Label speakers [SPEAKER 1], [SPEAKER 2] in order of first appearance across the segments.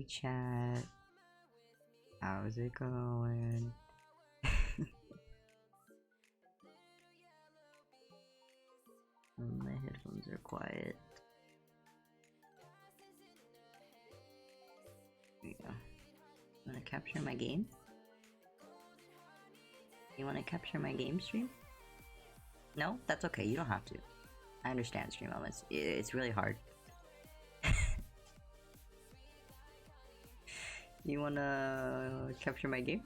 [SPEAKER 1] chat. How's it going? My headphones are quiet. There you go. You wanna capture my game? You wanna capture my game stream? No? That's okay, you don't have to. I understand stream elements. It's really hard. You wanna capture my game?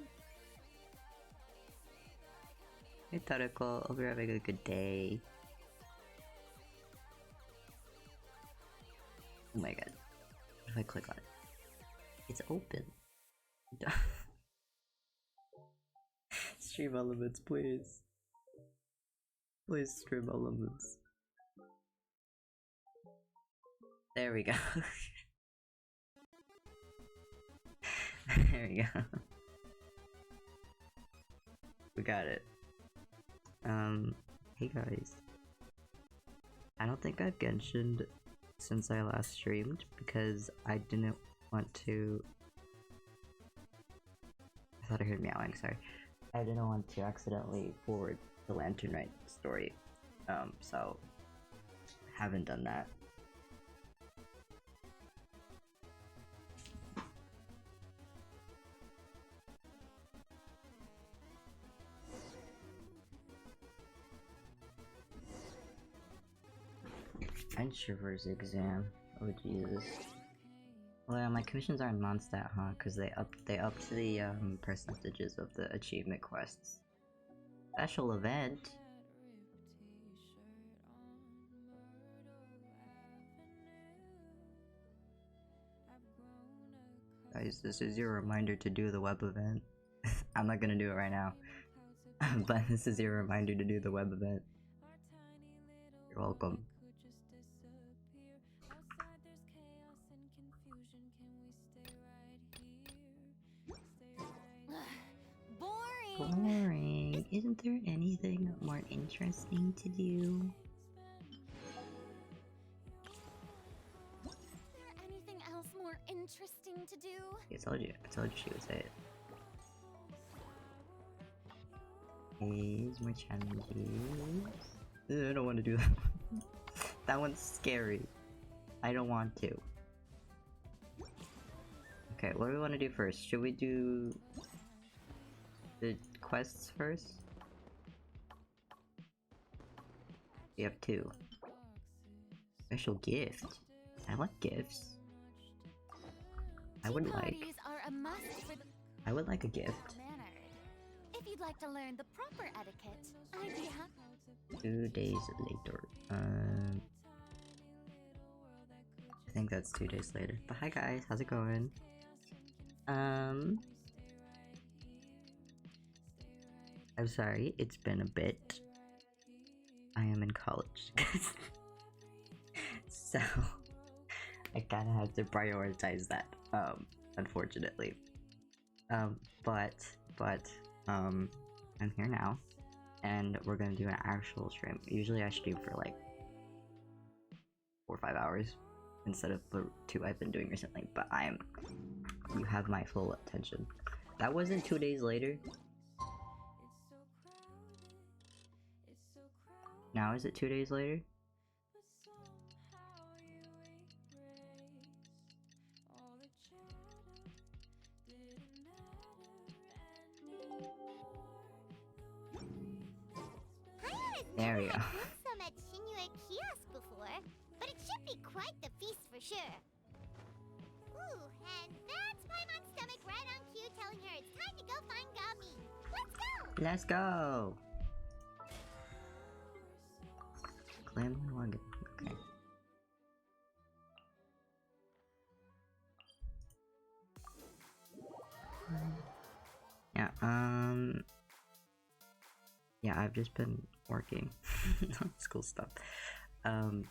[SPEAKER 1] Hey Tarako, hope you're having a good day. Oh my god. What if I click on it? It's open. Stream elements, please. Please stream elements. There we go. There we go. We got it. Hey guys. I don't think I've Genshined since I last streamed because I didn't want to. I thought I heard meowing, sorry. I didn't want to accidentally forward the Lantern Rite story. So haven't done that. Introverse exam. Oh Jesus. Well, yeah, my commissions are non-stat, huh? Because they upped the percentages of the achievement quests. Special event. Guys, this is your reminder to do the web event. I'm not gonna do it right now, but this is your reminder to do the web event. You're welcome. Boring. Isn't there anything more interesting to do?
[SPEAKER 2] Is there anything else more interesting to do?
[SPEAKER 1] I told you she would say it. Here's more challenges. I don't want to do that one. That one's scary. I don't want to. Okay, what do we want to do first? Should we do the quests first? We have two. Special gift. I like gifts. I would like a gift.
[SPEAKER 2] If you'd like to learn the proper etiquette, I'd be happy.
[SPEAKER 1] 2 days later. I think that's 2 days later. But hi guys, how's it going? I'm sorry, it's been a bit. I am in college. So I kinda have to prioritize that, unfortunately. But I'm here now, and we're gonna do an actual stream. Usually I stream for like 4 or 5 hours instead of the 2 I've been doing recently, but you have my full attention. That wasn't 2 days later. Now is it 2 days later? There we go.
[SPEAKER 2] Some at Shinue kiosk before, but it should be quite the feast for sure. Ooh, and that's Paimon's stomach right on cue telling her it's time to go find Gami. Let's go!
[SPEAKER 1] Let's go! Claim login. Okay. Yeah, yeah, I've just been working on school stuff. In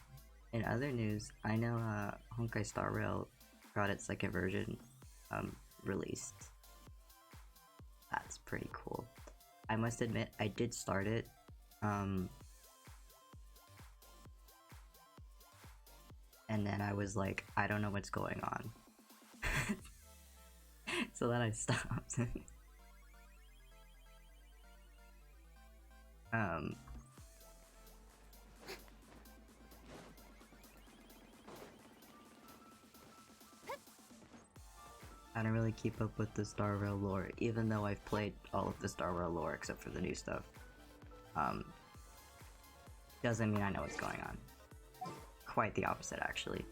[SPEAKER 1] other news, I know Honkai Star Rail got its second version released. That's pretty cool. I must admit, I did start it. And then I was like, I don't know what's going on. So then I stopped. I don't really keep up with the Star Rail lore, even though I've played all of the Star Rail lore except for the new stuff. Doesn't mean I know what's going on. Quite the opposite, actually.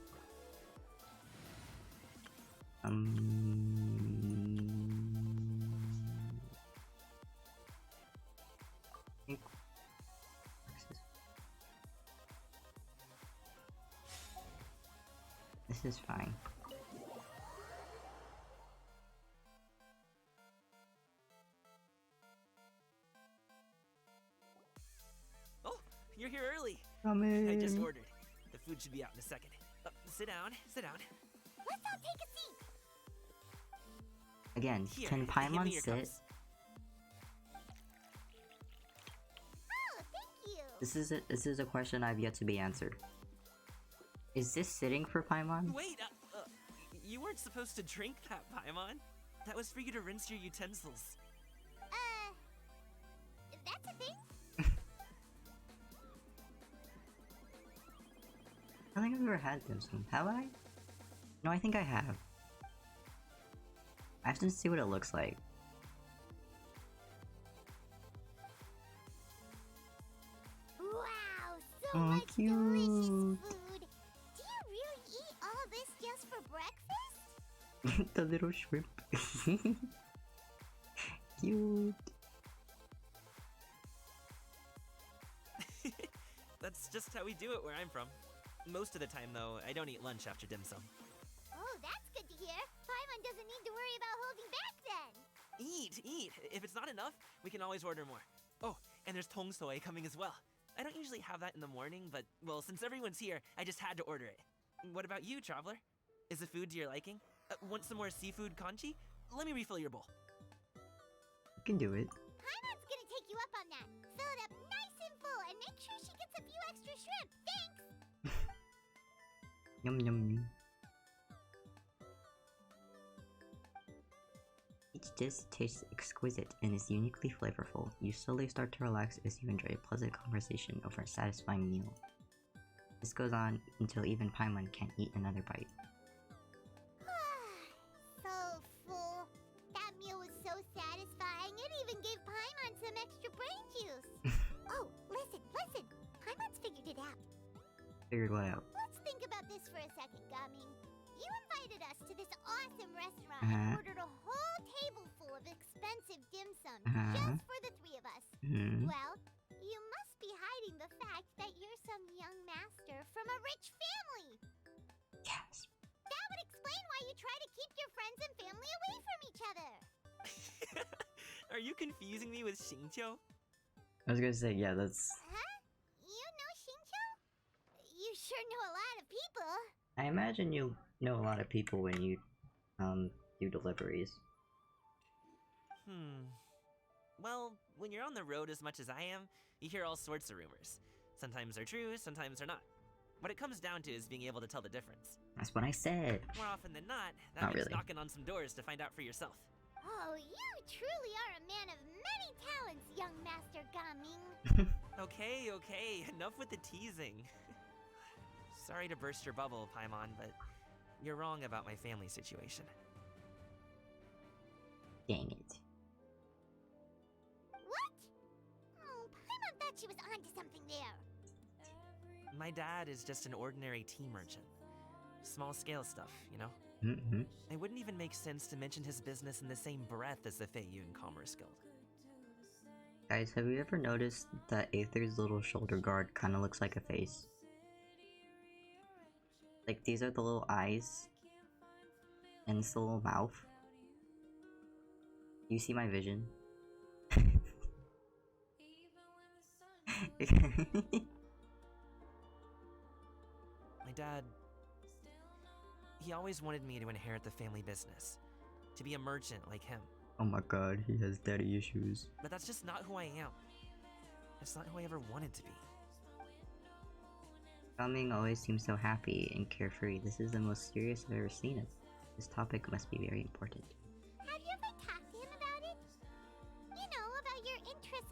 [SPEAKER 1] This is fine.
[SPEAKER 3] Oh, you're here early.
[SPEAKER 1] Coming.
[SPEAKER 3] I just ordered. The food should be out in a second. Sit down, sit down.
[SPEAKER 2] Let's all take a seat.
[SPEAKER 1] Again,
[SPEAKER 3] Here,
[SPEAKER 1] can
[SPEAKER 3] give me
[SPEAKER 1] Paimon
[SPEAKER 3] your
[SPEAKER 1] sit?
[SPEAKER 3] cups.
[SPEAKER 2] Oh, thank you.
[SPEAKER 1] This is a question I've yet to be answered. Is this sitting for Paimon?
[SPEAKER 3] Wait, you weren't supposed to drink that, Paimon. That was for you to rinse your utensils.
[SPEAKER 2] That's a thing?
[SPEAKER 1] I don't think I've ever had dim sum. Have I? No, I think I have. I have to see what it looks like.
[SPEAKER 2] Wow, so
[SPEAKER 1] Oh,
[SPEAKER 2] much
[SPEAKER 1] cute.
[SPEAKER 2] delicious food. Do you really eat all this just for breakfast?
[SPEAKER 1] The little shrimp. Cute.
[SPEAKER 3] That's just how we do it where I'm from. Most of the time, though, I don't eat lunch after dim sum.
[SPEAKER 2] Oh, that's good to hear. Paimon doesn't need to worry about holding back then.
[SPEAKER 3] Eat! If it's not enough, we can always order more. Oh, and there's tong soy coming as well. I don't usually have that in the morning, but, well, since everyone's here, I just had to order it. What about you, traveler? Is the food to your liking? Want some more seafood kanchi? Let me refill your bowl.
[SPEAKER 1] You can do it.
[SPEAKER 2] Paimon's gonna take you up on that. Fill it up nice and full and make sure she gets a few extra shrimp. Thanks!
[SPEAKER 1] Yum yum. Each dish tastes exquisite and is uniquely flavorful. You slowly start to relax as you enjoy a pleasant conversation over a satisfying meal. This goes on until even Paimon can't eat another bite.
[SPEAKER 2] So full. That meal was so satisfying, it even gave Paimon some extra brain juice. Oh, listen. Paimon's figured it out.
[SPEAKER 1] Figured what out?
[SPEAKER 2] Let's think about this for a second, Gaming. You invited us to this awesome restaurant
[SPEAKER 1] Uh-huh.
[SPEAKER 2] and ordered a whole table full of expensive dim sum
[SPEAKER 1] Uh-huh.
[SPEAKER 2] just for the three of us.
[SPEAKER 1] Hmm.
[SPEAKER 2] Well, you must be hiding the fact that you're some young master from a rich family.
[SPEAKER 1] Yes.
[SPEAKER 2] That would explain why you try to keep your friends and family away from each other.
[SPEAKER 3] Are you confusing me with Xingqiu?
[SPEAKER 1] I was gonna say, yeah, that's...
[SPEAKER 2] Huh? You know Xingqiu? You sure know a lot of people.
[SPEAKER 1] I imagine you know a lot of people when you, do deliveries.
[SPEAKER 3] Well, when you're on the road as much as I am, you hear all sorts of rumors. Sometimes they're true, sometimes they're not. What it comes down to is being able to tell the difference.
[SPEAKER 1] That's what I said.
[SPEAKER 3] More often than not, that
[SPEAKER 1] Not
[SPEAKER 3] means
[SPEAKER 1] really.
[SPEAKER 3] knocking on some doors to find out for yourself.
[SPEAKER 2] Oh, you truly are a man of many talents, young Master Gaming.
[SPEAKER 3] Okay, enough with the teasing. Sorry to burst your bubble, Paimon, but you're wrong about my family situation.
[SPEAKER 1] Dang it.
[SPEAKER 2] What? Oh, Paimon thought she was onto something there.
[SPEAKER 3] My dad is just an ordinary tea merchant. Small scale stuff, you know?
[SPEAKER 1] Mm-hmm.
[SPEAKER 3] It wouldn't even make sense to mention his business in the same breath as the Feiyun Commerce Guild.
[SPEAKER 1] Guys, have you ever noticed that Aether's little shoulder guard kind of looks like a face? Like, these are the little eyes. And it's the little mouth. You see my vision?
[SPEAKER 3] My dad... He always wanted me to inherit the family business. To be a merchant like him.
[SPEAKER 1] Oh my god, he has daddy issues.
[SPEAKER 3] But that's just not who I am. It's not who I ever wanted to be.
[SPEAKER 1] Gaming always seems so happy and carefree. This is the most serious I've ever seen it. This topic must be very important.
[SPEAKER 2] Have you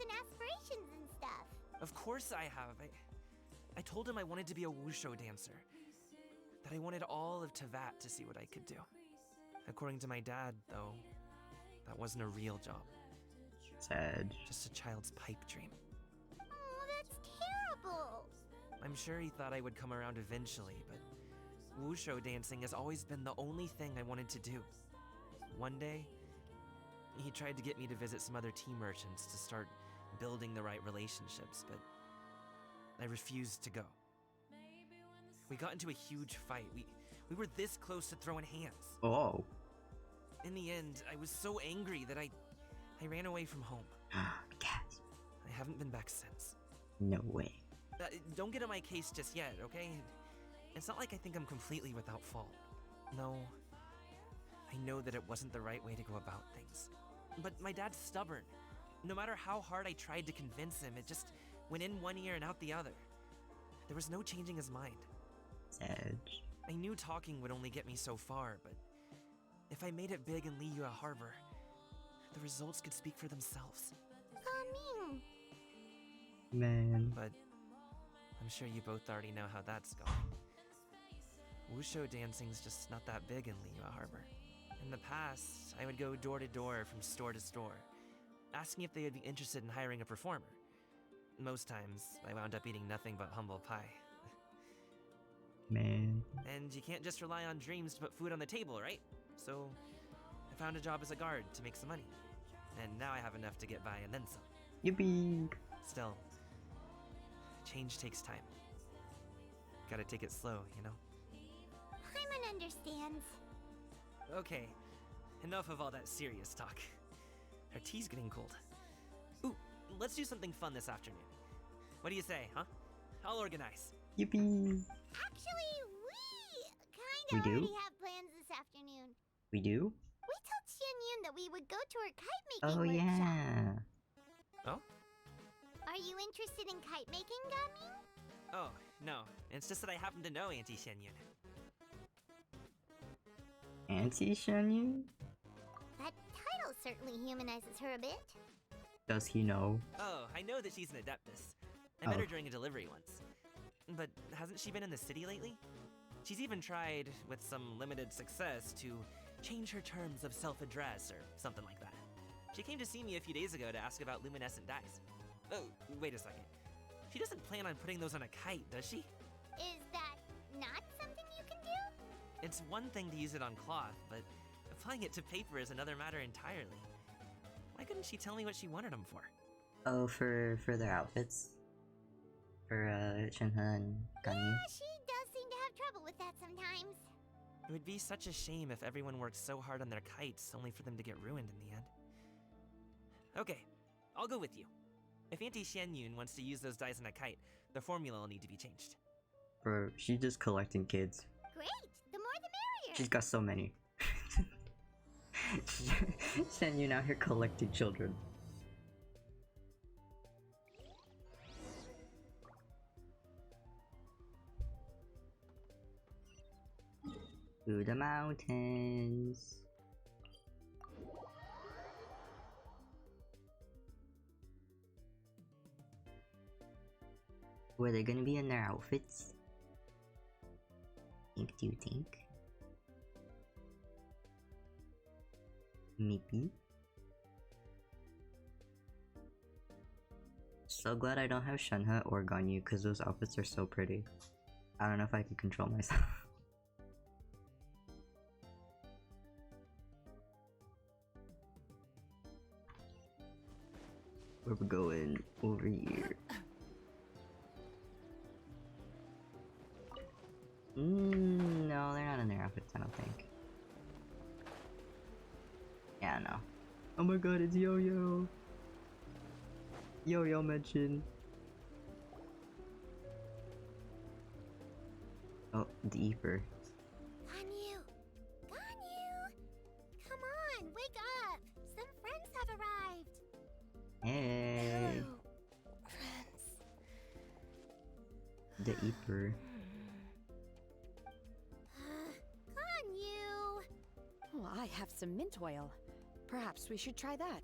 [SPEAKER 2] and aspirations and stuff.
[SPEAKER 3] Of course I have. I told him I wanted to be a wushu dancer. That I wanted all of Tevat to see what I could do. According to my dad, though, that wasn't a real job.
[SPEAKER 1] Sad.
[SPEAKER 3] Just a child's pipe dream.
[SPEAKER 2] Oh, that's terrible.
[SPEAKER 3] I'm sure he thought I would come around eventually, but wushu dancing has always been the only thing I wanted to do. One day, he tried to get me to visit some other tea merchants to start building the right relationships, but I refused to go. We got into a huge fight. We were this close to throwing hands.
[SPEAKER 1] Oh.
[SPEAKER 3] In the end, I was so angry that I ran away from home.
[SPEAKER 1] Cat.
[SPEAKER 3] I haven't been back since.
[SPEAKER 1] No way.
[SPEAKER 3] Don't get on my case just yet, okay? It's not like I think I'm completely without fault. No, I know that it wasn't the right way to go about things. But my dad's stubborn. No matter how hard I tried to convince him, it just went in one ear and out the other. There was no changing his mind.
[SPEAKER 1] Sad.
[SPEAKER 3] I knew talking would only get me so far, but if I made it big in Liyue Harbor, the results could speak for themselves.
[SPEAKER 2] Coming.
[SPEAKER 1] Man.
[SPEAKER 3] But I'm sure you both already know how that's going. Wushu dancing's just not that big in Liyue Harbor. In the past, I would go door to door from store to store, asking if they would be interested in hiring a performer. Most times, I wound up eating nothing but humble pie.
[SPEAKER 1] Man.
[SPEAKER 3] And you can't just rely on dreams to put food on the table, right? So, I found a job as a guard to make some money. And now I have enough to get by and then some.
[SPEAKER 1] Yippee.
[SPEAKER 3] Still, change takes time. Gotta take it slow, you know?
[SPEAKER 2] Paimon understands.
[SPEAKER 3] Okay, enough of all that serious talk. Our tea's getting cold. Ooh, let's do something fun this afternoon. What do you say, huh? I'll organize.
[SPEAKER 1] Yippee.
[SPEAKER 2] Actually, we
[SPEAKER 1] We
[SPEAKER 2] kinda
[SPEAKER 1] do?
[SPEAKER 2] already have plans this afternoon.
[SPEAKER 1] We do?
[SPEAKER 2] We told Xianyun that we would go to her kite making
[SPEAKER 1] Oh
[SPEAKER 2] workshop.
[SPEAKER 1] yeah.
[SPEAKER 3] Oh?
[SPEAKER 2] Are you interested in kite making, Gami?
[SPEAKER 3] Oh, no. It's just that I happen to know Auntie Xianyun.
[SPEAKER 1] Auntie Shanyu?
[SPEAKER 2] That title certainly humanizes her a bit.
[SPEAKER 1] Does he know?
[SPEAKER 3] Oh, I know that she's an adeptus. I met
[SPEAKER 1] Oh.
[SPEAKER 3] her during a delivery once. But hasn't she been in the city lately? She's even tried, with some limited success, to change her terms of self-address or something like that. She came to see me a few days ago to ask about luminescent dyes. Oh, wait a second. She doesn't plan on putting those on a kite, does she?
[SPEAKER 2] Is that not something you can do?
[SPEAKER 3] It's one thing to use it on cloth, but applying it to paper is another matter entirely. Why couldn't she tell me what she wanted them for?
[SPEAKER 1] Oh, for their outfits? For Shinha and Ganyu?
[SPEAKER 2] Yeah, she does seem to have trouble with that sometimes.
[SPEAKER 3] It would be such a shame if everyone worked so hard on their kites only for them to get ruined in the end. Okay, I'll go with you. If Auntie Xianyun wants to use those dyes on a kite, the formula will need to be changed.
[SPEAKER 1] Bro, she's just collecting kids.
[SPEAKER 2] Great, the more the merrier.
[SPEAKER 1] She's got so many. Shanyu out here collecting children. Through the mountains. Were they gonna be in their outfits? Do you think? Maybe. So glad I don't have Shenhe or Ganyu because those outfits are so pretty. I don't know if I can control myself. Where we going? Over here. No, they're not in their outfits, I don't think. Yeah, no. Oh my god, it's Yo-Yo! Yo-Yo mention. Oh, Deeper.
[SPEAKER 2] Ganyu! Ganyu! Come on, wake up! Some friends have arrived!
[SPEAKER 1] Hey!
[SPEAKER 2] Hello, friends.
[SPEAKER 1] Deeper.
[SPEAKER 2] Ganyu!
[SPEAKER 4] Well, I have some mint oil. Perhaps we should try that.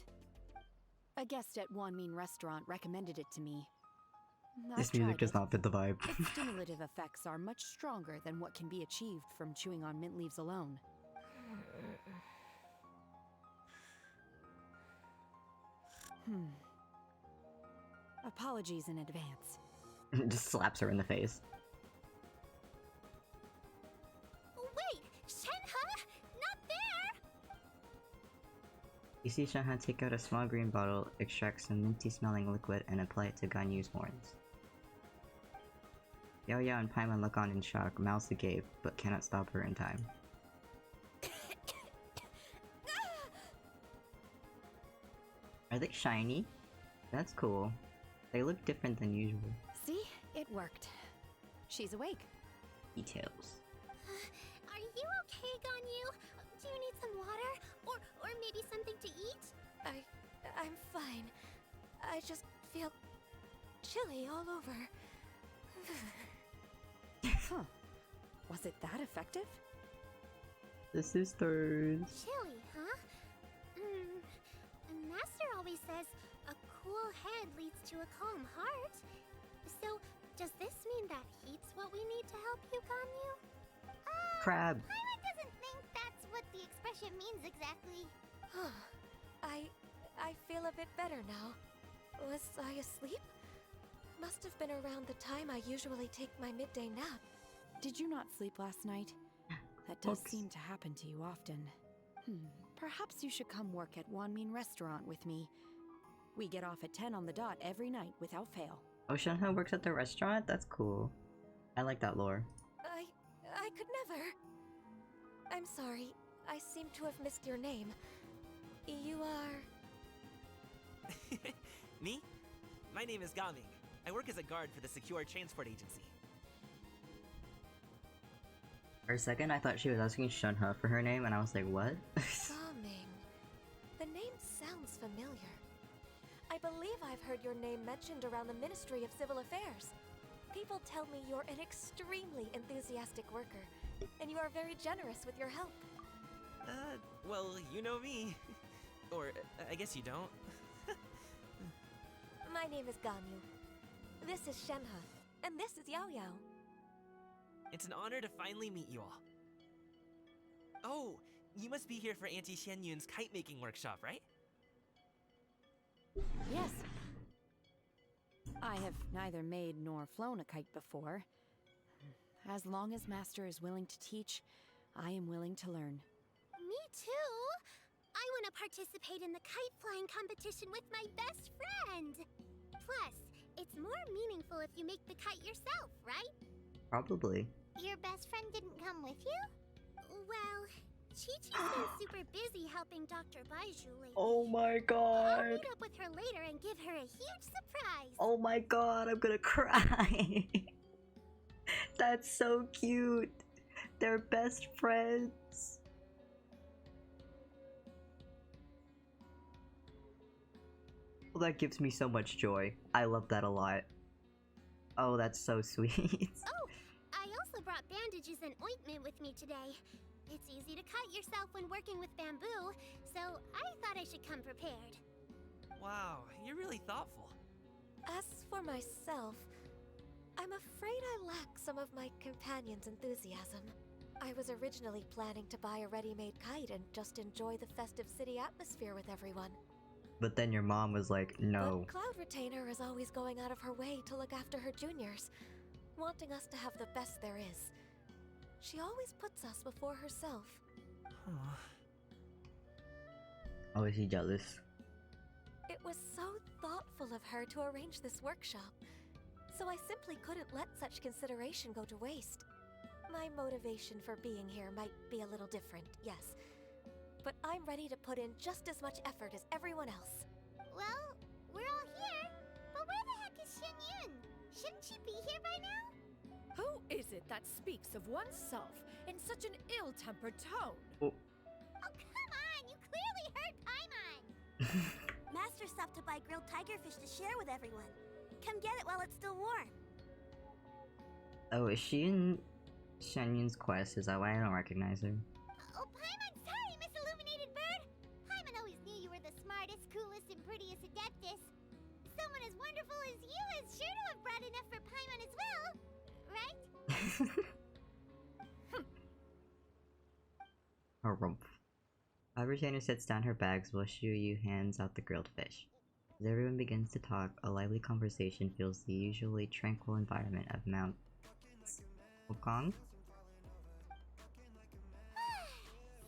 [SPEAKER 4] A guest at Wanmin restaurant recommended it to me.
[SPEAKER 1] This
[SPEAKER 4] I've
[SPEAKER 1] music
[SPEAKER 4] tried
[SPEAKER 1] does
[SPEAKER 4] it.
[SPEAKER 1] not fit the vibe.
[SPEAKER 4] Its stimulative effects are much stronger than what can be achieved from chewing on mint leaves alone. Apologies in advance.
[SPEAKER 1] Just slaps her in the face.
[SPEAKER 2] Wait, Shenhe? Not there!
[SPEAKER 1] You see Shenhe take out a small green bottle, extract some minty smelling liquid, and apply it to Ganyu's horns. Yao Yao and Paimon look on in shock, mouths agape, but cannot stop her in time. Are they shiny? That's cool. They look different than usual.
[SPEAKER 4] See? It worked. She's awake.
[SPEAKER 1] Details.
[SPEAKER 2] Are you okay, Ganyu? Do you need some water? Or maybe something to eat?
[SPEAKER 5] I'm fine. I just feel chilly all over.
[SPEAKER 4] Huh. Was it that effective?
[SPEAKER 1] The sisters.
[SPEAKER 2] Chilly, huh? Master always says a cool head leads to a calm heart. So, does this mean that heat's what we need to help you, Ganyu?
[SPEAKER 1] Crab.
[SPEAKER 2] Paimon doesn't think that's what the expression means exactly.
[SPEAKER 5] I feel a bit better now. Was I asleep? Must have been around the time I usually take my midday nap.
[SPEAKER 4] Did you not sleep last night? That does
[SPEAKER 1] Books.
[SPEAKER 4] seem to happen to you often. Perhaps you should come work at Wanmin restaurant with me. We get off at 10 on the dot every night without fail.
[SPEAKER 1] Oh, Shenhe works at the restaurant? That's cool. I like that lore.
[SPEAKER 5] I could never. I'm sorry. I seem to have missed your name. You are...
[SPEAKER 3] Me? My name is Gaming. I work as a guard for the Secure Transport Agency.
[SPEAKER 1] For a second, I thought she was asking Shenhe for her name, and I was like, what?
[SPEAKER 5] Gaming. The name sounds familiar. I believe I've heard your name mentioned around the Ministry of Civil Affairs. People tell me you're an extremely enthusiastic worker, and you are very generous with your help.
[SPEAKER 3] Well, you know me. Or, I guess you don't.
[SPEAKER 5] My name is Ganyu. This is Shenhe, and this is Yao Yao.
[SPEAKER 3] It's an honor to finally meet you all. Oh, you must be here for Auntie Xianyun's kite-making workshop, right?
[SPEAKER 4] Yes. I have neither made nor flown a kite before. As long as Master is willing to teach, I am willing to learn.
[SPEAKER 2] Me too! I want to participate in the kite flying competition with my best friend! Plus, it's more meaningful if you make the kite yourself, right?
[SPEAKER 1] Probably.
[SPEAKER 2] Your best friend didn't come with you? Well, Chi-Chi's been super busy helping Dr. Baiju lately.
[SPEAKER 1] Oh my
[SPEAKER 2] I'll
[SPEAKER 1] god.
[SPEAKER 2] meet up with her later and give her a huge surprise.
[SPEAKER 1] Oh my god, I'm gonna cry. That's so cute. They're best friends. Well, that gives me so much joy. I love that a lot. Oh, that's so sweet.
[SPEAKER 2] Oh, I also brought bandages and ointment with me today. It's easy to cut yourself when working with bamboo, so I thought I should come prepared.
[SPEAKER 3] Wow, you're really thoughtful.
[SPEAKER 5] As for myself, I'm afraid I lack some of my companion's enthusiasm. I was originally planning to buy a ready-made kite and just enjoy the festive city atmosphere with everyone.
[SPEAKER 1] But then your mom was like, no.
[SPEAKER 5] But Cloud Retainer is always going out of her way to look after her juniors, wanting us to have the best there is. She always puts us before herself.
[SPEAKER 1] Oh, is he jealous?
[SPEAKER 5] It was so thoughtful of her to arrange this workshop, so I simply couldn't let such consideration go to waste. My motivation for being here might be a little different, yes, but I'm ready to put in just as much effort as everyone else.
[SPEAKER 2] Well, we're all here, but where the heck is Xianyun? Shouldn't she be here by now?
[SPEAKER 6] Who is it that speaks of oneself in such an ill-tempered tone?
[SPEAKER 2] Oh, come on! You clearly heard Paimon! Master stopped to buy grilled tigerfish to share with everyone. Come get it while it's still warm.
[SPEAKER 1] Oh, is she in Xianyun's quest? Is that why I don't recognize her?
[SPEAKER 2] Oh, Paimon, sorry, Miss Illuminated Bird! Paimon always knew you were the smartest, coolest, and prettiest adept someone as wonderful as you is sure to have brought enough for Paimon as well, right?
[SPEAKER 1] Harumph. A retainer sets down her bags while Shuyu hands out the grilled fish. As everyone begins to talk, a lively conversation fills the usually tranquil environment of Mount Okong.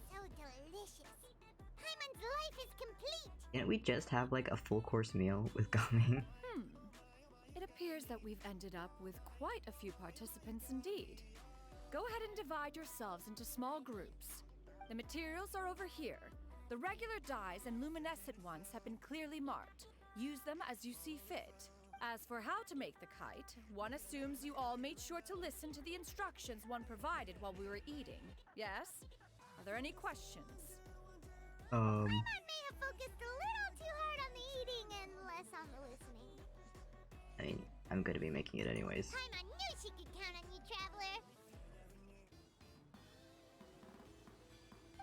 [SPEAKER 2] So delicious. Paimon's life is complete.
[SPEAKER 1] Didn't we just have like a full course meal with Gaming?
[SPEAKER 6] It appears that we've ended up with quite a few participants indeed. Go ahead and divide yourselves into small groups. The materials are over here. The regular dyes and luminescent ones have been clearly marked. Use them as you see fit. As for how to make the kite, one assumes you all made sure to listen to the instructions one provided while we were eating. Yes? Are there any questions?
[SPEAKER 2] Paimon may have focused a little too hard on the eating and less on the listening.
[SPEAKER 1] I mean, I'm gonna be making it anyways.
[SPEAKER 2] Paimon knew she could count on you, Traveler.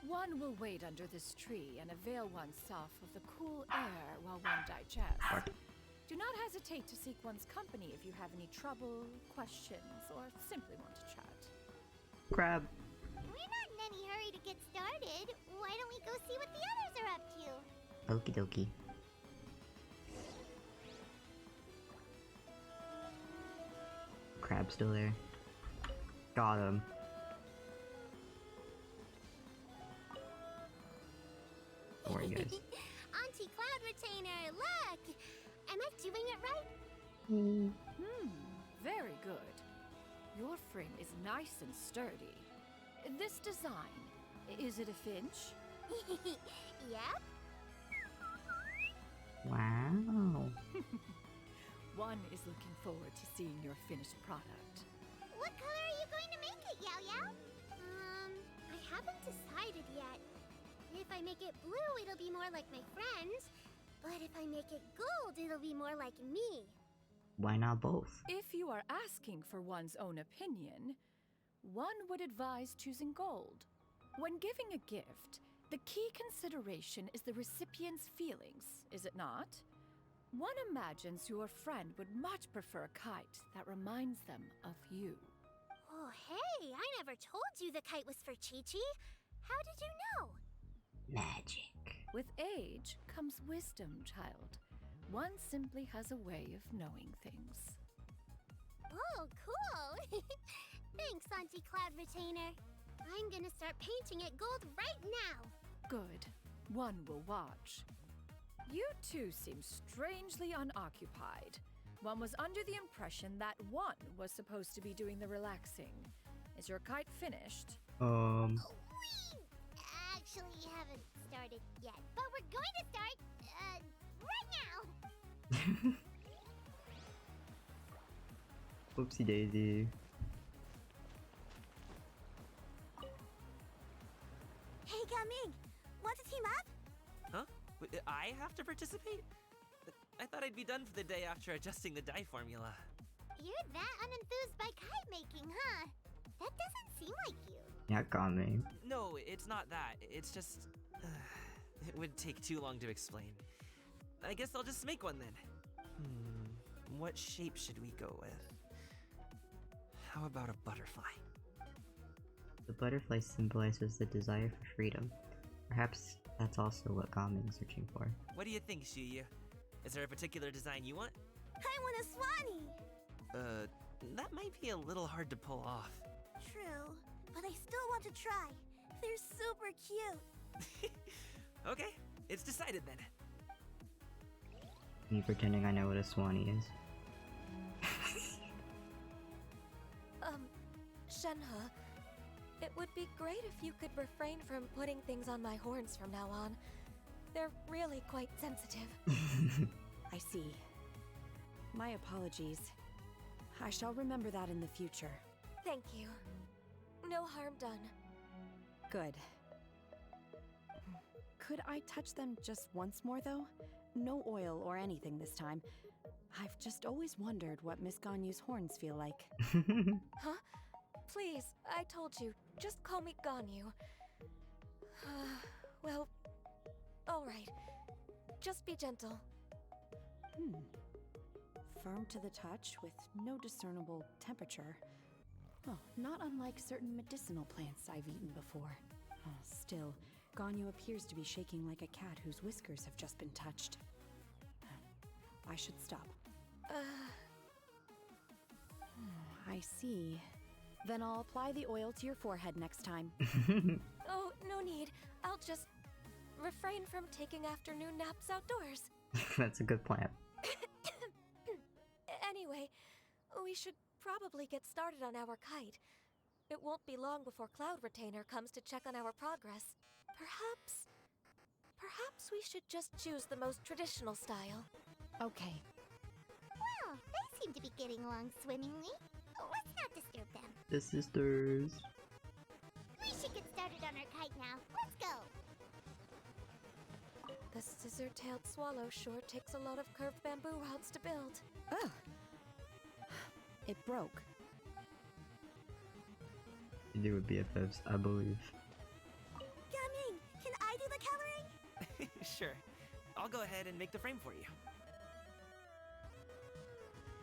[SPEAKER 6] One will wait under this tree and avail oneself of the cool air while one digests.
[SPEAKER 1] Fuck.
[SPEAKER 6] Do not hesitate to seek one's company if you have any trouble, questions, or simply want to chat.
[SPEAKER 1] Crab.
[SPEAKER 2] We're not in any hurry to get started. Why don't we go see what the others are up to?
[SPEAKER 1] Okie dokie. Crab still there. Got him. Don't worry, guys.
[SPEAKER 2] Auntie Cloud Retainer, look! Am I doing it right?
[SPEAKER 6] Very good. Your frame is nice and sturdy. This design, is it a finch?
[SPEAKER 2] Yep.
[SPEAKER 1] Wow.
[SPEAKER 6] One is looking forward to seeing your finished product.
[SPEAKER 2] What color are you going to make it, Yao Yao? I haven't decided yet. If I make it blue, it'll be more like my friends. But if I make it gold, it'll be more like me.
[SPEAKER 1] Why not both?
[SPEAKER 6] If you are asking for one's own opinion, one would advise choosing gold. When giving a gift, the key consideration is the recipient's feelings, is it not? One imagines your friend would much prefer a kite that reminds them of you.
[SPEAKER 2] Oh, hey, I never told you the kite was for Chi-Chi. How did you know?
[SPEAKER 1] Magic.
[SPEAKER 6] With age comes wisdom, child. One simply has a way of knowing things.
[SPEAKER 2] Oh, cool. Thanks, Auntie Cloud Retainer. I'm gonna start painting it gold right now.
[SPEAKER 6] Good. One will watch. You two seem strangely unoccupied. One was under the impression that one was supposed to be doing the relaxing. Is your kite finished?
[SPEAKER 2] We actually haven't started yet, but we're going to start, right now.
[SPEAKER 1] Oopsie daisy.
[SPEAKER 2] Hey, Gaming, want to team up?
[SPEAKER 3] Huh? I have to participate? I thought I'd be done for the day after adjusting the dye formula.
[SPEAKER 2] You're that unenthused by kite making, huh? That doesn't seem like you.
[SPEAKER 1] Yeah, Gaming.
[SPEAKER 3] No, it's not that. It's just... it would take too long to explain. I guess I'll just make one then. What shape should we go with? How about a butterfly?
[SPEAKER 1] The butterfly symbolizes the desire for freedom. Perhaps that's also what Gaming is searching for.
[SPEAKER 3] What do you think, Shuyu? Is there a particular design you want?
[SPEAKER 2] I want a swanee.
[SPEAKER 3] That might be a little hard to pull off.
[SPEAKER 2] True, but I still want to try. They're super cute.
[SPEAKER 3] Okay, it's decided then.
[SPEAKER 1] Me pretending I know what a swanee is.
[SPEAKER 5] Shenhe, it would be great if you could refrain from putting things on my horns from now on. They're really quite sensitive.
[SPEAKER 4] I see. My apologies. I shall remember that in the future.
[SPEAKER 5] Thank you. No harm done.
[SPEAKER 4] Good. Could I touch them just once more, though? No oil or anything this time. I've just always wondered what Miss Ganyu's horns feel like.
[SPEAKER 5] Huh? Please, I told you. Just call me Ganyu. Well, alright. Just be gentle.
[SPEAKER 4] firm to the touch with no discernible temperature. Oh, not unlike certain medicinal plants I've eaten before. Oh, still, Ganyu appears to be shaking like a cat whose whiskers have just been touched. I should stop. I see. Then I'll apply the oil to your forehead next time.
[SPEAKER 5] Oh, no need. I'll just refrain from taking afternoon naps outdoors.
[SPEAKER 1] That's a good plan.
[SPEAKER 5] Anyway, we should probably get started on our kite. It won't be long before Cloud Retainer comes to check on our progress. Perhaps we should just choose the most traditional style.
[SPEAKER 4] Okay.
[SPEAKER 2] Well, they seem to be getting along swimmingly. Let's not disturb them.
[SPEAKER 1] The sisters.
[SPEAKER 2] We should get started on our kite now. Let's go.
[SPEAKER 5] The scissor-tailed swallow sure takes a lot of curved bamboo rods to build.
[SPEAKER 4] Ugh. It broke.
[SPEAKER 1] You do with BFFs, I believe.
[SPEAKER 5] Gaming, can I do the coloring?
[SPEAKER 3] Sure. I'll go ahead and make the frame for you.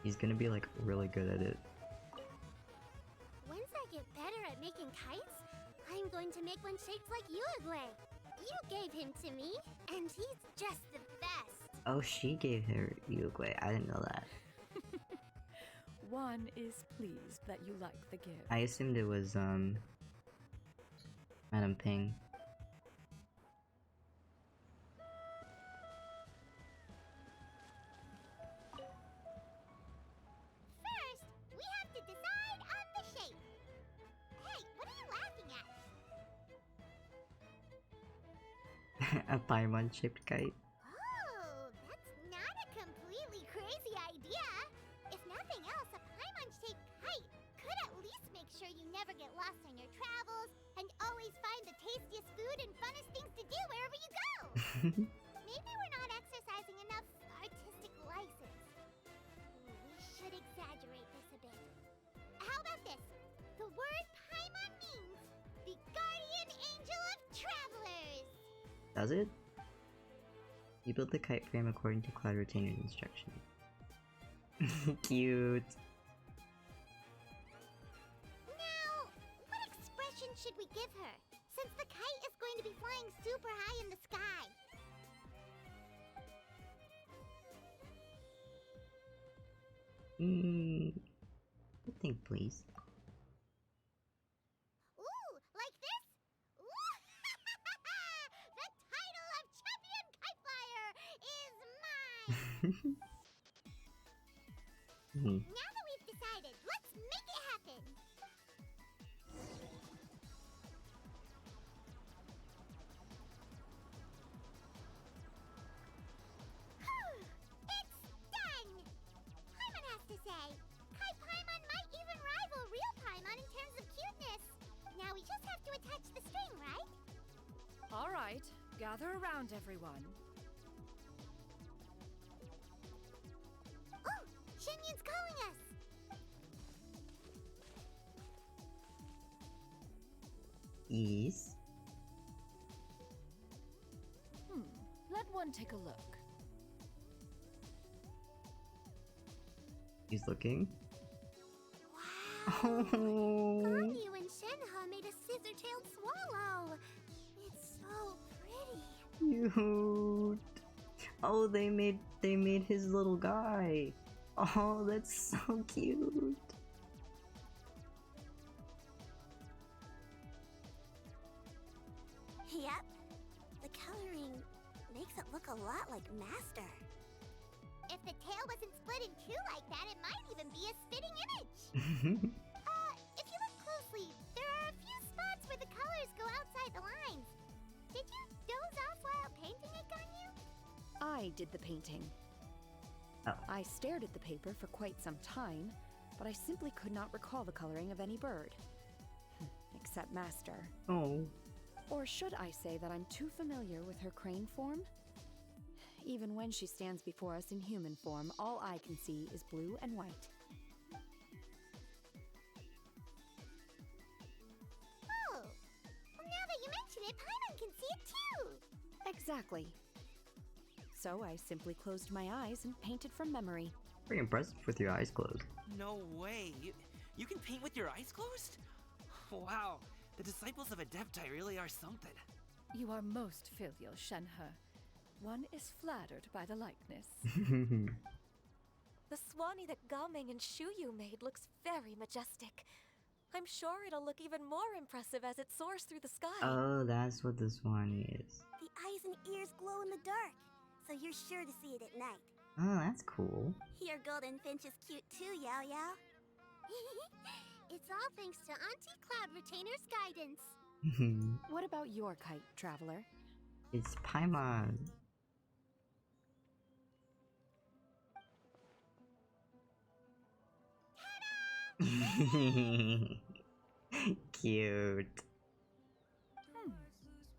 [SPEAKER 1] He's gonna be like really good at it.
[SPEAKER 2] Once I get better at making kites, I'm going to make one shaped like Uruguay. You gave him to me, and he's just the best.
[SPEAKER 1] Oh, she gave her Uruguay. I didn't know that.
[SPEAKER 6] One is pleased that you like the gift.
[SPEAKER 1] I assumed it was Madam Ping.
[SPEAKER 2] First, we have to decide on the shape. Hey, what are you laughing at?
[SPEAKER 1] A Paimon-shaped kite.
[SPEAKER 2] Oh, that's not a completely crazy idea. If nothing else, a Paimon-shaped kite could at least make sure you never get lost on your travels and always find the tastiest food and funnest things to do wherever you go. Maybe we're not exercising enough artistic license. We should exaggerate this a bit. How about this? The word Paimon means the guardian angel of travelers.
[SPEAKER 1] Does it? You built the kite frame according to Cloud Retainer's instructions. Cute.
[SPEAKER 2] Now, what expression should we give her? Since the kite is going to be flying super high in the sky.
[SPEAKER 1] Think, please.
[SPEAKER 2] Ooh, like this? Ooh, the title of champion kite flyer is mine! Now that we've decided, let's make it happen! It's done! Paimon has to say, Kai Paimon might even rival real Paimon in terms of cuteness. Now we just have to attach the string, right?
[SPEAKER 6] All right, gather around, everyone.
[SPEAKER 2] Oh, Shenyun's calling us!
[SPEAKER 1] Yes.
[SPEAKER 6] Let one take a look.
[SPEAKER 1] He's looking.
[SPEAKER 2] Wow!
[SPEAKER 1] Oh,
[SPEAKER 2] Ganyu and Shenhe made a scissor-tailed swallow! It's so pretty!
[SPEAKER 1] cute. Oh, they made his little guy. Oh, that's so cute.
[SPEAKER 2] Yep. The coloring makes it look a lot like Master. If the tail wasn't split in two like that, it might even be a spitting image. If you look closely, there are a few spots where the colors go outside the lines. Did you doze off while painting it, Ganyu?
[SPEAKER 4] I did the painting.
[SPEAKER 1] Oh.
[SPEAKER 4] I stared at the paper for quite some time, but I simply could not recall the coloring of any bird. Except Master.
[SPEAKER 1] Oh.
[SPEAKER 4] Or should I say that I'm too familiar with her crane form? Even when she stands before us in human form, all I can see is blue and white.
[SPEAKER 2] Oh, well, now that you mention it, Paimon can see it too.
[SPEAKER 4] Exactly. So I simply closed my eyes and painted from memory.
[SPEAKER 1] Pretty impressive with your eyes closed.
[SPEAKER 3] No way. You can paint with your eyes closed? Wow. The disciples of Adepti really are something.
[SPEAKER 6] You are most filial, Shenhe. One is flattered by the likeness.
[SPEAKER 5] The Swanee that Gaming and Shuyu made looks very majestic. I'm sure it'll look even more impressive as it soars through the sky.
[SPEAKER 1] Oh, that's what this one is.
[SPEAKER 2] The eyes and ears glow in the dark, so you're sure to see it at night.
[SPEAKER 1] Oh, that's cool.
[SPEAKER 2] Your golden finch is cute too, Yao Yao. It's all thanks to Auntie Cloud Retainer's guidance.
[SPEAKER 4] What about your kite, traveler?
[SPEAKER 1] It's Paimon. Cute.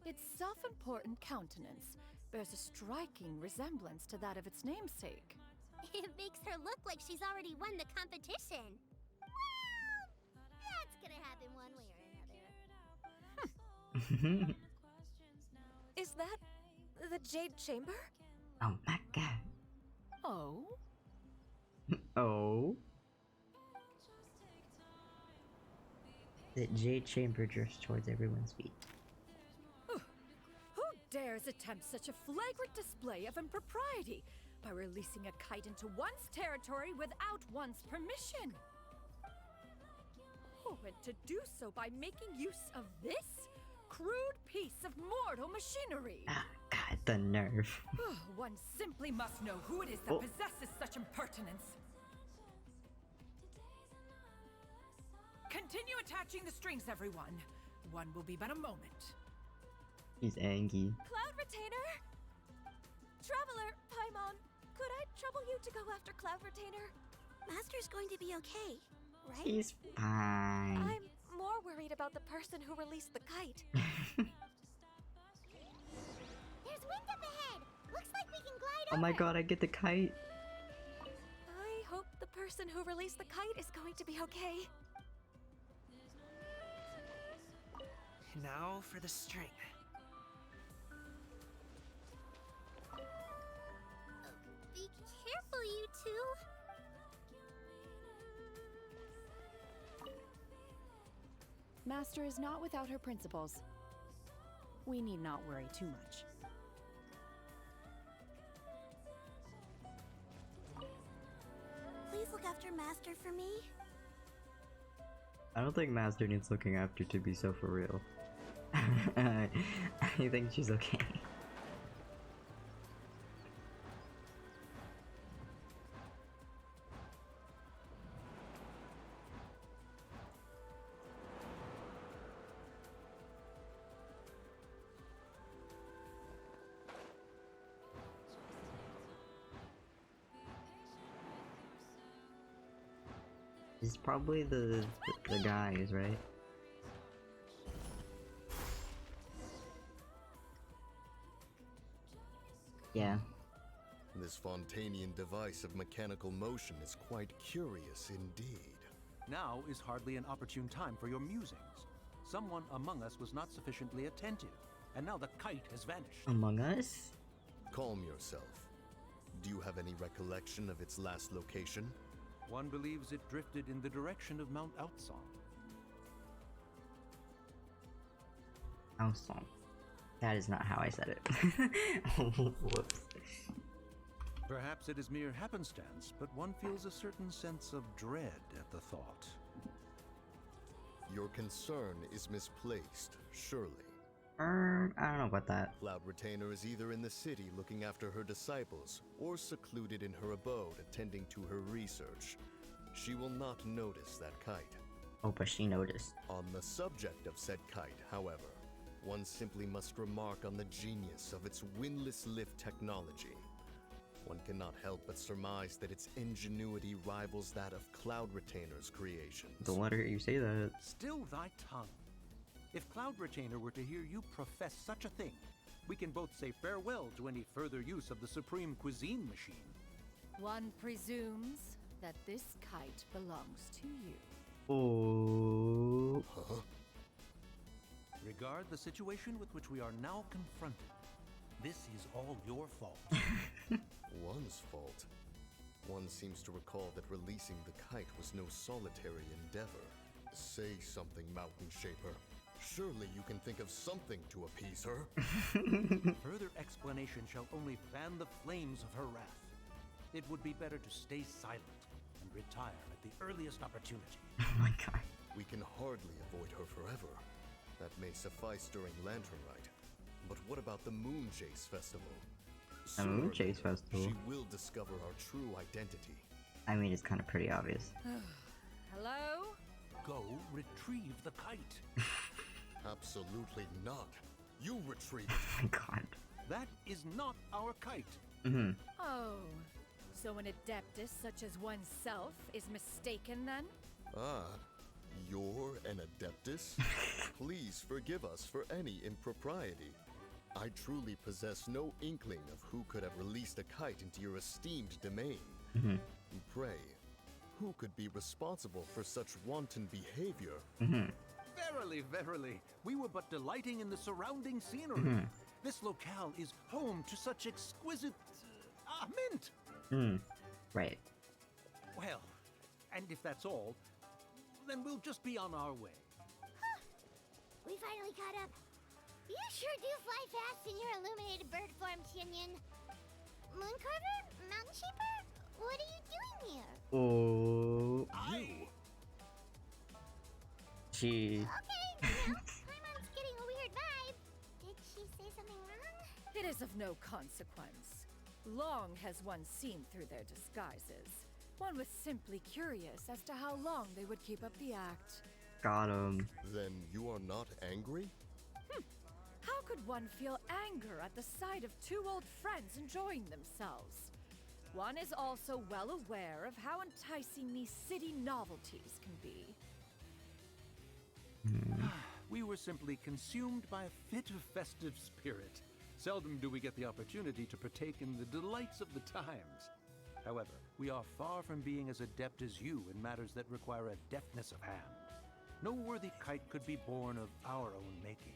[SPEAKER 6] Its self-important countenance bears a striking resemblance to that of its namesake.
[SPEAKER 2] It makes her look like she's already won the competition. Well, that's gonna happen one way or another.
[SPEAKER 5] Is that the Jade Chamber?
[SPEAKER 1] Oh my god.
[SPEAKER 6] Oh?
[SPEAKER 1] Oh. The Jade Chamber drifts towards everyone's feet.
[SPEAKER 6] Who dares attempt such a flagrant display of impropriety by releasing a kite into one's territory without one's permission? Oh, and to do so by making use of this crude piece of mortal machinery.
[SPEAKER 1] Ah, god, the nerve.
[SPEAKER 6] One simply must know who it is that possesses such impertinence. Continue attaching the strings, everyone. One will be but a moment.
[SPEAKER 1] He's angry.
[SPEAKER 5] Cloud Retainer? Traveler, Paimon, could I trouble you to go after Cloud Retainer?
[SPEAKER 2] Master's going to be okay, right?
[SPEAKER 1] He's fine.
[SPEAKER 5] I'm more worried about the person who released the kite.
[SPEAKER 2] There's wind up ahead. Looks like we can glide
[SPEAKER 1] Oh
[SPEAKER 2] over.
[SPEAKER 1] my god, I get the kite.
[SPEAKER 5] I hope the person who released the kite is going to be okay.
[SPEAKER 3] Now for the string.
[SPEAKER 2] Be careful, you two.
[SPEAKER 4] Master is not without her principles. We need not worry too much.
[SPEAKER 2] Please look after Master for me.
[SPEAKER 1] I don't think Master needs looking after to be so for real. I think she's okay. It's probably the guys, right? Yeah.
[SPEAKER 7] This Fontanian device of mechanical motion is quite curious indeed.
[SPEAKER 8] Now is hardly an opportune time for your musings. Someone among us was not sufficiently attentive, and now the kite has vanished.
[SPEAKER 1] Among Us?
[SPEAKER 7] Calm yourself. Do you have any recollection of its last location?
[SPEAKER 8] One believes it drifted in the direction of Mount Outsong.
[SPEAKER 1] Awesome. That is not how I said it. Whoops.
[SPEAKER 8] Perhaps it is mere happenstance, but one feels a certain sense of dread at the thought.
[SPEAKER 7] Your concern is misplaced, surely.
[SPEAKER 1] I don't know about that.
[SPEAKER 7] Cloud Retainer is either in the city looking after her disciples, or secluded in her abode attending to her research. She will not notice that kite.
[SPEAKER 1] Oh, but she noticed.
[SPEAKER 7] On the subject of said kite, however, one simply must remark on the genius of its windless lift technology. One cannot help but surmise that its ingenuity rivals that of Cloud Retainer's creations.
[SPEAKER 1] Don't let her hear you say that.
[SPEAKER 8] Still thy tongue. If Cloud Retainer were to hear you profess such a thing, we can both say farewell to any further use of the Supreme Cuisine Machine.
[SPEAKER 6] One presumes that this kite belongs to you.
[SPEAKER 1] Oh.
[SPEAKER 7] Huh?
[SPEAKER 8] Regard the situation with which we are now confronted. This is all your fault.
[SPEAKER 7] One's fault. One seems to recall that releasing the kite was no solitary endeavor. Say something, Mountain Shaper. Surely you can think of something to appease her.
[SPEAKER 8] Further explanation shall only fan the flames of her wrath. It would be better to stay silent and retire at the earliest opportunity.
[SPEAKER 1] Oh my god.
[SPEAKER 7] We can hardly avoid her forever. That may suffice during Lantern Rite. But what about the Moon Chase Festival?
[SPEAKER 1] The Moon
[SPEAKER 7] Sooner or
[SPEAKER 1] Chase
[SPEAKER 7] later,
[SPEAKER 1] Festival?
[SPEAKER 7] She will discover our true identity.
[SPEAKER 1] I mean, it's kind of pretty obvious.
[SPEAKER 6] Hello?
[SPEAKER 8] Go retrieve the kite.
[SPEAKER 7] Absolutely not. You retrieve it.
[SPEAKER 1] Oh my god.
[SPEAKER 8] That is not our kite.
[SPEAKER 1] Mm-hmm.
[SPEAKER 6] Oh, so an adeptus such as oneself is mistaken then?
[SPEAKER 7] Ah, you're an Adeptus? Please forgive us for any impropriety. I truly possess no inkling of who could have released a kite into your esteemed domain.
[SPEAKER 1] Mm-hmm.
[SPEAKER 7] Pray, who could be responsible for such wanton behavior?
[SPEAKER 1] Mm-hmm.
[SPEAKER 8] Verily, verily, we were but delighting in the surrounding scenery. This locale is home to such exquisite mint.
[SPEAKER 1] Right.
[SPEAKER 8] Well, and if that's all, then we'll just be on our way.
[SPEAKER 2] We finally caught up. You sure do fly fast in your illuminated bird form, Tinyan. Mooncarver? Mountain Shaper? What are you doing here?
[SPEAKER 1] Oh.
[SPEAKER 8] You!
[SPEAKER 1] She.
[SPEAKER 2] Okay, well, Paimon's getting a weird vibe. Did she say something wrong?
[SPEAKER 6] It is of no consequence. Long has one seen through their disguises. One was simply curious as to how long they would keep up the act.
[SPEAKER 1] Got him.
[SPEAKER 7] Then you are not angry?
[SPEAKER 6] How could one feel anger at the sight of two old friends enjoying themselves? One is also well aware of how enticing these city novelties can be.
[SPEAKER 8] We were simply consumed by a fit of festive spirit. Seldom do we get the opportunity to partake in the delights of the times. However, we are far from being as adept as you in matters that require a deftness of hand. No worthy kite could be born of our own making.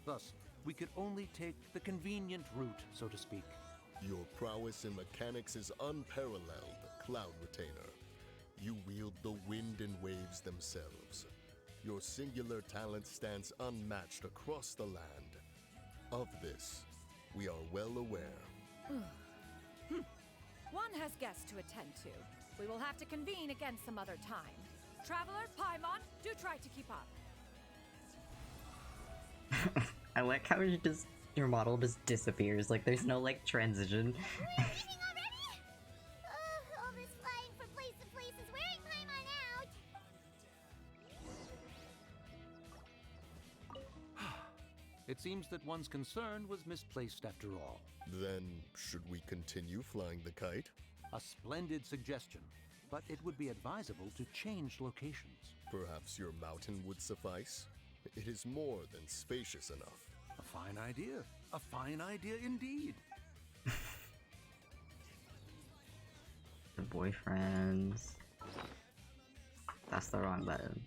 [SPEAKER 8] Thus, we could only take the convenient route, so to speak.
[SPEAKER 7] Your prowess in mechanics is unparalleled, Cloud Retainer. You wield the wind and waves themselves. Your singular talent stands unmatched across the land. Of this, we are well aware.
[SPEAKER 6] One has guests to attend to. We will have to convene again some other time. Traveler, Paimon, do try to keep up.
[SPEAKER 1] I like how your model just disappears. Like there's no like transition.
[SPEAKER 2] We're leaving already? All this flying from place to place is wearing Paimon out.
[SPEAKER 8] It seems that one's concern was misplaced after all.
[SPEAKER 7] Then, should we continue flying the kite?
[SPEAKER 8] A splendid suggestion, but it would be advisable to change locations.
[SPEAKER 7] Perhaps your mountain would suffice? It is more than spacious enough.
[SPEAKER 8] A fine idea. A fine idea indeed.
[SPEAKER 1] The boyfriends. That's the wrong button.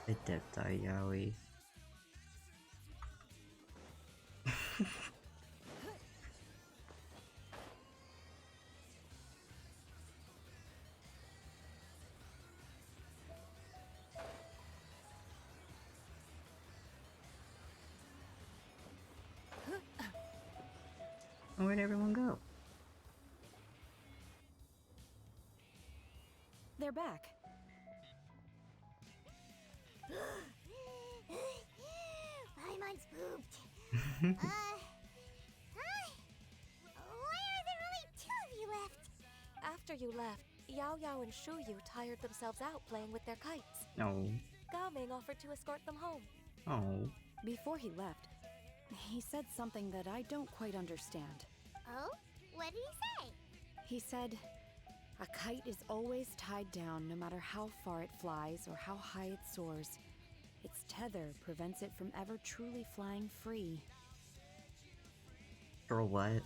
[SPEAKER 1] Adepta Yaoi. Where'd everyone go?
[SPEAKER 4] They're back.
[SPEAKER 2] Paimon's pooped. Hi. Why are there only two of you left?
[SPEAKER 5] After you left, Yao Yao and Shu Yu tired themselves out playing with their kites.
[SPEAKER 1] No.
[SPEAKER 5] Gao Ming offered to escort them home.
[SPEAKER 1] Oh.
[SPEAKER 4] Before he left, he said something that I don't quite understand.
[SPEAKER 2] Oh? What did he say?
[SPEAKER 4] He said, a kite is always tied down no matter how far it flies or how high it soars. Its tether prevents it from ever truly flying free.
[SPEAKER 1] Girl, what?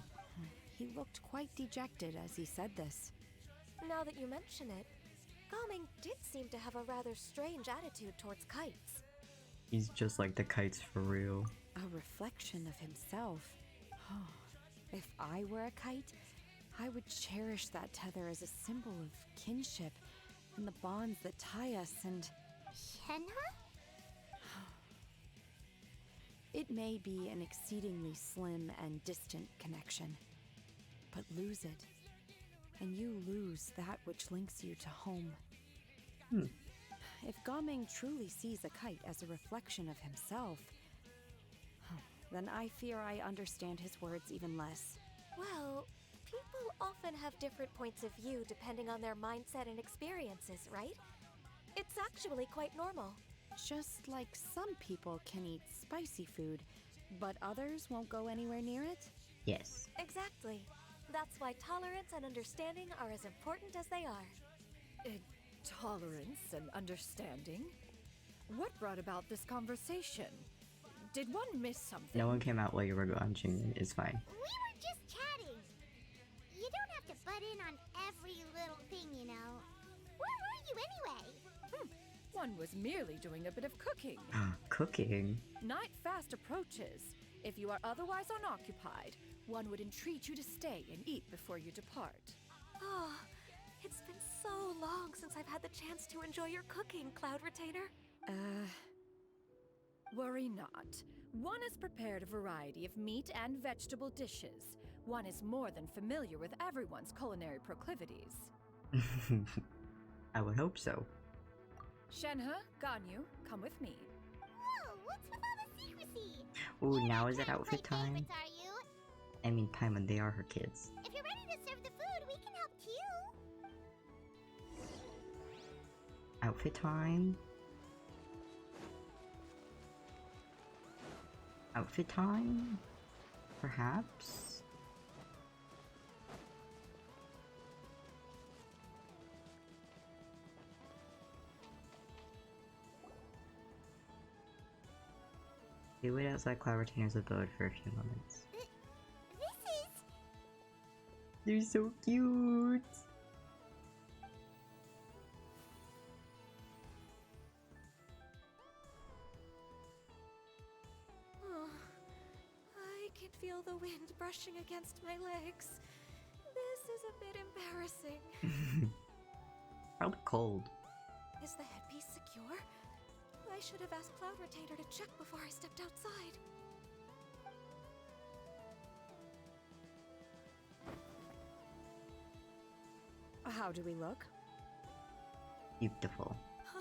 [SPEAKER 4] He looked quite dejected as he said this.
[SPEAKER 5] Now that you mention it, Gao Ming did seem to have a rather strange attitude towards kites.
[SPEAKER 1] He's just like the kites for real.
[SPEAKER 4] A reflection of himself. If I were a kite, I would cherish that tether as a symbol of kinship and the bonds that tie us, and
[SPEAKER 2] Shenhe?
[SPEAKER 4] it may be an exceedingly slim and distant connection, but lose it, and you lose that which links you to home. If Gaming truly sees a kite as a reflection of himself, then I fear I understand his words even less.
[SPEAKER 5] Well, people often have different points of view depending on their mindset and experiences, right? It's actually quite normal.
[SPEAKER 4] Just like some people can eat spicy food, but others won't go anywhere near it?
[SPEAKER 1] Yes.
[SPEAKER 5] Exactly. That's why tolerance and understanding are as important as they are.
[SPEAKER 6] Tolerance and understanding? What brought about this conversation? Did one miss something?
[SPEAKER 1] No one came out while you were gone, Jingyan. It's fine.
[SPEAKER 2] We were just chatting. You don't have to butt in on every little thing, you know. Where were you anyway?
[SPEAKER 6] One was merely doing a bit of cooking.
[SPEAKER 1] Cooking?
[SPEAKER 6] Night fast approaches. If you are otherwise unoccupied, one would entreat you to stay and eat before you depart.
[SPEAKER 5] Oh, it's been so long since I've had the chance to enjoy your cooking, Cloud Retainer.
[SPEAKER 6] Worry not. One has prepared a variety of meat and vegetable dishes. One is more than familiar with everyone's culinary proclivities.
[SPEAKER 1] I would hope so.
[SPEAKER 6] Shenhe, Ganyu, come with me.
[SPEAKER 2] Whoa, what's with all the secrecy?
[SPEAKER 1] Ooh,
[SPEAKER 2] You're
[SPEAKER 1] now
[SPEAKER 2] not
[SPEAKER 1] is it
[SPEAKER 2] trying to
[SPEAKER 1] outfit
[SPEAKER 2] play
[SPEAKER 1] time?
[SPEAKER 2] favorites, are you?
[SPEAKER 1] I mean, Paimon, they are her kids.
[SPEAKER 2] If you're ready to serve the food, we can help too.
[SPEAKER 1] Outfit time? Outfit time? Perhaps? They wait outside Cloud Retainer's abode for a few moments.
[SPEAKER 2] This is...
[SPEAKER 1] They're so cute!
[SPEAKER 5] Oh, I can feel the wind brushing against my legs. This is a bit embarrassing.
[SPEAKER 1] Probably cold.
[SPEAKER 5] Is the headpiece secure? I should have asked Cloud Retainer to check before I stepped outside.
[SPEAKER 4] How do we look?
[SPEAKER 1] Beautiful.
[SPEAKER 5] Huh?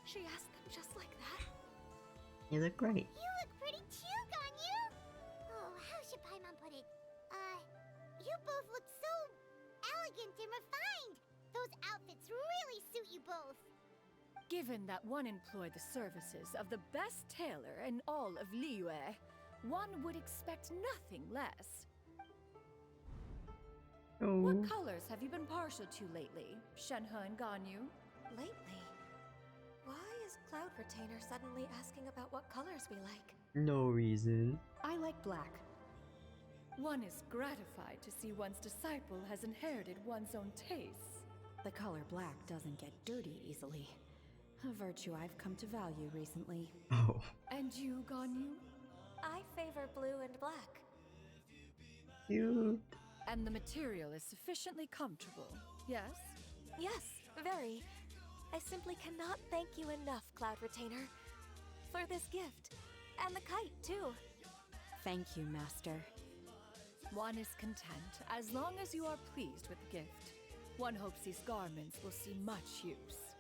[SPEAKER 5] She asked them just like that?
[SPEAKER 1] You look great.
[SPEAKER 2] You look pretty too, Ganyu! Oh, how should Paimon put it? You both look so elegant and refined! Those outfits really suit you both!
[SPEAKER 6] Given that one employed the services of the best tailor in all of Liyue, one would expect nothing less.
[SPEAKER 1] Oh.
[SPEAKER 6] What colors have you been partial to lately, Shenhe and Ganyu?
[SPEAKER 5] Lately? Why is Cloud Retainer suddenly asking about what colors we like?
[SPEAKER 1] No reason.
[SPEAKER 4] I like black.
[SPEAKER 6] One is gratified to see one's disciple has inherited one's own tastes.
[SPEAKER 4] The color black doesn't get dirty easily. A virtue I've come to value recently.
[SPEAKER 1] Oh.
[SPEAKER 6] And you, Ganyu?
[SPEAKER 5] I favor blue and black.
[SPEAKER 1] Cute.
[SPEAKER 6] And the material is sufficiently comfortable, yes?
[SPEAKER 5] Yes, very. I simply cannot thank you enough, Cloud Retainer, for this gift. And the kite, too.
[SPEAKER 4] Thank you, Master.
[SPEAKER 6] One is content as long as you are pleased with the gift. One hopes these garments will see much use.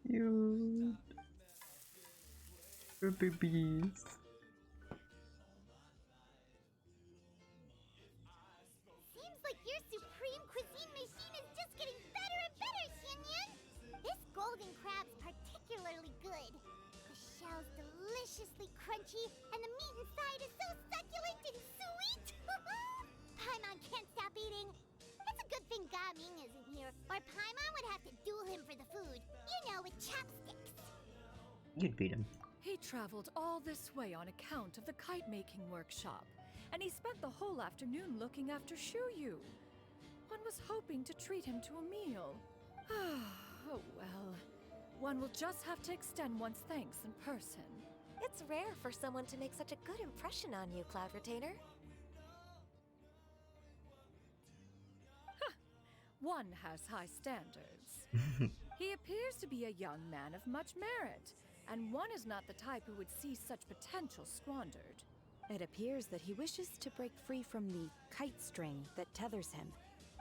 [SPEAKER 1] Cute. Her babies.
[SPEAKER 2] Seems like your supreme cuisine machine is just getting better and better, Xianyan! This golden crab's particularly good. The shell's deliciously crunchy, and the meat inside is so succulent and sweet! Paimon can't stop eating. It's a good thing Gaming isn't here, or Paimon would have to duel him for the food. You know, with chopsticks.
[SPEAKER 1] You'd beat him.
[SPEAKER 6] He traveled all this way on account of the kite-making workshop, and he spent the whole afternoon looking after Shuyu. One was hoping to treat him to a meal. Oh well. One will just have to extend one's thanks in person.
[SPEAKER 5] It's rare for someone to make such a good impression on you, Cloud Retainer.
[SPEAKER 6] one has high standards. He appears to be a young man of much merit, and one is not the type who would see such potential squandered.
[SPEAKER 4] It appears that he wishes to break free from the kite string that tethers him.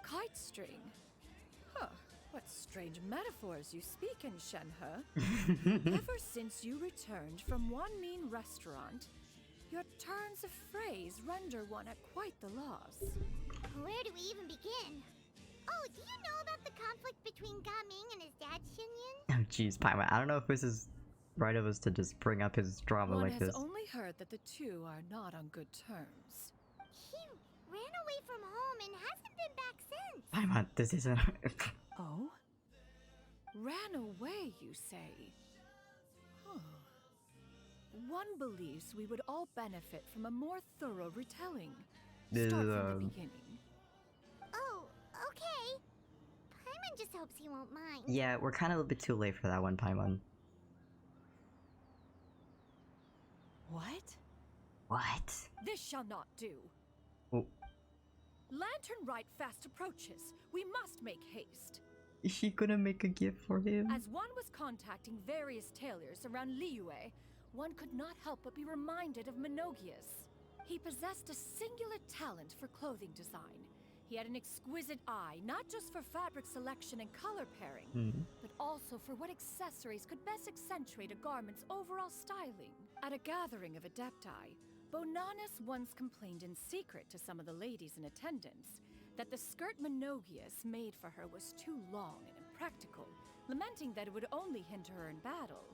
[SPEAKER 6] Kite string? Huh. What strange metaphors you speak in, Shenhe. Ever since you returned from one mean restaurant, your turns of phrase render one at quite the loss.
[SPEAKER 2] Where do we even begin? Oh, do you know about the conflict between Gaming and his dad, Xinyan?
[SPEAKER 1] Oh jeez, Paimon, I don't know if this is right of us to just bring up his drama
[SPEAKER 6] One
[SPEAKER 1] like
[SPEAKER 6] has
[SPEAKER 1] this.
[SPEAKER 6] only heard that the two are not on good terms.
[SPEAKER 2] He ran away from home and hasn't been back since.
[SPEAKER 1] Paimon, this isn't...
[SPEAKER 4] Oh?
[SPEAKER 6] Ran away, you say? Huh. One believes we would all benefit from a more thorough retelling. Start from the beginning.
[SPEAKER 2] Oh, okay. Paimon just hopes he won't mind.
[SPEAKER 1] Yeah, we're kind of a bit too late for that one, Paimon.
[SPEAKER 4] What?
[SPEAKER 1] What?
[SPEAKER 6] This shall not do.
[SPEAKER 1] Oh,
[SPEAKER 6] Lantern Rite fast approaches. We must make haste.
[SPEAKER 1] is she gonna make a gift for him?
[SPEAKER 6] As one was contacting various tailors around Liyue, one could not help but be reminded of Menogius. He possessed a singular talent for clothing design. He had an exquisite eye, not just for fabric selection and color pairing, but also for what accessories could best accentuate a garment's overall styling. At a gathering of adepti, Bonanis once complained in secret to some of the ladies in attendance that the skirt Menogius made for her was too long and impractical, lamenting that it would only hinder her in battle.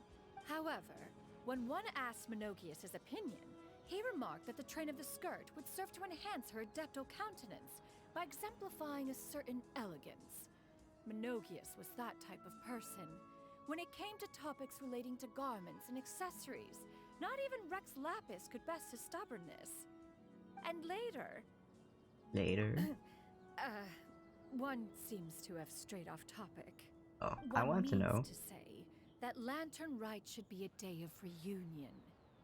[SPEAKER 6] However, when one asked Menogius his opinion, he remarked that the train of the skirt would serve to enhance her adeptal countenance by exemplifying a certain elegance. Menogius was that type of person. When it came to topics relating to garments and accessories, not even Rex Lapis could best his stubbornness. And later... one seems to have strayed off topic.
[SPEAKER 1] Oh, I want to know.
[SPEAKER 6] One means to say that Lantern Rite should be a day of reunion.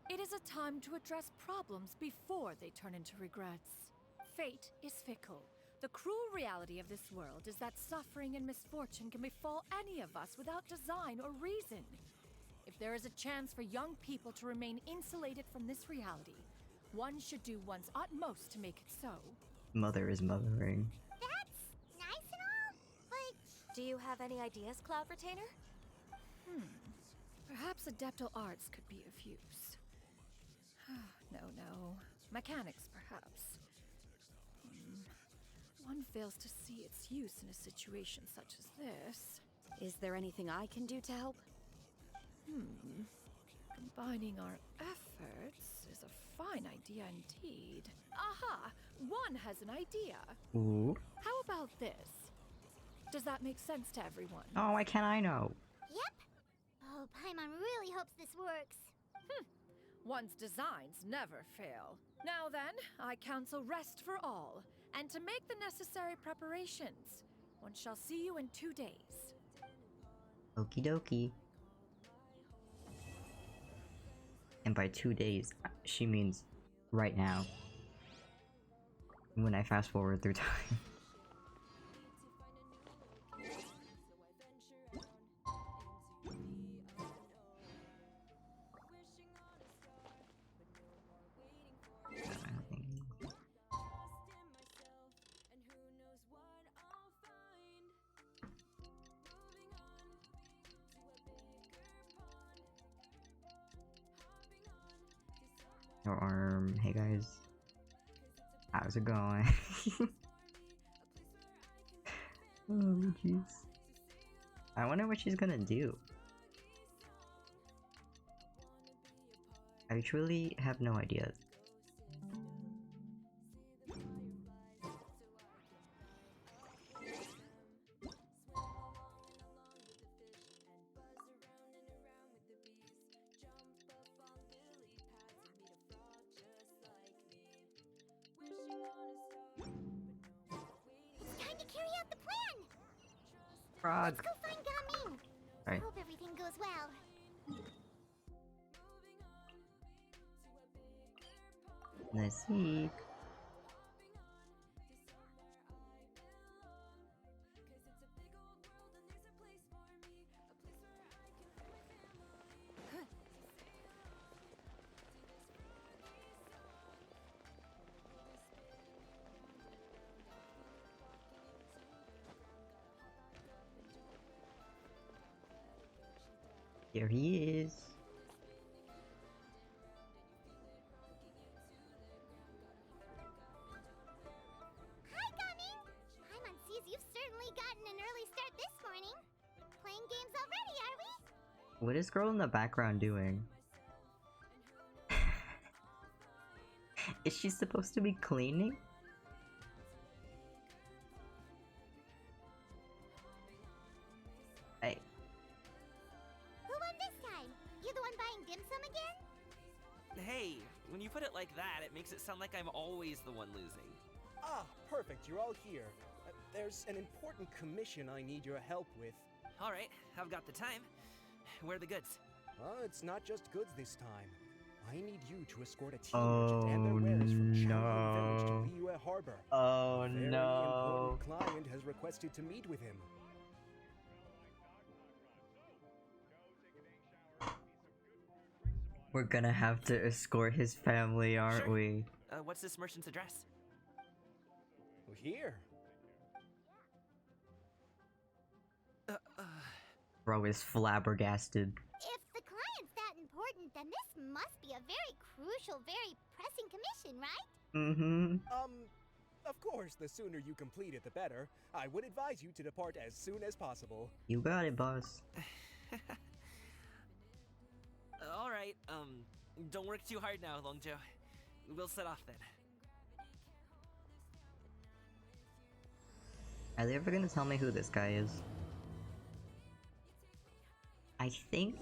[SPEAKER 6] It is a time to address problems before they turn into regrets. Fate is fickle. The cruel reality of this world is that suffering and misfortune can befall any of us without design or reason. If there is a chance for young people to remain insulated from this reality, one should do one's utmost to make it so.
[SPEAKER 1] Mother is mothering.
[SPEAKER 2] That's nice and all, but...
[SPEAKER 5] Do you have any ideas, Cloud Retainer?
[SPEAKER 6] Perhaps adeptal arts could be of use. No. Mechanics, perhaps. One fails to see its use in a situation such as this.
[SPEAKER 4] Is there anything I can do to help?
[SPEAKER 6] Combining our efforts is a fine idea indeed. Aha! One has an idea.
[SPEAKER 1] Ooh.
[SPEAKER 6] How about this? Does that make sense to everyone?
[SPEAKER 1] Oh, why can't I know?
[SPEAKER 2] Yep. Oh, Paimon really hopes this works.
[SPEAKER 6] One's designs never fail. Now then, I counsel rest for all, and to make the necessary preparations. One shall see you in 2 days.
[SPEAKER 1] Okie dokie. And by 2 days, she means right now. When I fast forward through time. Your arm. Hey guys. How's it going? Oh jeez. I wonder what she's gonna do. I truly have no idea.
[SPEAKER 2] It's time to carry out the plan!
[SPEAKER 1] Frog.
[SPEAKER 2] Let's go find Gaming!
[SPEAKER 1] Right.
[SPEAKER 2] Hope everything goes well.
[SPEAKER 1] Let's see. There he is.
[SPEAKER 2] Hi, Gummy! Paimon sees you've certainly gotten an early start this morning. Playing games already, are we?
[SPEAKER 1] What is girl in the background doing? Is she supposed to be cleaning? Hey,
[SPEAKER 2] Who won this time? You the one buying dim sum again?
[SPEAKER 3] Hey, when you put it like that, it makes it sound like I'm always the one losing.
[SPEAKER 9] Ah, perfect, you're all here. There's an important commission I need your help with.
[SPEAKER 3] Alright, I've got the time. Where are the goods?
[SPEAKER 9] It's not just goods this time. I need you to escort a team merchant and their wares from Changyun Village to Liyue Harbor.
[SPEAKER 1] Oh
[SPEAKER 9] A very
[SPEAKER 1] no.
[SPEAKER 9] important client has requested to meet with him.
[SPEAKER 1] We're gonna have to escort his family, aren't
[SPEAKER 3] Sure.
[SPEAKER 1] we?
[SPEAKER 3] What's this merchant's address?
[SPEAKER 9] Here.
[SPEAKER 1] Bro is flabbergasted.
[SPEAKER 2] If the client's that important, then this must be a very crucial, very pressing commission, right?
[SPEAKER 1] Mm-hmm.
[SPEAKER 9] Of course, the sooner you complete it, the better. I would advise you to depart as soon as possible.
[SPEAKER 1] You got it, boss.
[SPEAKER 3] Alright, don't work too hard now, Longjo. We'll set off then.
[SPEAKER 1] Are they ever gonna tell me who this guy is? I think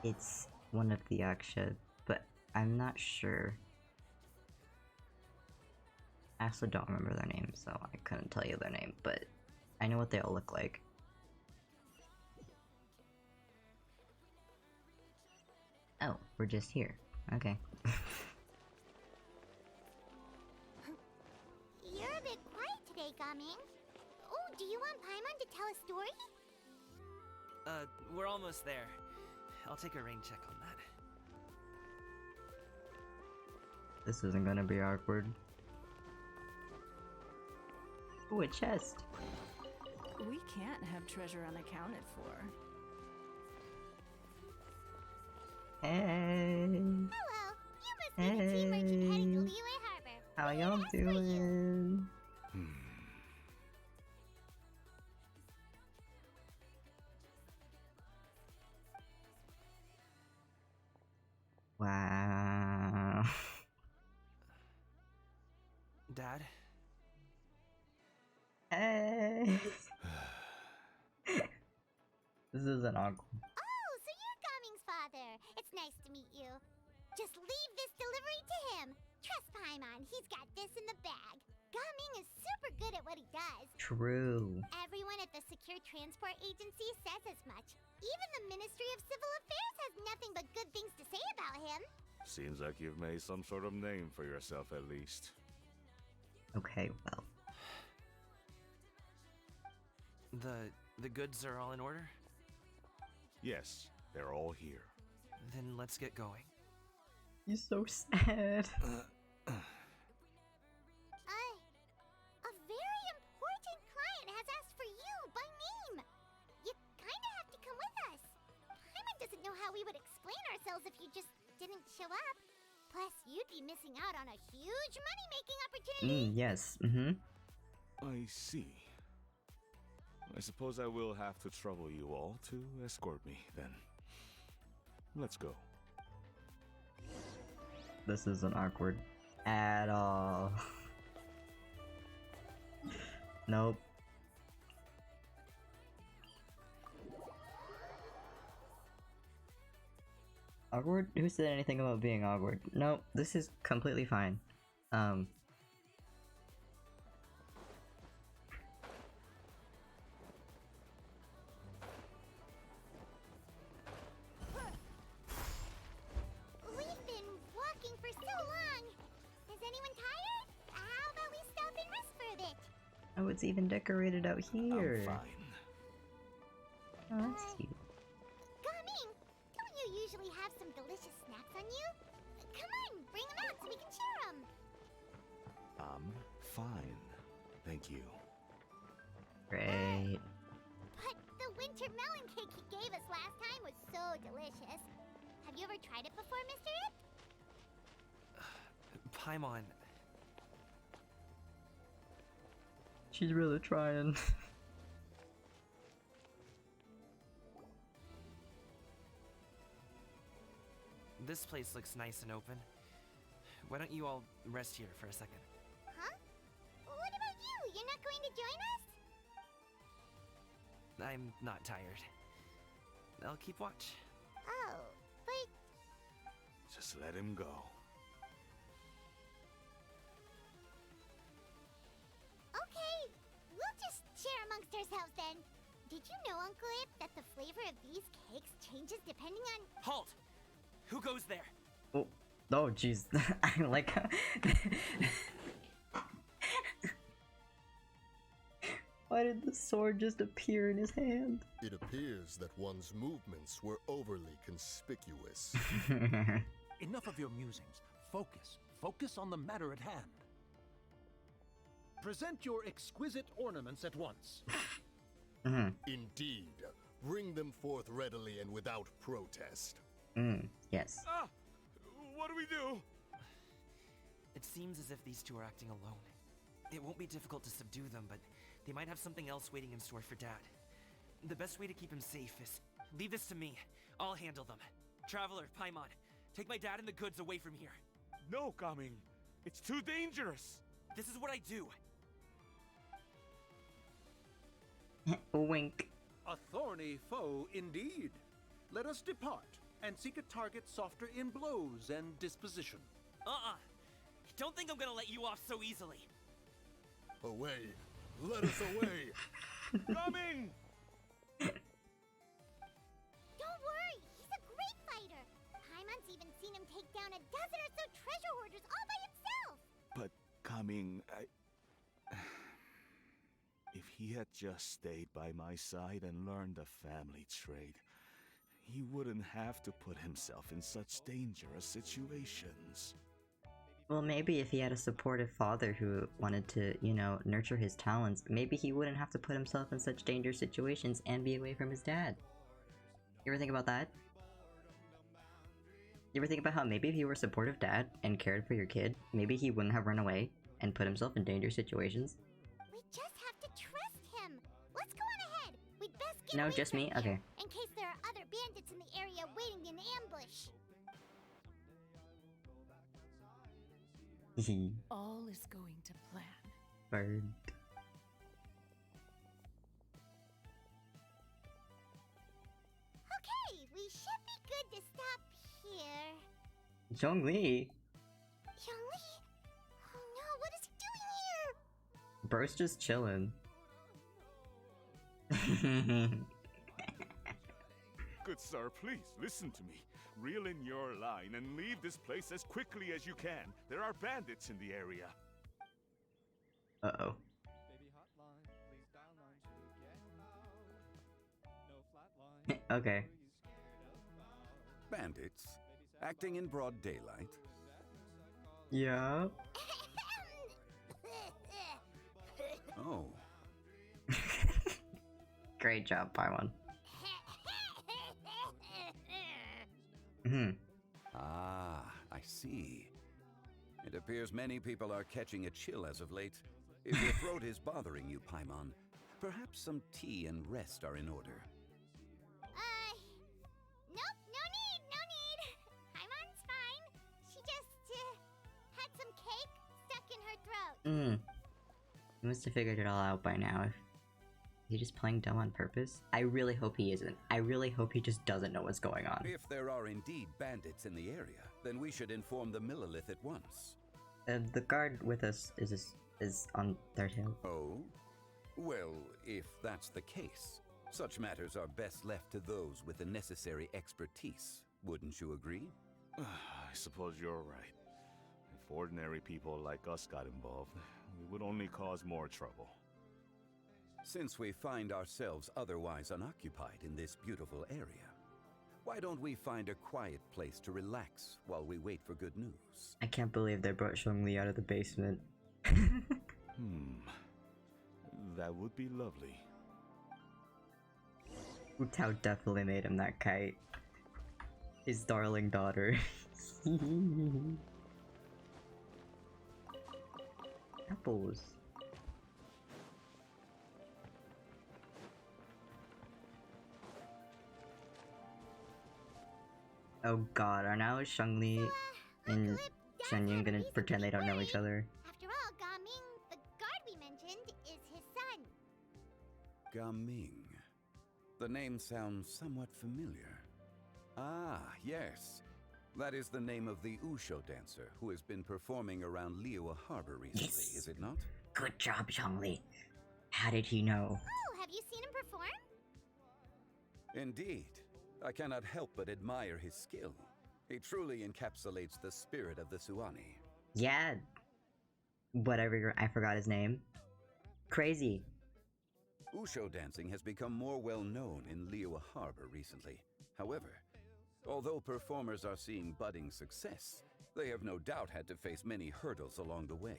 [SPEAKER 1] it's one of the Aksha, but I'm not sure. I also don't remember their name, so I couldn't tell you their name, but I know what they all look like. Oh, we're just here. Okay.
[SPEAKER 2] You're a bit quiet today, Gaming. Oh, do you want Paimon to tell a story?
[SPEAKER 3] We're almost there. I'll take a rain check on that.
[SPEAKER 1] This isn't gonna be awkward. Ooh, a chest!
[SPEAKER 6] We can't have treasure unaccounted for.
[SPEAKER 1] Hey!
[SPEAKER 2] Hello, you must be the team merchant heading to Liyue Harbor.
[SPEAKER 1] How
[SPEAKER 2] We
[SPEAKER 1] y'all
[SPEAKER 2] asked for you.
[SPEAKER 1] doing? Wow.
[SPEAKER 3] Dad?
[SPEAKER 1] Hey! This isn't awkward.
[SPEAKER 2] Oh, so you're Gaming's father. It's nice to meet you. Just leave this delivery to him. Trust Paimon, he's got this in the bag. Gaming is super good at what he does.
[SPEAKER 1] True.
[SPEAKER 2] Everyone at the Secure Transport Agency says as much. Even the Ministry of Civil Affairs has nothing but good things to say about him.
[SPEAKER 10] Seems like you've made some sort of name for yourself at least.
[SPEAKER 1] Okay, well.
[SPEAKER 3] The goods are all in order?
[SPEAKER 10] Yes, they're all here.
[SPEAKER 3] Then let's get going.
[SPEAKER 1] He's so sad.
[SPEAKER 2] A very important client has asked for you by name. You kinda have to come with us. Paimon doesn't know how we would explain ourselves if you just didn't show up. Plus, you'd be missing out on a huge money-making opportunity.
[SPEAKER 1] Yes, mm-hmm.
[SPEAKER 10] I see. I suppose I will have to trouble you all to escort me, then. Let's go.
[SPEAKER 1] This isn't awkward at all. Nope. Awkward? Who said anything about being awkward? Nope, this is completely fine.
[SPEAKER 2] We've been walking for so long. Is anyone tired? How about we stop and rest for a bit?
[SPEAKER 1] Oh, it's even decorated out here.
[SPEAKER 10] I'm fine.
[SPEAKER 1] Oh, that's cute.
[SPEAKER 2] Gaming, don't you usually have some delicious snacks on you? Come on, bring them out so we can share them.
[SPEAKER 10] I'm fine. Thank you.
[SPEAKER 1] Great.
[SPEAKER 2] But the winter melon cake he gave us last time was so delicious. Have you ever tried it before, Mr. Ip?
[SPEAKER 3] Paimon,
[SPEAKER 1] She's really trying.
[SPEAKER 3] this place looks nice and open. Why don't you all rest here for a second?
[SPEAKER 2] Huh? What about you? You're not going to join us?
[SPEAKER 3] I'm not tired. I'll keep watch.
[SPEAKER 2] Oh, but
[SPEAKER 10] Just let him go.
[SPEAKER 2] okay. We'll just share amongst ourselves then. Did you know, Uncle Ip, that the flavor of these cakes changes depending on...
[SPEAKER 3] Halt! Who goes there?
[SPEAKER 1] Oh, oh, jeez. I like how... Why did the sword just appear in his hand?
[SPEAKER 7] It appears that one's movements were overly conspicuous.
[SPEAKER 8] Enough of your musings. Focus. Focus on the matter at hand. Present your exquisite ornaments at once.
[SPEAKER 7] Indeed. Bring them forth readily and without protest.
[SPEAKER 1] Yes.
[SPEAKER 10] Ah! What do we do?
[SPEAKER 3] It seems as if these two are acting alone. It won't be difficult to subdue them, but they might have something else waiting in store for Dad. The best way to keep him safe is... leave this to me. I'll handle them. Traveler, Paimon, take my dad and the goods away from here.
[SPEAKER 10] No, Coming. It's too dangerous.
[SPEAKER 3] This is what I do.
[SPEAKER 1] Wink.
[SPEAKER 8] A thorny foe indeed. Let us depart and seek a target softer in blows and disposition.
[SPEAKER 3] Don't think I'm gonna let you off so easily.
[SPEAKER 7] Away! Let us away!
[SPEAKER 10] Coming!
[SPEAKER 2] Don't worry, he's a great fighter. Paimon's even seen him take down a dozen or so treasure hoarders all by himself.
[SPEAKER 10] But Coming, if he had just stayed by my side and learned the family trade, he wouldn't have to put himself in such dangerous situations.
[SPEAKER 1] Well, maybe if he had a supportive father who wanted to, you know, nurture his talents, maybe he wouldn't have to put himself in such dangerous situations and be away from his dad. You ever think about that? You ever think about how maybe if you were a supportive dad and cared for your kid, maybe he wouldn't have run away and put himself in dangerous situations?
[SPEAKER 2] We just have to trust him. Let's go on ahead. We'd best get
[SPEAKER 1] No,
[SPEAKER 2] away
[SPEAKER 1] just
[SPEAKER 2] from
[SPEAKER 1] me?
[SPEAKER 2] here,
[SPEAKER 1] Okay.
[SPEAKER 2] in case there are other bandits in the area waiting in ambush.
[SPEAKER 6] All is going to plan.
[SPEAKER 1] Bird.
[SPEAKER 2] Okay, we should be good to stop here.
[SPEAKER 1] Zhongli!
[SPEAKER 2] Yongli? Oh no, what is he doing here?
[SPEAKER 1] Bro's just chilling.
[SPEAKER 10] Good sir, please listen to me. Reel in your line and leave this place as quickly as you can. There are bandits in the area.
[SPEAKER 1] Uh-oh. Okay.
[SPEAKER 11] Bandits? Acting in broad daylight?
[SPEAKER 1] Yeah.
[SPEAKER 11] Oh.
[SPEAKER 1] Great job, Paimon.
[SPEAKER 11] Ah, I see. It appears many people are catching a chill as of late. If your throat is bothering you, Paimon, perhaps some tea and rest are in order.
[SPEAKER 2] Nope, no need. Paimon's fine. She just, had some cake stuck in her throat.
[SPEAKER 1] He must have figured it all out by now. Is he just playing dumb on purpose? I really hope he isn't. I really hope he just doesn't know what's going on.
[SPEAKER 11] If there are indeed bandits in the area, then we should inform the Millilith at once.
[SPEAKER 1] The guard with us is on their tail.
[SPEAKER 11] Oh? Well, if that's the case, such matters are best left to those with the necessary expertise. Wouldn't you agree?
[SPEAKER 10] I suppose you're right. If ordinary people like us got involved, we would only cause more trouble.
[SPEAKER 11] Since we find ourselves otherwise unoccupied in this beautiful area, why don't we find a quiet place to relax while we wait for good news?
[SPEAKER 1] I can't believe they brought Zhongli out of the basement.
[SPEAKER 10] That would be lovely.
[SPEAKER 1] Tao definitely made him that kite. His darling daughter. Apples. Oh god, are now Shangli and
[SPEAKER 2] Uncle Ip, Dad's
[SPEAKER 1] Shenyun
[SPEAKER 2] had a
[SPEAKER 1] gonna
[SPEAKER 2] reason
[SPEAKER 1] pretend
[SPEAKER 2] to
[SPEAKER 1] they don't know
[SPEAKER 2] worry.
[SPEAKER 1] each other?
[SPEAKER 2] After all, Gaming, the guard we mentioned, is his son.
[SPEAKER 11] Gaming. The name sounds somewhat familiar. Ah, yes. That is the name of the Usho dancer who has been performing around Liyue Harbor recently,
[SPEAKER 1] Yes.
[SPEAKER 11] is it not?
[SPEAKER 1] Good job, Shangli. How did he know?
[SPEAKER 2] Oh, have you seen him perform?
[SPEAKER 11] Indeed. I cannot help but admire his skill. He truly encapsulates the spirit of the Suani.
[SPEAKER 1] Yeah. Whatever, I forgot his name. Crazy.
[SPEAKER 11] Usho dancing has become more well known in Liyue Harbor recently. However, although performers are seeing budding success, they have no doubt had to face many hurdles along the way.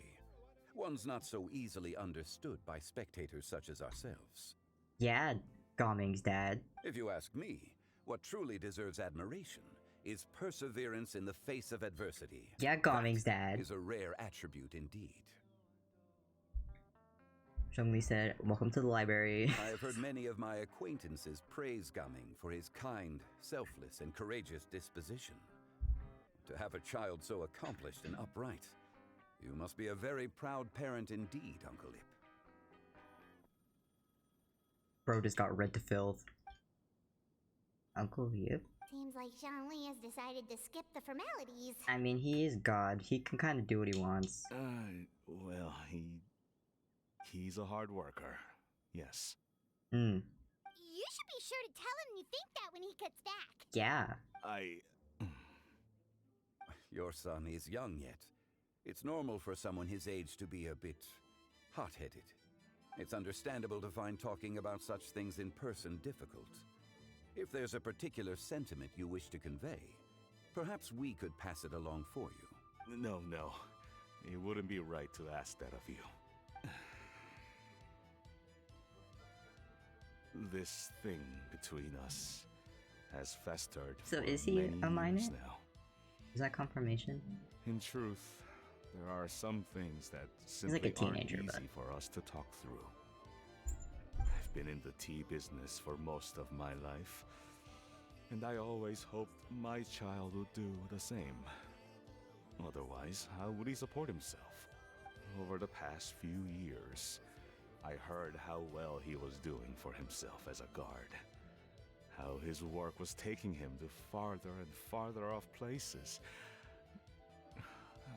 [SPEAKER 11] Ones not so easily understood by spectators such as ourselves.
[SPEAKER 1] Yeah, Gaming's dad.
[SPEAKER 11] If you ask me, what truly deserves admiration is perseverance in the face of adversity.
[SPEAKER 1] Yeah, Gaming's
[SPEAKER 11] That
[SPEAKER 1] dad.
[SPEAKER 11] is a rare attribute indeed.
[SPEAKER 1] Shangli said, "Welcome to the library."
[SPEAKER 11] I have heard many of my acquaintances praise Gaming for his kind, selfless, and courageous disposition. To have a child so accomplished and upright, you must be a very proud parent indeed, Uncle Ip.
[SPEAKER 1] Bro just got red to filth. Uncle Yip?
[SPEAKER 2] Seems like Zhongli has decided to skip the formalities.
[SPEAKER 1] I mean, he is God. He can kind of do what he wants.
[SPEAKER 10] Well, he's a hard worker. Yes.
[SPEAKER 1] Hmm.
[SPEAKER 2] You should be sure to tell him you think that when he gets back.
[SPEAKER 1] Yeah.
[SPEAKER 11] Your son is young yet. It's normal for someone his age to be a bit hot-headed. It's understandable to find talking about such things in person difficult. If there's a particular sentiment you wish to convey, perhaps we could pass it along for you.
[SPEAKER 10] No. It wouldn't be right to ask that of you. This thing between us has festered
[SPEAKER 1] So
[SPEAKER 10] for
[SPEAKER 1] is he
[SPEAKER 10] many
[SPEAKER 1] a minor?
[SPEAKER 10] years now.
[SPEAKER 1] Is that confirmation?
[SPEAKER 10] In truth, there are some things that
[SPEAKER 1] He's like
[SPEAKER 10] simply
[SPEAKER 1] a teenager,
[SPEAKER 10] aren't
[SPEAKER 1] but-
[SPEAKER 10] easy for us to talk through. I've been in the tea business for most of my life, and I always hoped my child would do the same. Otherwise, how would he support himself? Over the past few years, I heard how well he was doing for himself as a guard. How his work was taking him to farther and farther off places.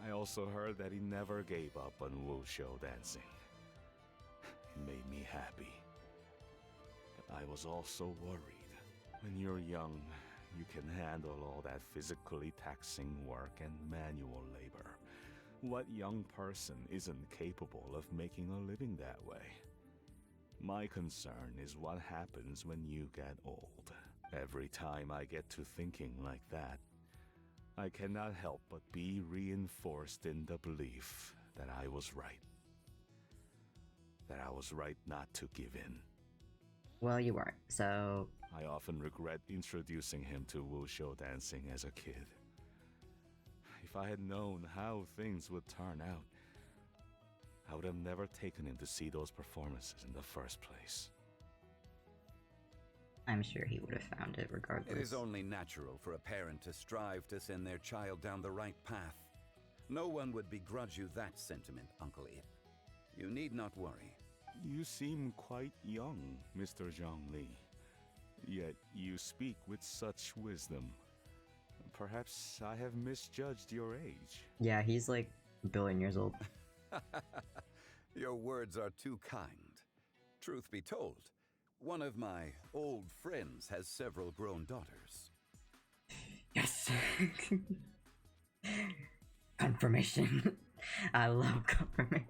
[SPEAKER 10] I also heard that he never gave up on wushou dancing. It made me happy. But I was also worried. When you're young, you can handle all that physically taxing work and manual labor. What young person isn't capable of making a living that way? My concern is what happens when you get old. Every time I get to thinking like that, I cannot help but be reinforced in the belief that I was right. That I was right not to give in.
[SPEAKER 1] Well, you weren't, so...
[SPEAKER 10] I often regret introducing him to wushou dancing as a kid. If I had known how things would turn out, I would have never taken him to see those performances in the first place.
[SPEAKER 1] I'm sure he would have found it regardless.
[SPEAKER 11] It is only natural for a parent to strive to send their child down the right path. No one would begrudge you that sentiment, Uncle Ip. You need not worry.
[SPEAKER 10] You seem quite young, Mr. Zhongli. Yet you speak with such wisdom. Perhaps I have misjudged your age.
[SPEAKER 1] Yeah, he's like a billion years old.
[SPEAKER 11] Your words are too kind. Truth be told, one of my old friends has several grown daughters.
[SPEAKER 1] Yes! Confirmation. I love confirmation.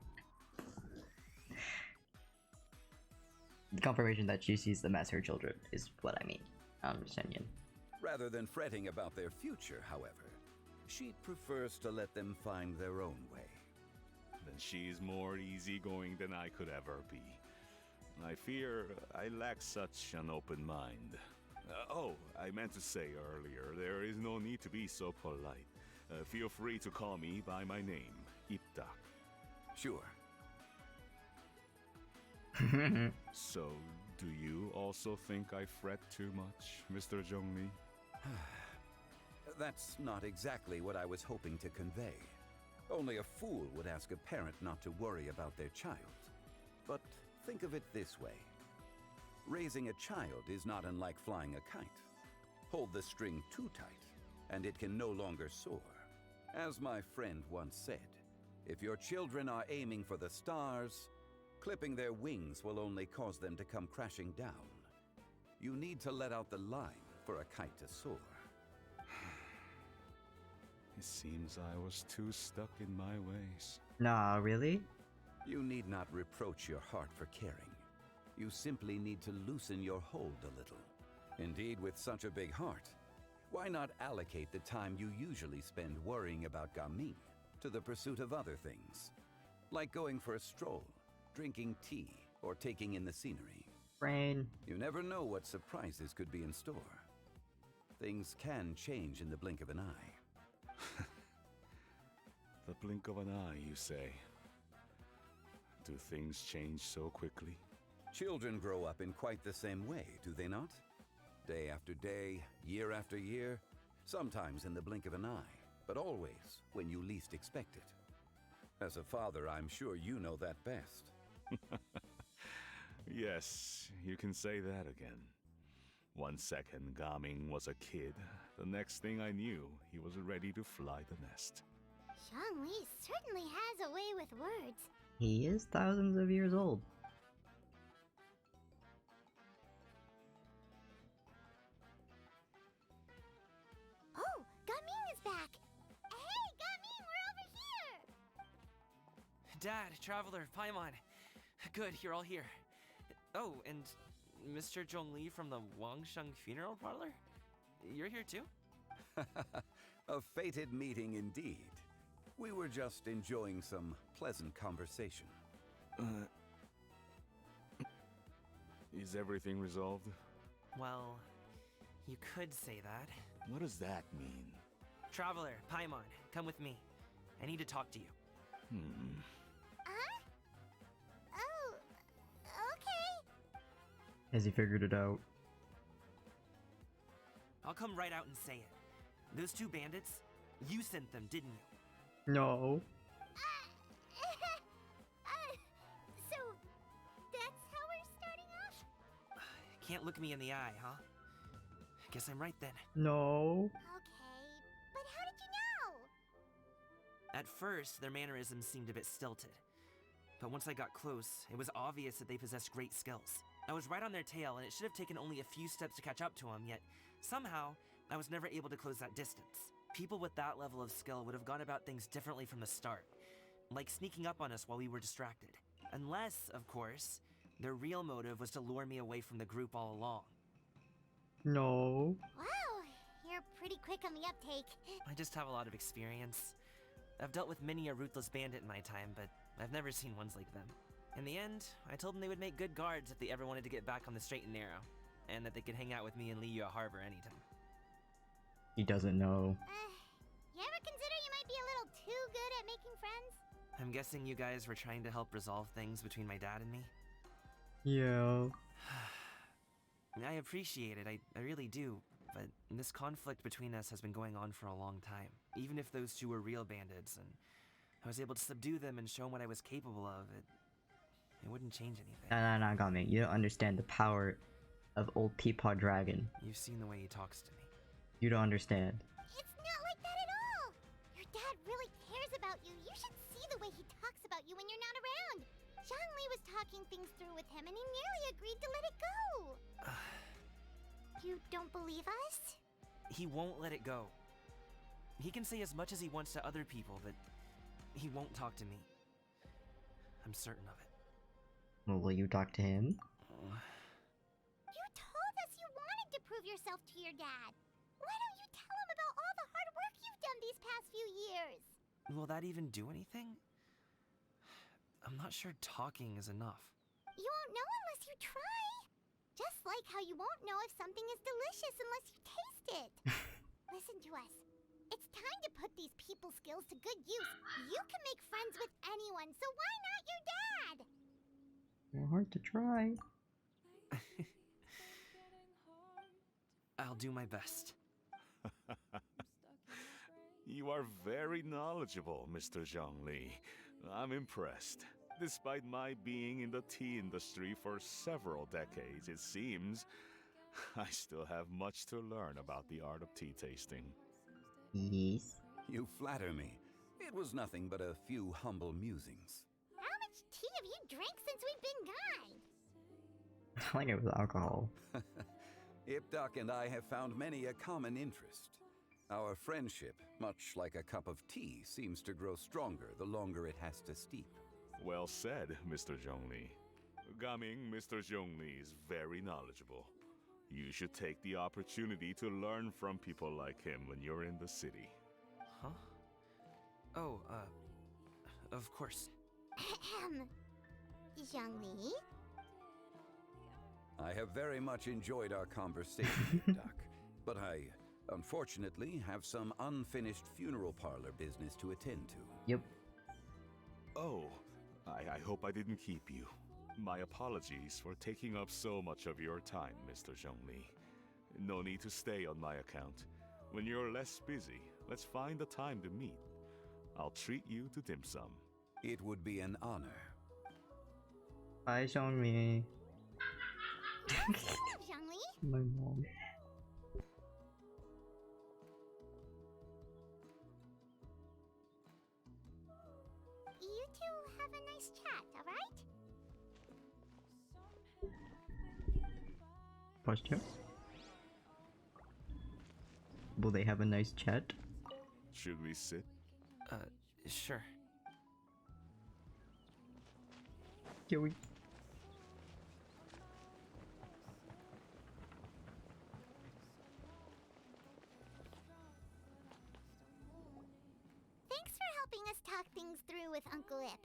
[SPEAKER 1] Confirmation that she sees them as her children is what I mean. Shenyun.
[SPEAKER 11] Rather than fretting about their future, however, she prefers to let them find their own way.
[SPEAKER 10] Then she's more easygoing than I could ever be. I fear I lack such an open mind. Oh, I meant to say earlier, there is no need to be so polite. Feel free to call me by my name, Iptak.
[SPEAKER 11] Sure.
[SPEAKER 10] So, do you also think I fret too much, Mr. Zhongli?
[SPEAKER 11] That's not exactly what I was hoping to convey. Only a fool would ask a parent not to worry about their child. But think of it this way. Raising a child is not unlike flying a kite. Hold the string too tight, and it can no longer soar. As my friend once said, if your children are aiming for the stars, clipping their wings will only cause them to come crashing down. You need to let out the line for a kite to soar.
[SPEAKER 10] It seems I was too stuck in my ways.
[SPEAKER 1] Nah, really?
[SPEAKER 11] You need not reproach your heart for caring. You simply need to loosen your hold a little. Indeed, with such a big heart, why not allocate the time you usually spend worrying about Gaming to the pursuit of other things? Like going for a stroll, drinking tea, or taking in the scenery.
[SPEAKER 1] Brain.
[SPEAKER 11] You never know what surprises could be in store. Things can change in the blink of an eye.
[SPEAKER 10] The blink of an eye, you say? Do things change so quickly?
[SPEAKER 11] Children grow up in quite the same way, do they not? Day after day, year after year, sometimes in the blink of an eye, but always when you least expect it. As a father, I'm sure you know that best.
[SPEAKER 10] Yes, you can say that again. 1 second, Gaming was a kid. The next thing I knew, he was ready to fly the nest.
[SPEAKER 2] Zhongli certainly has a way with words.
[SPEAKER 1] He is thousands of years old.
[SPEAKER 2] Oh, Gaming is back! Hey, Gaming, we're over here!
[SPEAKER 3] Dad, Traveler, Paimon. Good, you're all here. Oh, and Mr. Zhongli from the Wangsheng Funeral Parlor? You're here too?
[SPEAKER 11] A fated meeting indeed. We were just enjoying some pleasant conversation.
[SPEAKER 10] Is everything resolved?
[SPEAKER 3] Well, you could say that.
[SPEAKER 10] What does that mean?
[SPEAKER 3] Traveler, Paimon, come with me. I need to talk to you.
[SPEAKER 2] Huh? Oh, okay.
[SPEAKER 1] Has he figured it out?
[SPEAKER 3] I'll come right out and say it. Those two bandits, you sent them, didn't you?
[SPEAKER 1] No.
[SPEAKER 2] So, that's how we're starting off?
[SPEAKER 3] Can't look me in the eye, huh? Guess I'm right then.
[SPEAKER 1] No.
[SPEAKER 2] Okay, but how did you know?
[SPEAKER 3] At first, their mannerisms seemed a bit stilted. But once I got close, it was obvious that they possessed great skills. I was right on their tail, and it should have taken only a few steps to catch up to them, yet somehow, I was never able to close that distance. People with that level of skill would have gone about things differently from the start, like sneaking up on us while we were distracted. Unless, of course, their real motive was to lure me away from the group all along.
[SPEAKER 1] No.
[SPEAKER 2] Wow, you're pretty quick on the uptake.
[SPEAKER 3] I just have a lot of experience. I've dealt with many a ruthless bandit in my time, but I've never seen ones like them. In the end, I told them they would make good guards if they ever wanted to get back on the straight and narrow, and that they could hang out with me in Liyue Harbor anytime.
[SPEAKER 1] He doesn't know.
[SPEAKER 2] You ever consider you might be a little too good at making friends?
[SPEAKER 3] I'm guessing you guys were trying to help resolve things between my dad and me?
[SPEAKER 1] Yeah.
[SPEAKER 3] I appreciate it, I really do, but this conflict between us has been going on for a long time. Even if those two were real bandits, and I was able to subdue them and show them what I was capable of, it wouldn't change anything.
[SPEAKER 1] No, Gami. You don't understand the power of old Teapot Dragon.
[SPEAKER 3] You've seen the way he talks to me.
[SPEAKER 1] You don't understand.
[SPEAKER 2] It's not like that at all! Your dad really cares about you. You should see the way he talks about you when you're not around. Zhongli was talking things through with him and he nearly agreed to let it go. You don't believe us?
[SPEAKER 3] He won't let it go. He can say as much as he wants to other people, but he won't talk to me. I'm certain of it.
[SPEAKER 1] Well, will you talk to him?
[SPEAKER 2] You told us you wanted to prove yourself to your dad. Why don't you tell him about all the hard work you've done these past few years?
[SPEAKER 3] Will that even do anything? I'm not sure talking is enough.
[SPEAKER 2] You won't know unless you try. Just like how you won't know if something is delicious unless you taste it. Listen to us. It's time to put these people skills to good use. You can make friends with anyone, so why not your dad?
[SPEAKER 1] Well, hard to try.
[SPEAKER 3] I'll do my best.
[SPEAKER 10] You are very knowledgeable, Mr. Zhongli. I'm impressed. Despite my being in the tea industry for several decades, it seems I still have much to learn about the art of tea tasting.
[SPEAKER 1] Yes.
[SPEAKER 11] You flatter me. It was nothing but a few humble musings.
[SPEAKER 2] How much tea have you drank since we've been gone?
[SPEAKER 1] I like it with alcohol.
[SPEAKER 11] Ipdak and I have found many a common interest. Our friendship, much like a cup of tea, seems to grow stronger the longer it has to steep.
[SPEAKER 10] Well said, Mr. Zhongli. Gaming, Mr. Zhongli is very knowledgeable. You should take the opportunity to learn from people like him when you're in the city.
[SPEAKER 3] Huh? Oh, of course.
[SPEAKER 2] Ahem. Zhongli?
[SPEAKER 11] I have very much enjoyed our conversation, Ipdak, but I, unfortunately, have some unfinished funeral parlor business to attend to.
[SPEAKER 1] Yep.
[SPEAKER 10] Oh, I hope I didn't keep you. My apologies for taking up so much of your time, Mr. Zhongli. No need to stay on my account. When you're less busy, let's find a time to meet. I'll treat you to dim sum.
[SPEAKER 11] It would be an honor.
[SPEAKER 1] Bye, Zhongli.
[SPEAKER 2] Zhongli?
[SPEAKER 1] My mom.
[SPEAKER 2] You two have a nice chat, alright?
[SPEAKER 1] Posture. Will they have a nice chat?
[SPEAKER 10] Should we sit?
[SPEAKER 3] Sure.
[SPEAKER 1] Here we.
[SPEAKER 2] Thanks for helping us talk things through with Uncle Ip.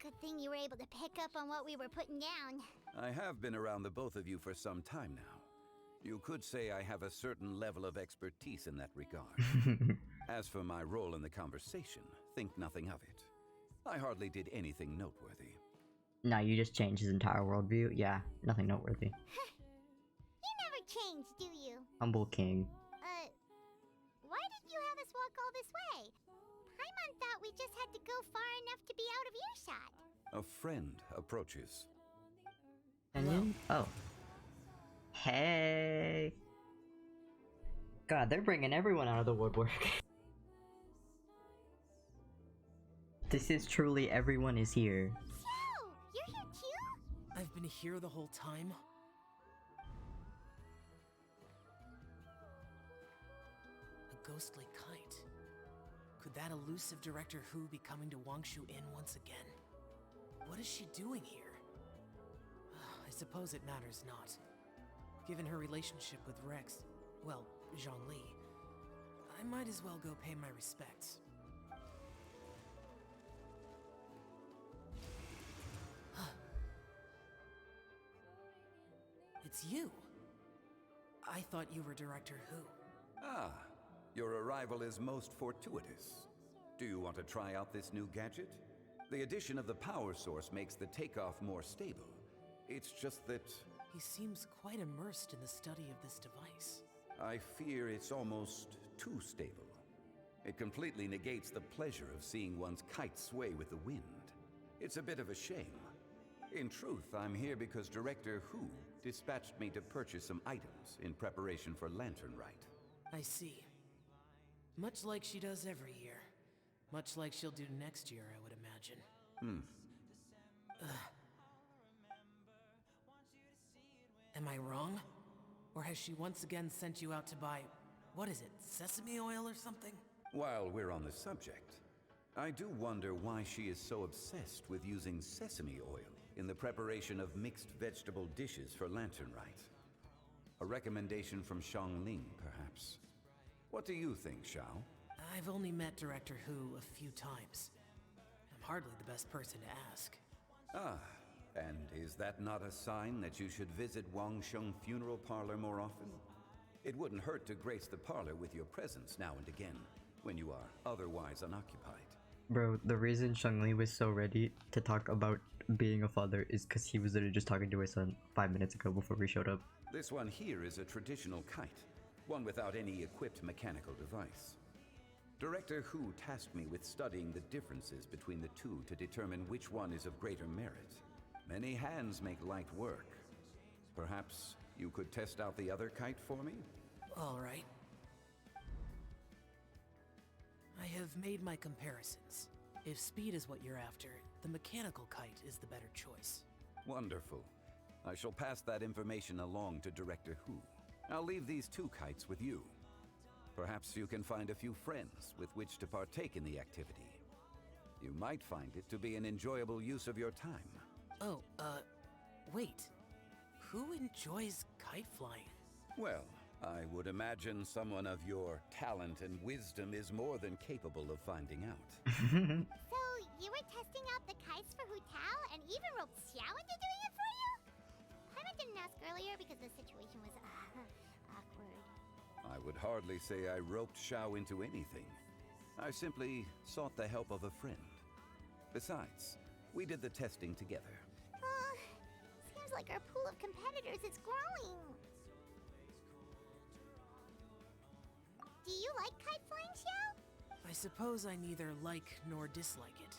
[SPEAKER 2] Good thing you were able to pick up on what we were putting down.
[SPEAKER 11] I have been around the both of you for some time now. You could say I have a certain level of expertise in that regard. As for my role in the conversation, think nothing of it. I hardly did anything noteworthy.
[SPEAKER 1] Nah, you just changed his entire worldview. Yeah, nothing noteworthy.
[SPEAKER 2] You never change, do you?
[SPEAKER 1] Humble king.
[SPEAKER 2] Why did you have us walk all this way? Paimon thought we just had to go far enough to be out of earshot.
[SPEAKER 11] A friend approaches.
[SPEAKER 1] Onion? Oh. Hey. God, they're bringing everyone out of the woodwork. This is truly everyone is here.
[SPEAKER 2] So, you're here too?
[SPEAKER 3] I've been here the whole time? A ghostly kite. Could that elusive Director Who be coming to Wangshu Inn once again? What is she doing here? I suppose it matters not. Given her relationship with Rex, well, Zhongli, I might as well go pay my respects. It's you! I thought you were Director Who.
[SPEAKER 11] Ah, your arrival is most fortuitous. Do you want to try out this new gadget? The addition of the power source makes the takeoff more stable. It's just that...
[SPEAKER 3] He seems quite immersed in the study of this device.
[SPEAKER 11] I fear it's almost too stable. It completely negates the pleasure of seeing one's kite sway with the wind. It's a bit of a shame. In truth, I'm here because Director Who dispatched me to purchase some items in preparation for Lantern Rite.
[SPEAKER 3] I see. Much like she does every year. Much like she'll do next year, I would imagine. Am I wrong? Or has she once again sent you out to buy, what is it, sesame oil or something?
[SPEAKER 11] While we're on the subject, I do wonder why she is so obsessed with using sesame oil in the preparation of mixed vegetable dishes for Lantern Rite. A recommendation from Xiangling, perhaps. What do you think, Xiao?
[SPEAKER 3] I've only met Director Who a few times. I'm hardly the best person to ask.
[SPEAKER 11] Ah, And is that not a sign that you should visit Wang Sheng Funeral Parlor more often? It wouldn't hurt to grace the parlor with your presence now and again, when you are otherwise unoccupied.
[SPEAKER 1] Bro, the reason Shengli was so ready to talk about being a father is because he was literally just talking to his son 5 minutes ago before we showed up.
[SPEAKER 11] This one here is a traditional kite, one without any equipped mechanical device. Director Hu tasked me with studying the differences between the two to determine which one is of greater merit. Many hands make light work. Perhaps you could test out the other kite for me?
[SPEAKER 12] All right. I have made my comparisons. If speed is what you're after, the mechanical kite is the better choice.
[SPEAKER 11] Wonderful. I shall pass that information along to Director Hu. I'll leave these two kites with you. Perhaps you can find a few friends with which to partake in the activity. You might find it to be an enjoyable use of your time.
[SPEAKER 12] Oh, wait. Who enjoys kite flying?
[SPEAKER 11] Well, I would imagine someone of your talent and wisdom is more than capable of finding out.
[SPEAKER 2] So, you were testing out the kites for Hu Tao and even roped Xiao into doing it for you? Paimon didn't ask earlier because the situation was awkward.
[SPEAKER 11] I would hardly say I roped Xiao into anything. I simply sought the help of a friend. Besides, we did the testing together.
[SPEAKER 2] Seems like our pool of competitors is growing. Do you like kite flying, Xiao?
[SPEAKER 12] I suppose I neither like nor dislike it.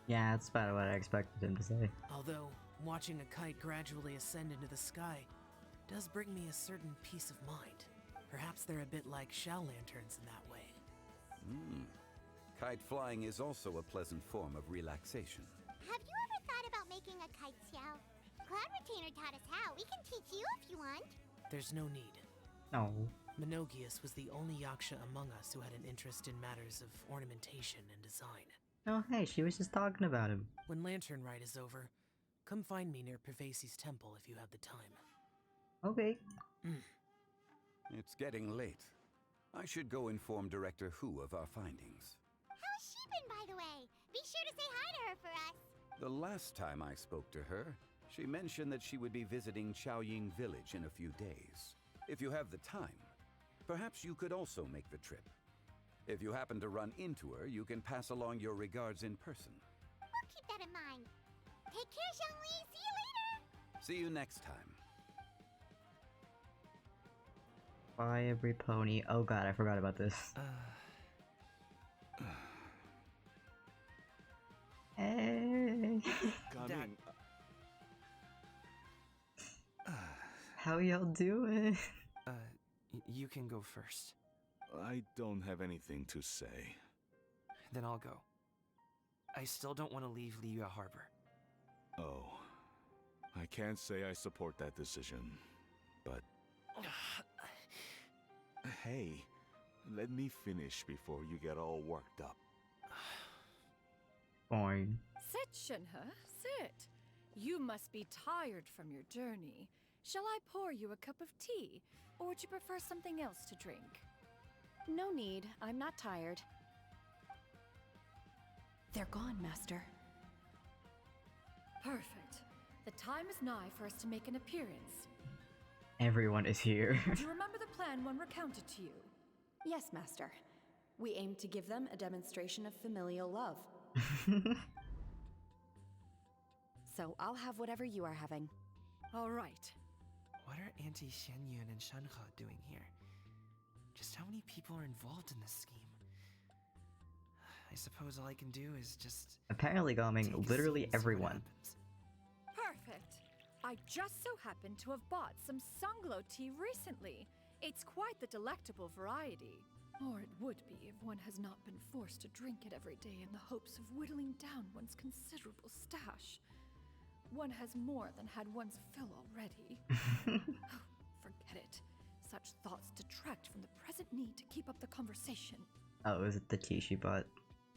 [SPEAKER 1] Yeah, that's about what I expected him to say.
[SPEAKER 12] Although, watching a kite gradually ascend into the sky does bring me a certain peace of mind. Perhaps they're a bit like Xiao lanterns in that way.
[SPEAKER 11] Kite flying is also a pleasant form of relaxation.
[SPEAKER 2] Have you ever thought about making a kite, Xiao? Cloud Retainer taught us how. We can teach you if you want.
[SPEAKER 12] There's no need.
[SPEAKER 1] No.
[SPEAKER 12] Menogius was the only yaksha among us who had an interest in matters of ornamentation and design.
[SPEAKER 1] Oh hey, she was just talking about him.
[SPEAKER 12] When Lantern Rite is over, come find me near Pervasi's temple if you have the time.
[SPEAKER 1] Okay.
[SPEAKER 11] It's getting late. I should go inform Director Hu of our findings.
[SPEAKER 2] How's she been, by the way? Be sure to say hi to her for us.
[SPEAKER 11] The last time I spoke to her, she mentioned that she would be visiting Chaoying Village in a few days. If you have the time, perhaps you could also make the trip. If you happen to run into her, you can pass along your regards in person.
[SPEAKER 2] We'll keep that in mind. Take care, Xiangli. See you later.
[SPEAKER 11] See you next time.
[SPEAKER 1] Buy every pony. Oh god, I forgot about this. Hey.
[SPEAKER 10] Coming.
[SPEAKER 1] How y'all doing?
[SPEAKER 3] You can go first.
[SPEAKER 10] I don't have anything to say.
[SPEAKER 3] Then I'll go. I still don't want to leave Liyue Harbor.
[SPEAKER 10] Oh. I can't say I support that decision, but... Hey, let me finish before you get all worked up.
[SPEAKER 1] Fine.
[SPEAKER 6] Sit, Shinhe, sit. You must be tired from your journey. Shall I pour you a cup of tea, or would you prefer something else to drink?
[SPEAKER 4] No need. I'm not tired. They're gone, Master.
[SPEAKER 6] Perfect. The time is nigh for us to make an appearance.
[SPEAKER 1] Everyone is here.
[SPEAKER 6] Do you remember the plan one recounted to you?
[SPEAKER 4] Yes, Master. We aim to give them a demonstration of familial love. So I'll have whatever you are having.
[SPEAKER 6] All right.
[SPEAKER 3] What are Auntie Xianyun and Shanhe doing here? Just how many people are involved in this scheme? I suppose all I can do is just...
[SPEAKER 1] Apparently
[SPEAKER 3] take
[SPEAKER 1] Gaming,
[SPEAKER 3] a seat
[SPEAKER 1] literally
[SPEAKER 3] and see what
[SPEAKER 1] everyone.
[SPEAKER 3] happens.
[SPEAKER 6] Perfect. I just so happen to have bought some Sunglow tea recently. It's quite the delectable variety. Or it would be if one has not been forced to drink it every day in the hopes of whittling down one's considerable stash. One has more than had one's fill already. Oh, forget it. Such thoughts detract from the present need to keep up the conversation.
[SPEAKER 1] Oh, is it the tea she bought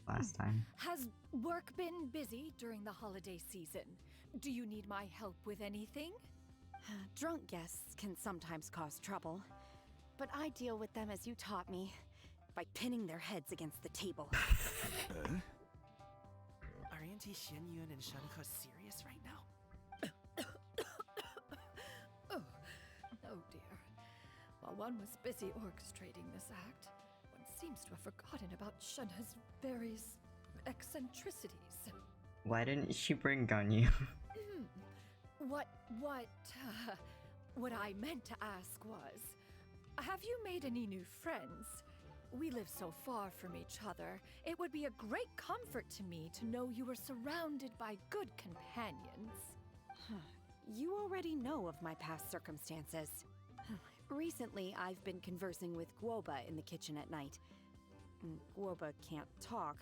[SPEAKER 1] last time?
[SPEAKER 6] Has work been busy during the holiday season? Do you need my help with anything?
[SPEAKER 4] Drunk guests can sometimes cause trouble, but I deal with them as you taught me, by pinning their heads against the table.
[SPEAKER 3] Are Auntie Xianyun and Shanhe serious right now?
[SPEAKER 6] One was busy orchestrating this act. One seems to have forgotten about Shenhe's various eccentricities.
[SPEAKER 1] Why didn't she bring Ganyu?
[SPEAKER 6] What I meant to ask was, have you made any new friends? We live so far from each other. It would be a great comfort to me to know you were surrounded by good companions.
[SPEAKER 4] You already know of my past circumstances. Recently, I've been conversing with Guoba in the kitchen at night. Guoba can't talk,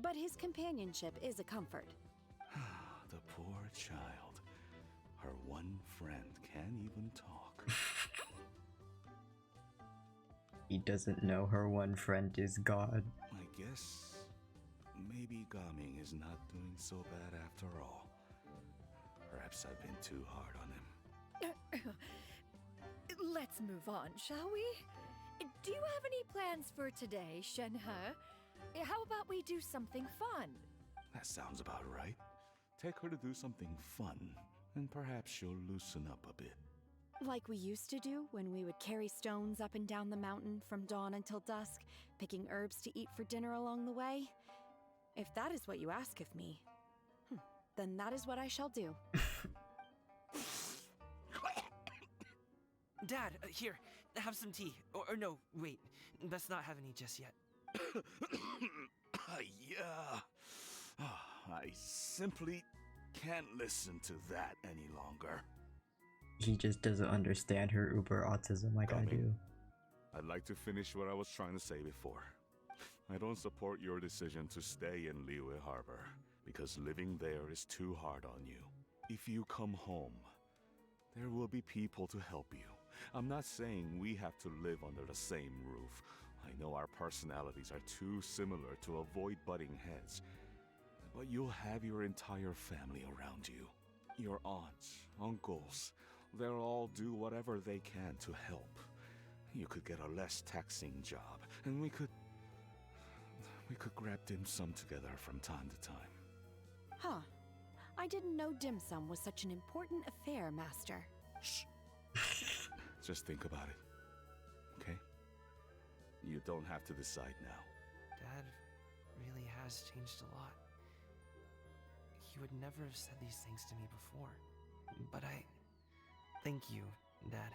[SPEAKER 4] but his companionship is a comfort.
[SPEAKER 10] The poor child. Her one friend can't even talk.
[SPEAKER 1] He doesn't know her one friend is God.
[SPEAKER 10] I guess maybe Gaming is not doing so bad after all. Perhaps I've been too hard on him.
[SPEAKER 6] Let's move on, shall we? Do you have any plans for today, Shenhe? How about we do something fun?
[SPEAKER 10] That sounds about right. Take her to do something fun, and perhaps she'll loosen up a bit.
[SPEAKER 4] Like we used to do when we would carry stones up and down the mountain from dawn until dusk, picking herbs to eat for dinner along the way? If that is what you ask of me, then that is what I shall do.
[SPEAKER 3] Dad, here, have some tea. Or no, wait, best not have any just yet.
[SPEAKER 10] Yeah. I simply can't listen to that any longer.
[SPEAKER 1] He just doesn't understand her uber autism like I do.
[SPEAKER 10] I'd like to finish what I was trying to say before. I don't support your decision to stay in Liyue Harbor, because living there is too hard on you. If you come home, there will be people to help you. I'm not saying we have to live under the same roof. I know our personalities are too similar to avoid butting heads. But you'll have your entire family around you. Your aunts, uncles, they'll all do whatever they can to help. You could get a less taxing job, and we could grab dim sum together from time to time.
[SPEAKER 4] Huh. I didn't know dim sum was such an important affair, Master.
[SPEAKER 10] Shh. Just think about it, okay? You don't have to decide now.
[SPEAKER 3] Dad really has changed a lot. He would never have said these things to me before. But I... Thank you, Dad.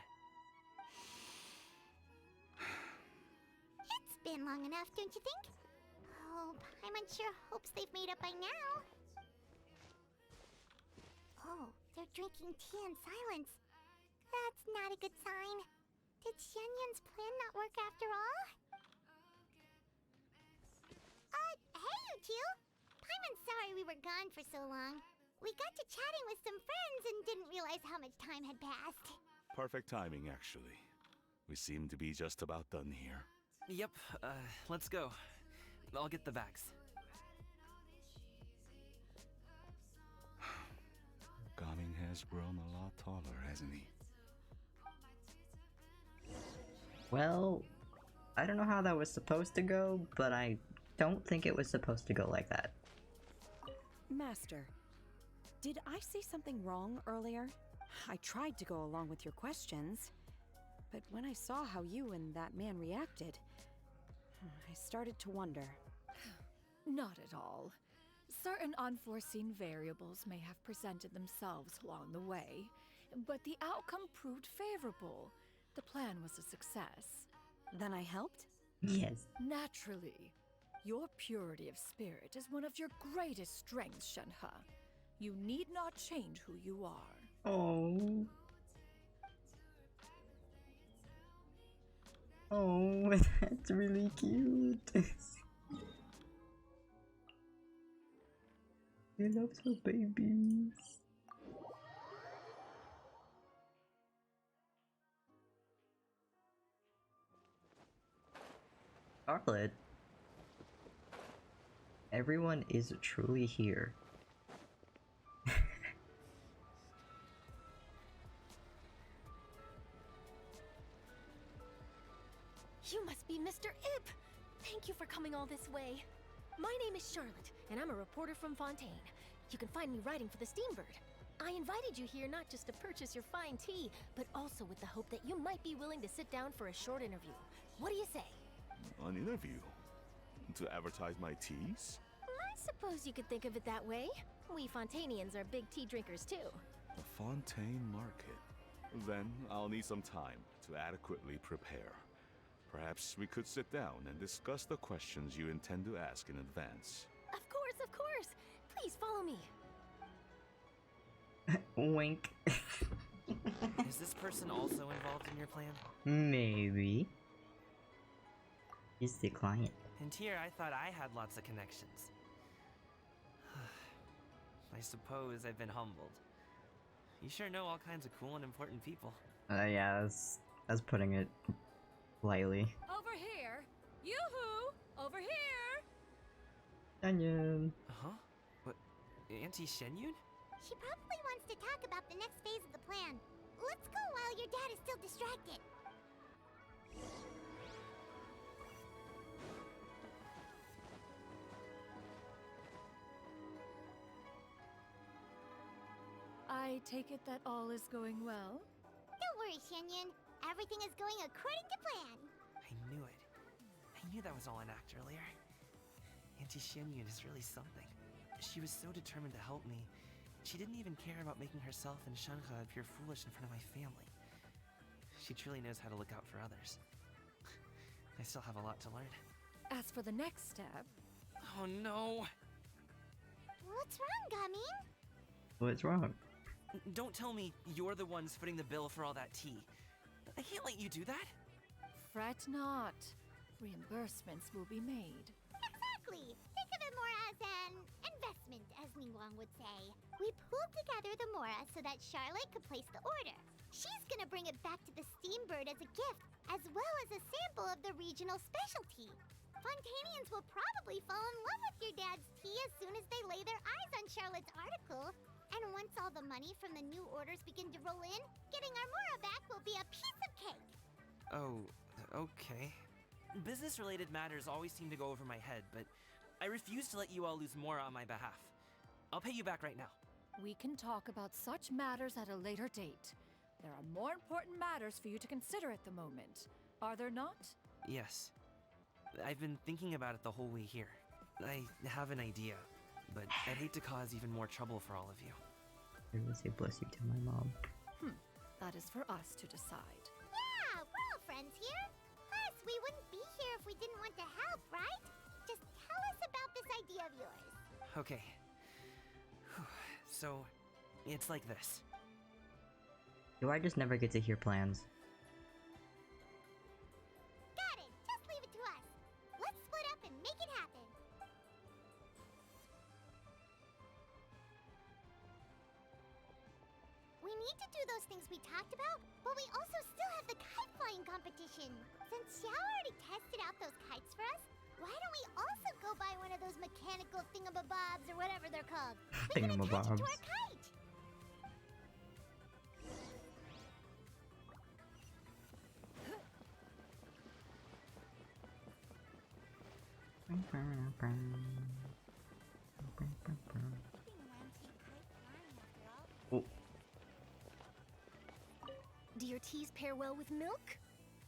[SPEAKER 2] It's been long enough, don't you think? Oh, Paimon sure hopes they've made up by now. Oh, they're drinking tea in silence. That's not a good sign. Did Xianyun's plan not work after all? Hey you two! Paimon's sorry we were gone for so long. We got to chatting with some friends and didn't realize how much time had passed.
[SPEAKER 10] Perfect timing, actually. We seem to be just about done here.
[SPEAKER 3] Yep, let's go. I'll get the bags.
[SPEAKER 10] Gaming has grown a lot taller, hasn't he?
[SPEAKER 1] Well, I don't know how that was supposed to go, but I don't think it was supposed to go like that.
[SPEAKER 4] Master, did I say something wrong earlier? I tried to go along with your questions, but when I saw how you and that man reacted, I started to wonder.
[SPEAKER 6] Not at all. Certain unforeseen variables may have presented themselves along the way, but the outcome proved favorable. The plan was a success.
[SPEAKER 4] Then I helped?
[SPEAKER 1] Yes.
[SPEAKER 6] Naturally. Your purity of spirit is one of your greatest strengths, Shenhe. You need not change who you are.
[SPEAKER 1] Oh. Oh, that's really cute. He loves her babies. Charlotte. Everyone is truly here.
[SPEAKER 5] You must be Mr. Ip! Thank you for coming all this way. My name is Charlotte, and I'm a reporter from Fontaine. You can find me writing for the Steambird.
[SPEAKER 13] I invited you here not just to purchase your fine tea, but also with the hope that you might be willing to sit down for a short interview. What do you say?
[SPEAKER 10] An interview? To advertise my teas?
[SPEAKER 13] I suppose you could think of it that way. We Fontanians are big tea drinkers too.
[SPEAKER 10] The Fontaine Market. Then I'll need some time to adequately prepare. Perhaps we could sit down and discuss the questions you intend to ask in advance.
[SPEAKER 13] Of course, of course. Please follow me.
[SPEAKER 1] Wink.
[SPEAKER 3] Is this person also involved in your plan?
[SPEAKER 1] Maybe. He's the client.
[SPEAKER 3] And here I thought I had lots of connections. I suppose I've been humbled. You sure know all kinds of cool and important people.
[SPEAKER 1] Yeah, that's putting it lightly.
[SPEAKER 6] Over here! Yoo-hoo! Over here!
[SPEAKER 1] Onion.
[SPEAKER 3] Huh? What? Auntie Shenyun?
[SPEAKER 2] She probably wants to talk about the next phase of the plan. Let's go while your dad is still distracted.
[SPEAKER 6] I take it that all is going well?
[SPEAKER 2] Don't worry, Shenyun. Everything is going according to plan.
[SPEAKER 3] I knew it. I knew that was all an act earlier. Auntie Shenyun is really something. She was so determined to help me. She didn't even care about making herself and Shanhe appear foolish in front of my family. She truly knows how to look out for others. I still have a lot to learn.
[SPEAKER 6] As for the next step...
[SPEAKER 3] Oh no!
[SPEAKER 2] What's wrong, Gamin?
[SPEAKER 1] What's wrong?
[SPEAKER 3] Don't tell me you're the ones footing the bill for all that tea. I can't let you do that.
[SPEAKER 6] Fret not. Reimbursements will be made.
[SPEAKER 2] Exactly. Think of it more as an investment, as Ningguang would say. We pooled together the Mora so that Charlotte could place the order. She's gonna bring it back to the Steambird as a gift, as well as a sample of the regional specialty. Fontanians will probably fall in love with your dad's tea as soon as they lay their eyes on Charlotte's article. And once all the money from the new orders begin to roll in, getting our Mora back will be a piece of cake.
[SPEAKER 3] Oh, okay. Business-related matters always seem to go over my head, but I refuse to let you all lose more on my behalf. I'll pay you back right now.
[SPEAKER 6] We can talk about such matters at a later date. There are more important matters for you to consider at the moment, are there not?
[SPEAKER 3] Yes. I've been thinking about it the whole way here. I have an idea, but I'd hate to cause even more trouble for all of you.
[SPEAKER 1] I will say bless you to my mom.
[SPEAKER 6] That is for us to decide.
[SPEAKER 2] Yeah, we're all friends here. Plus, we wouldn't be here if we didn't want to help, right? Just tell us about this idea of yours.
[SPEAKER 3] Okay. So, it's like this.
[SPEAKER 1] Do I just never get to hear plans?
[SPEAKER 2] Got it. Just leave it to us. Let's split up and make it happen. We need to do those things we talked about, but we also still have the kite flying competition. Since Xiao already tested out those kites for us, why don't we also go buy one of those mechanical thingamabobs or whatever they're called? We can attach it to our kite.
[SPEAKER 1] Oh.
[SPEAKER 13] Do your teas pair well with milk?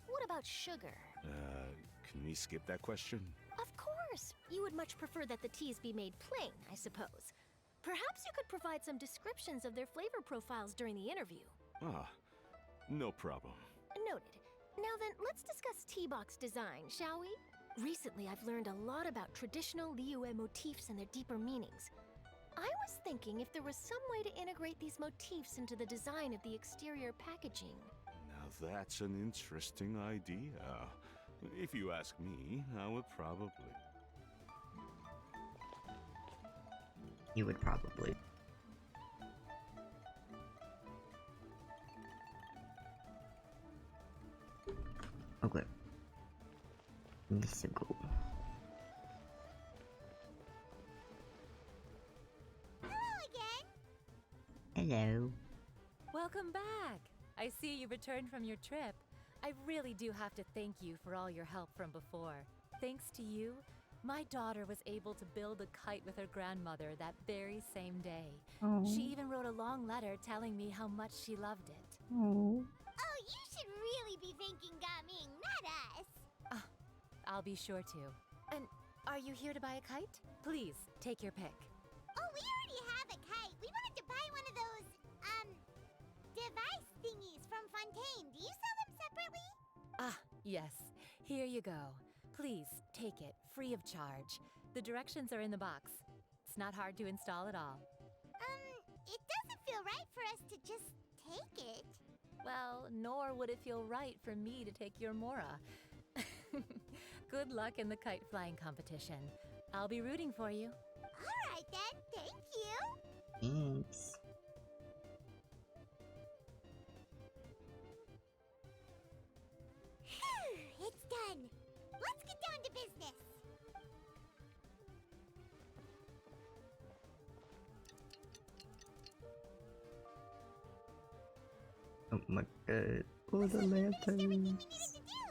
[SPEAKER 13] What about sugar?
[SPEAKER 10] Can we skip that question?
[SPEAKER 13] Of course! You would much prefer that the teas be made plain, I suppose. Perhaps you could provide some descriptions of their flavor profiles during the interview.
[SPEAKER 10] Ah, no problem.
[SPEAKER 13] Noted. Now then, let's discuss tea box design, shall we? Recently, I've learned a lot about traditional Liyue motifs and their deeper meanings. I was thinking if there was some way to integrate these motifs into the design of the exterior packaging.
[SPEAKER 10] Now that's an interesting idea. If you ask me, I would probably.
[SPEAKER 1] You would probably. Okay. Let's go.
[SPEAKER 2] Hello again.
[SPEAKER 1] Hello.
[SPEAKER 14] Welcome back. I see you returned from your trip. I really do have to thank you for all your help from before. Thanks to you, My daughter was able to build a kite with her grandmother that very same day.
[SPEAKER 1] Oh.
[SPEAKER 14] She even wrote a long letter telling me how much she loved it.
[SPEAKER 1] Oh.
[SPEAKER 2] Oh, you should really be thanking Gaming, not us.
[SPEAKER 14] I'll be sure to. And are you here to buy a kite? Please, take your pick.
[SPEAKER 2] Oh, we already have a kite. We wanted to buy one of those, device thingies from Fontaine. Do you sell them separately?
[SPEAKER 14] Ah, yes. Here you go. Please, take it, free of charge. The directions are in the box. It's not hard to install at all.
[SPEAKER 2] It doesn't feel right for us to just take it.
[SPEAKER 14] Well, nor would it feel right for me to take your Mora. Good luck in the kite flying competition. I'll be rooting for you.
[SPEAKER 2] All right then, thank you.
[SPEAKER 1] Thanks.
[SPEAKER 2] It's done. Let's get down to business.
[SPEAKER 1] Oh my god. Oh, the
[SPEAKER 2] Everything we needed
[SPEAKER 1] lanterns.
[SPEAKER 2] to do.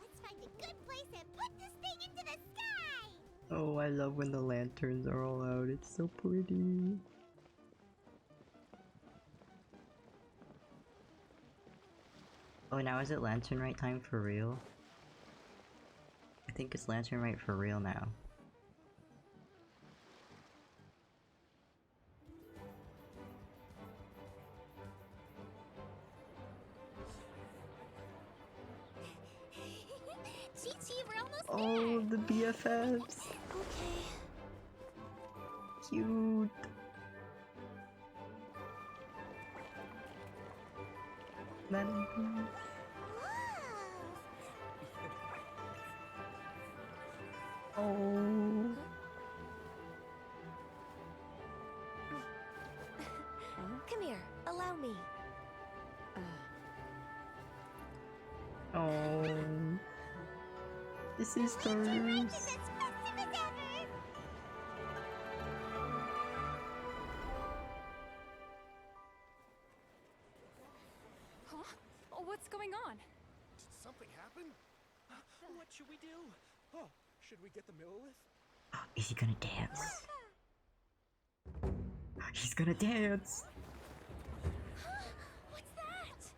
[SPEAKER 2] Let's find a good place and put this thing into the sky.
[SPEAKER 1] Oh, I love when the lanterns are all out. It's so pretty. Oh, now is it lantern right time for real? I think it's lantern right for real now.
[SPEAKER 2] Chi-Chi, we're almost
[SPEAKER 1] Oh, the BFFs!
[SPEAKER 2] Okay.
[SPEAKER 1] Cute! Lanterns. Oh.
[SPEAKER 5] Come here, allow me.
[SPEAKER 1] Oh. The sisters.
[SPEAKER 2] As festive as ever.
[SPEAKER 6] Huh? Oh, what's going on?
[SPEAKER 9] Did something happen? What should we do? Oh, should we get the Millilith?
[SPEAKER 1] Is he gonna dance? He's gonna dance!
[SPEAKER 2] What's that?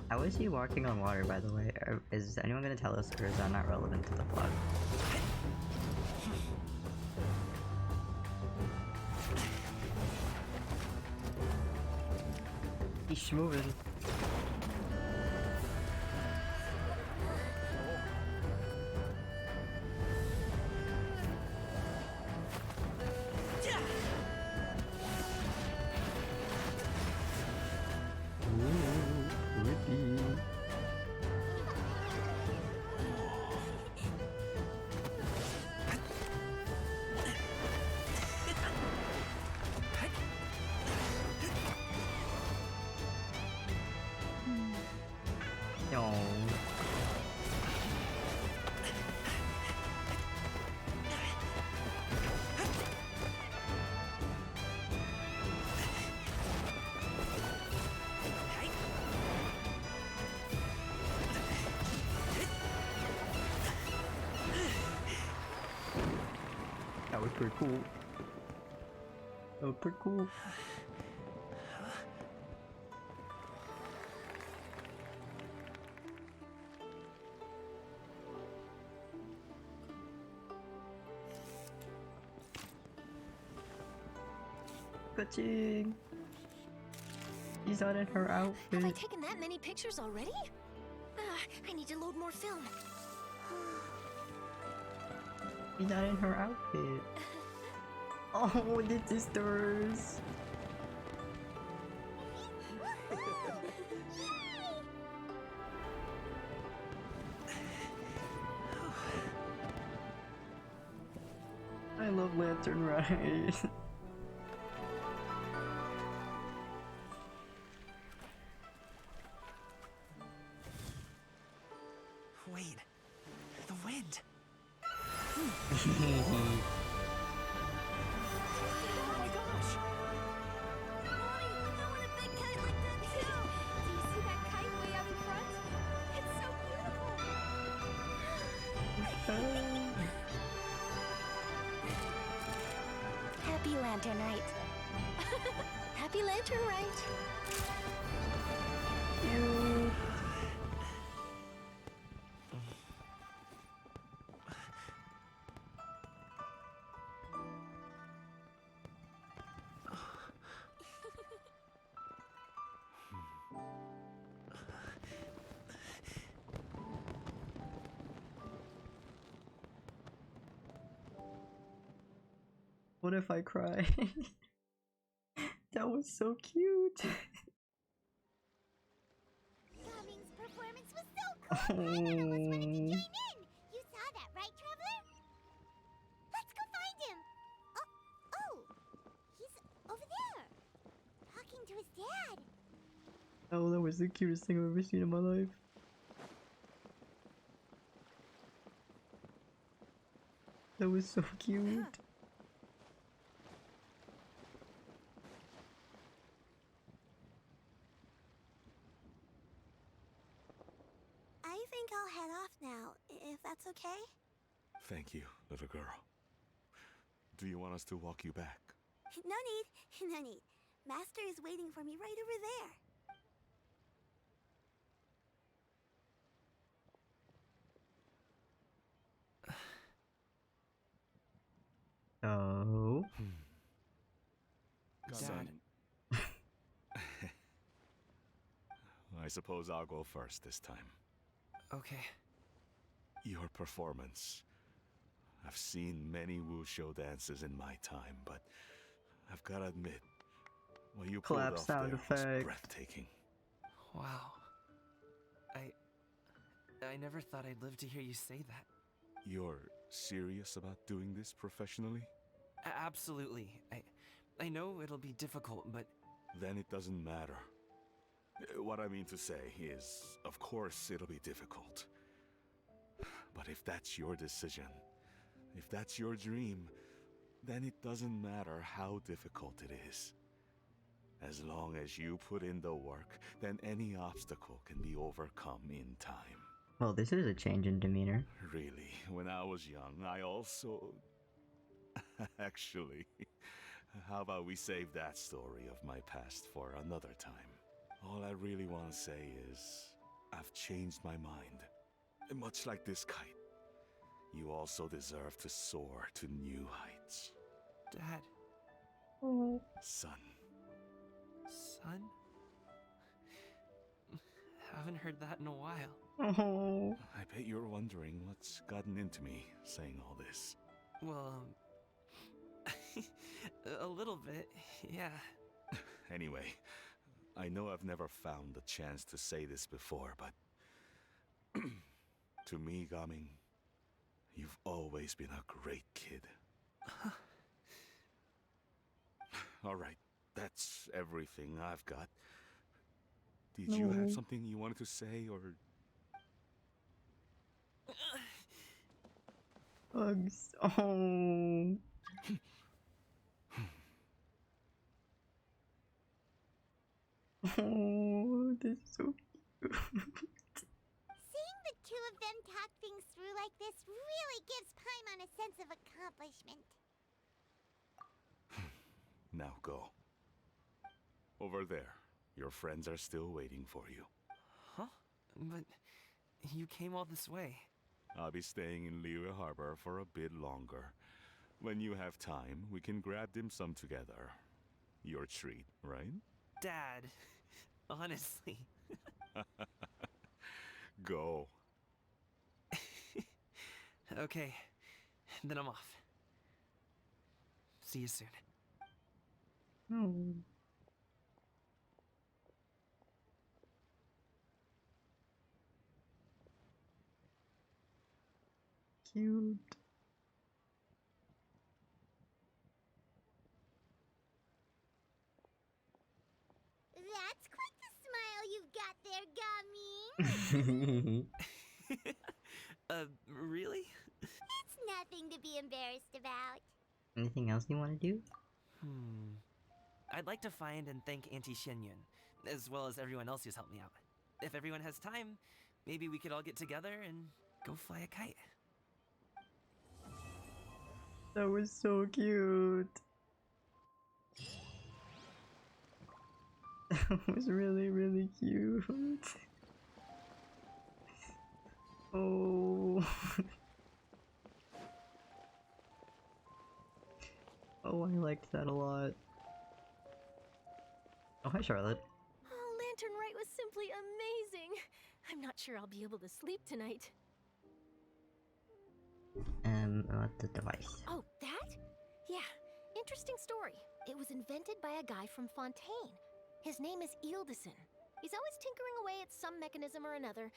[SPEAKER 1] How is he walking on water, by the way? Is anyone gonna tell us, or is that not relevant to the plot? He's moving. Ooh, pretty. No. That was pretty cool. That was pretty cool. Ka-ching! He's not in her outfit.
[SPEAKER 13] Have I taken that many pictures already? I need to load more film.
[SPEAKER 1] He's not in her outfit. Oh, the sisters! I love Lantern Ride.
[SPEAKER 3] Wait, the wind.
[SPEAKER 12] Oh my gosh!
[SPEAKER 2] Lantern Rite.
[SPEAKER 13] Happy Lantern Rite.
[SPEAKER 1] What if I cry? That was so cute.
[SPEAKER 2] Gaming's performance was so cool. Paimon almost wanted to join in. You saw that, right, Traveler? Let's go find him. Oh, he's over there, talking to his dad.
[SPEAKER 1] Oh, that was the cutest thing I've ever seen in my life. That was so cute.
[SPEAKER 2] I think I'll head off now, if that's okay.
[SPEAKER 10] Thank you, little girl. Do you want us to walk you back?
[SPEAKER 2] No need, no need. Master is waiting for me right over there.
[SPEAKER 1] Oh.
[SPEAKER 3] Dad.
[SPEAKER 10] I suppose I'll go first this time.
[SPEAKER 3] Okay.
[SPEAKER 10] Your performance. I've seen many wuxia dances in my time, but I've gotta admit, what you pulled
[SPEAKER 1] Clap
[SPEAKER 10] off
[SPEAKER 1] sound
[SPEAKER 10] there was
[SPEAKER 1] effect.
[SPEAKER 10] breathtaking.
[SPEAKER 3] Wow. I never thought I'd live to hear you say that.
[SPEAKER 10] You're serious about doing this professionally?
[SPEAKER 3] Absolutely. I know it'll be difficult, but...
[SPEAKER 10] Then it doesn't matter. What I mean to say is, of course it'll be difficult. But if that's your decision, if that's your dream, then it doesn't matter how difficult it is. As long as you put in the work, then any obstacle can be overcome in time.
[SPEAKER 1] Well, this is a change in demeanor.
[SPEAKER 10] Really, when I was young, I also... Actually, how about we save that story of my past for another time? All I really want to say is, I've changed my mind. Much like this kite, you also deserve to soar to new heights.
[SPEAKER 3] Dad.
[SPEAKER 10] Son.
[SPEAKER 3] Son? Haven't heard that in a while.
[SPEAKER 1] Oh.
[SPEAKER 10] I bet you're wondering what's gotten into me saying all this.
[SPEAKER 3] Well, a little bit, yeah.
[SPEAKER 10] Anyway, I know I've never found the chance to say this before, but to me, Gaming, you've always been a great kid. Alright, that's everything I've got. Did you have something you wanted to say, or...
[SPEAKER 1] Hugs. Oh. Oh, this is so cute.
[SPEAKER 2] Seeing the two of them talk things through like this really gives Paimon a sense of accomplishment.
[SPEAKER 10] Now go. Over there. Your friends are still waiting for you.
[SPEAKER 3] Huh? But you came all this way.
[SPEAKER 10] I'll be staying in Liyue Harbor for a bit longer. When you have time, we can grab dim sum together. Your treat, right?
[SPEAKER 3] Dad, honestly.
[SPEAKER 10] Go.
[SPEAKER 3] Okay, then I'm off. See you soon.
[SPEAKER 1] Oh. Cute.
[SPEAKER 2] That's quite the smile you've got there, Gaming.
[SPEAKER 3] Really?
[SPEAKER 2] It's nothing to be embarrassed about.
[SPEAKER 1] Anything else you want to do?
[SPEAKER 3] I'd like to find and thank Auntie Xianyun, as well as everyone else who's helped me out. If everyone has time, maybe we could all get together and go fly a kite.
[SPEAKER 1] That was so cute. That was really, really cute. Oh. Oh, I liked that a lot. Oh, hi, Charlotte.
[SPEAKER 13] Oh, Lantern Rite was simply amazing. I'm not sure I'll be able to sleep tonight.
[SPEAKER 1] What the device?
[SPEAKER 13] Oh, that? Yeah, interesting story. It was invented by a guy from Fontaine. His name is Ildison. He's always tinkering away at some mechanism or another.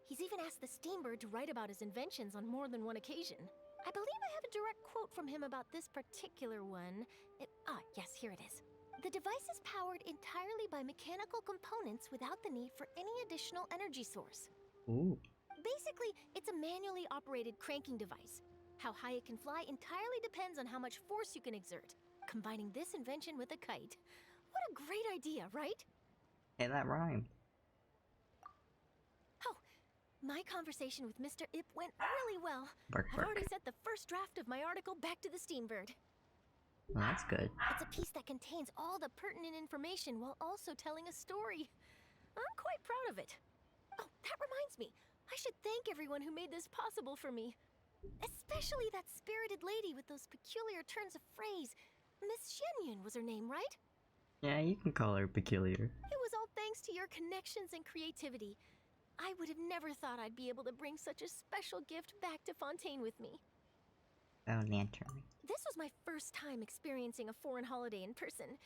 [SPEAKER 13] He's even asked the Steambird to write about his inventions on more than one occasion. I believe I have a direct quote from him about this particular one. Yes, here it is. The device is powered entirely by mechanical components without the need for any additional energy source.
[SPEAKER 1] Ooh.
[SPEAKER 13] Basically, it's a manually operated cranking device. How high it can fly entirely depends on how much force you can exert. Combining this invention with a kite. What a great idea, right?
[SPEAKER 1] Hey, that rhymed.
[SPEAKER 13] Oh, my conversation with Mr. Ip went really well.
[SPEAKER 1] Bark,
[SPEAKER 13] I've
[SPEAKER 1] bark.
[SPEAKER 13] already sent the first draft of my article back to the Steambird.
[SPEAKER 1] Well, that's good.
[SPEAKER 13] It's a piece that contains all the pertinent information while also telling a story. I'm quite proud of it. Oh, that reminds me. I should thank everyone who made this possible for me. Especially that spirited lady with those peculiar turns of phrase. Miss Shenyun was her name, right?
[SPEAKER 1] Yeah, you can call her peculiar.
[SPEAKER 13] It was all thanks to your connections and creativity. I would have never thought I'd be able to bring such a special gift back to Fontaine with me.
[SPEAKER 1] Oh, Lantern.
[SPEAKER 13] This was my first time experiencing a foreign holiday in person.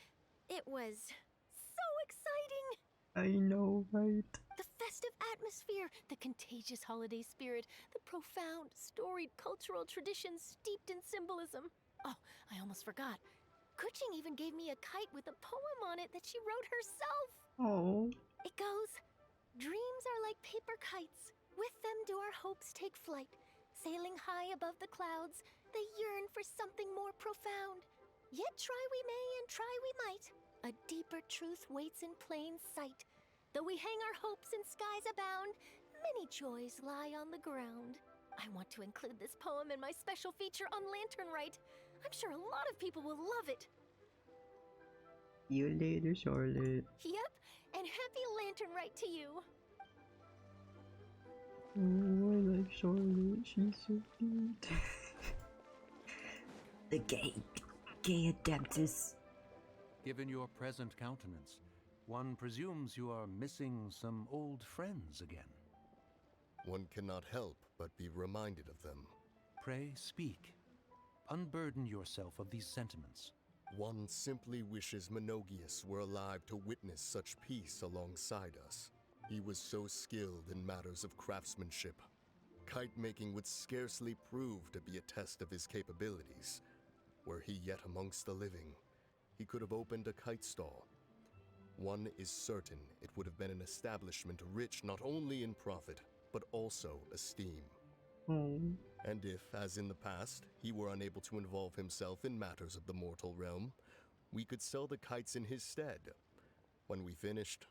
[SPEAKER 13] It was so exciting!
[SPEAKER 1] I know, right?
[SPEAKER 13] The festive atmosphere, the contagious holiday spirit, the profound, storied cultural traditions steeped in symbolism. Oh, I almost forgot. Kuching even gave me a kite with a poem on it that she wrote herself.
[SPEAKER 1] Oh.
[SPEAKER 13] It goes, dreams are like paper kites. With them do our hopes take flight. Sailing high above the clouds, they yearn for something more profound. Yet try we may and try we might. A deeper truth waits in plain sight. Though we hang our hopes in skies abound, many joys lie on the ground. I want to include this poem in my special feature on Lantern Rite. I'm sure a lot of people will love it.
[SPEAKER 1] See you later, Charlotte.
[SPEAKER 13] Yep, and happy Lantern Rite to you.
[SPEAKER 1] Oh, I like Charlotte. She's so cute. The gay adeptus.
[SPEAKER 8] Given your present countenance, one presumes you are missing some old friends again.
[SPEAKER 7] One cannot help but be reminded of them.
[SPEAKER 8] Pray speak. Unburden yourself of these sentiments.
[SPEAKER 7] One simply wishes Menogius were alive to witness such peace alongside us. He was so skilled in matters of craftsmanship. Kite making would scarcely prove to be a test of his capabilities. Were he yet amongst the living, he could have opened a kite stall. One is certain it would have been an establishment rich not only in profit, but also esteem. And if, as in the past, he were unable to involve himself in matters of the mortal realm, we could sell the kites in his stead. When we finished,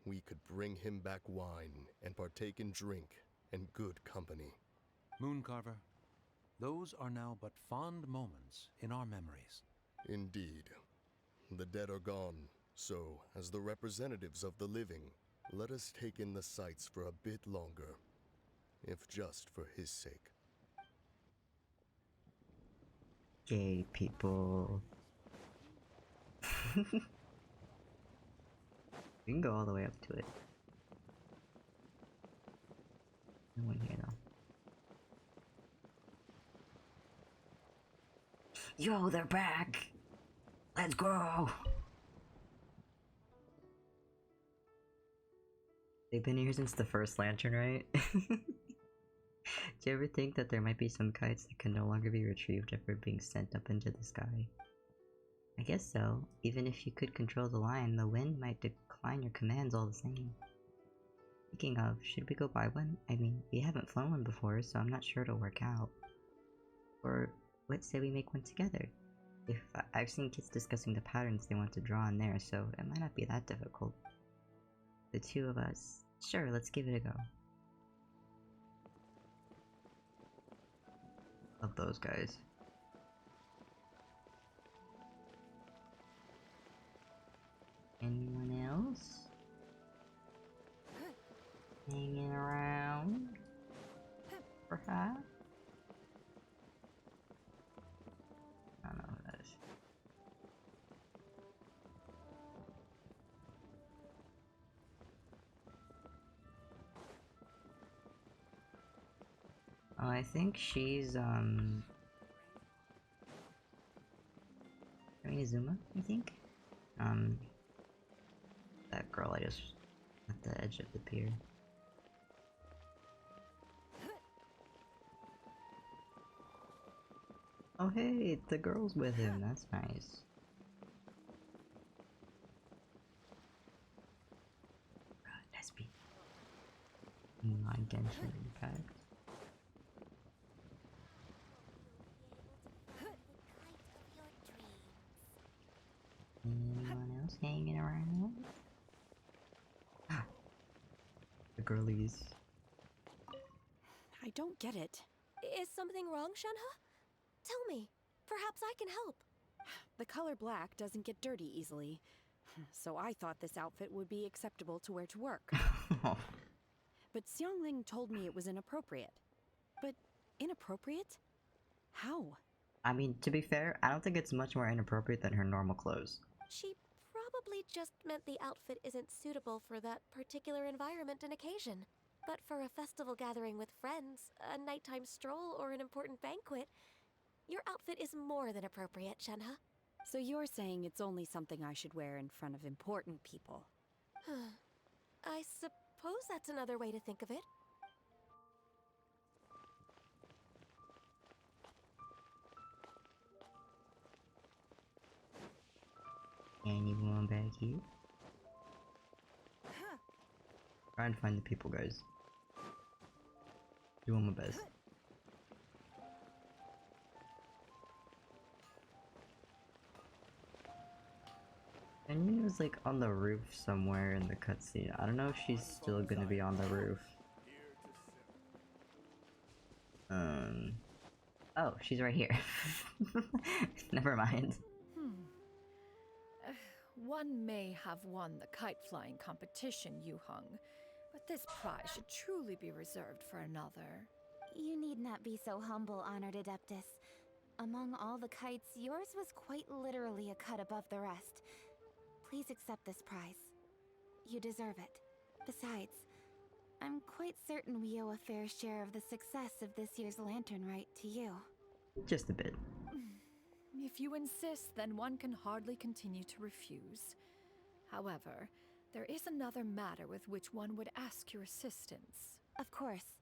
[SPEAKER 7] we could bring him back wine and partake in drink and good company.
[SPEAKER 8] Mooncarver, those are now but fond moments in our memories.
[SPEAKER 7] Indeed. The dead are gone, so, as the representatives of the living, let us take in the sights for a bit longer, if just for his sake.
[SPEAKER 1] Gay people. We can go all the way up to it. No one here though. Yo, they're back! Let's go! They've been here since the first lantern, right? Do you ever think that there might be some kites that can no longer be retrieved after being sent up into the sky? I guess so. Even if you could control the line, the wind might decline your commands all the same. Speaking of, should we go buy one? I mean, we haven't flown one before, so I'm not sure it'll work out. Or, let's say we make one together. I've seen kids discussing the patterns they want to draw in there, so it might not be that difficult. The two of us. Sure, let's give it a go. Love those guys. Anyone else? Hanging around? Perhaps? I don't know who that is. Oh, I think she's, Izuma, I think? That girl I just at the edge of the pier. Oh hey, the girl's with him, that's nice. Lesbian. Non-genshin impact. Anyone else hanging around? The girlies.
[SPEAKER 4] I don't get it.
[SPEAKER 5] Is something wrong, Shenhe? Tell me. Perhaps I can help.
[SPEAKER 4] The color black doesn't get dirty easily, so I thought this outfit would be acceptable to wear to work. But Xiangling told me it was inappropriate. But inappropriate? How?
[SPEAKER 1] I mean, to be fair, I don't think it's much more inappropriate than her normal clothes.
[SPEAKER 5] She probably just meant the outfit isn't suitable for that particular environment and occasion. But for a festival gathering with friends, a nighttime stroll, or an important banquet, your outfit is more than appropriate, Shenhe.
[SPEAKER 4] So you're saying it's only something I should wear in front of important people?
[SPEAKER 5] I suppose that's another way to think of it.
[SPEAKER 1] Anyone back here? Trying to find the people, guys. Doing my best. And was like on the roof somewhere in the cutscene. I don't know if she's still gonna be on the roof. Oh, she's right here. Never mind.
[SPEAKER 6] One may have won the kite flying competition, Yuheng, but this prize should truly be reserved for another.
[SPEAKER 2] You need not be so humble, honored Adeptus. Among all the kites, yours was quite literally a cut above the rest. Please accept this prize. You deserve it. Besides, I'm quite certain we owe a fair share of the success of this year's lantern rite to you.
[SPEAKER 1] Just a bit.
[SPEAKER 6] If you insist, then one can hardly continue to refuse. However, there is another matter with which one would ask your assistance.
[SPEAKER 2] Of course.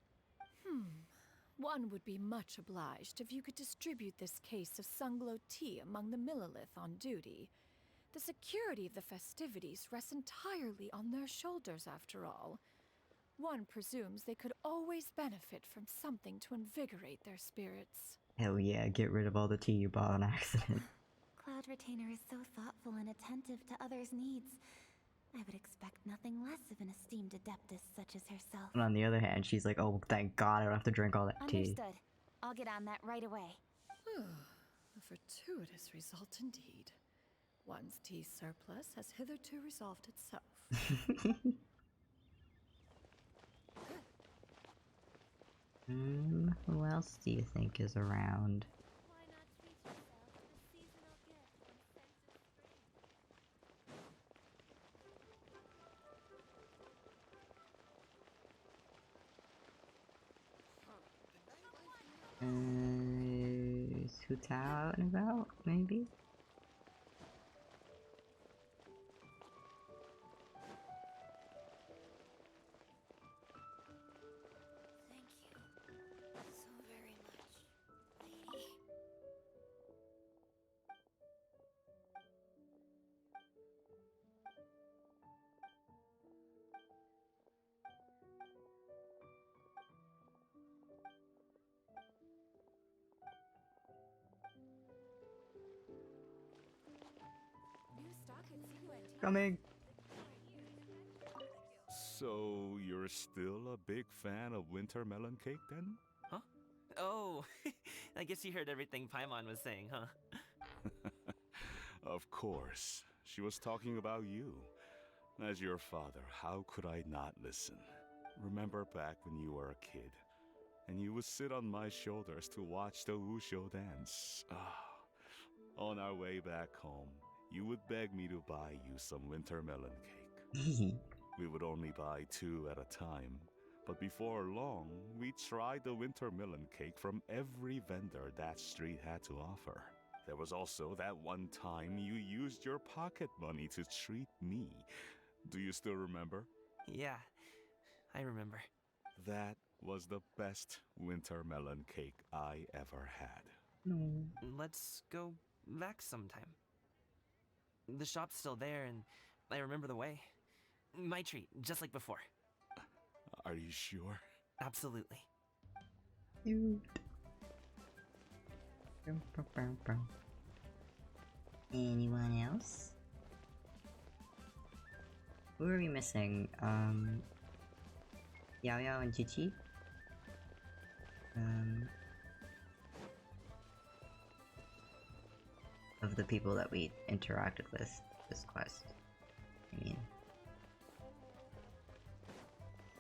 [SPEAKER 6] One would be much obliged if you could distribute this case of Sunglow tea among the Millilith on duty. The security of the festivities rests entirely on their shoulders, after all. One presumes they could always benefit from something to invigorate their spirits.
[SPEAKER 1] Hell yeah, get rid of all the tea you bought on accident.
[SPEAKER 2] Cloud Retainer is so thoughtful and attentive to others' needs. I would expect nothing less of an esteemed adeptus such as herself.
[SPEAKER 1] And on the other hand, she's like, oh, thank God I don't have to drink all that tea.
[SPEAKER 2] Understood. I'll get on that right away.
[SPEAKER 6] A fortuitous result indeed. One's tea surplus has hitherto resolved itself.
[SPEAKER 1] Who else do you think is around?
[SPEAKER 2] Why not treat yourself to a seasonal gift from Scent of Spring?
[SPEAKER 1] Is Hu Tao out and about, maybe?
[SPEAKER 2] Thank you so very much, lady.
[SPEAKER 6] New stock at CUNT.
[SPEAKER 1] Coming!
[SPEAKER 10] So, you're still a big fan of winter melon cake then?
[SPEAKER 3] Huh? Oh, I guess you heard everything Paimon was saying, huh?
[SPEAKER 10] Of course. She was talking about you. As your father, how could I not listen? Remember back when you were a kid, and you would sit on my shoulders to watch the wushou dance. On our way back home, you would beg me to buy you some winter melon cake. We would only buy 2 at a time, but before long, we tried the winter melon cake from every vendor that street had to offer. There was also that one time you used your pocket money to treat me. Do you still remember?
[SPEAKER 3] Yeah, I remember.
[SPEAKER 10] That was the best winter melon cake I ever had.
[SPEAKER 1] No.
[SPEAKER 3] Let's go back sometime. The shop's still there, and I remember the way. My treat, just like before.
[SPEAKER 10] Are you sure?
[SPEAKER 3] Absolutely.
[SPEAKER 1] Anyone else? Who are we missing? Yao Yao and Chichi? Of the people that we interacted with this quest. I mean,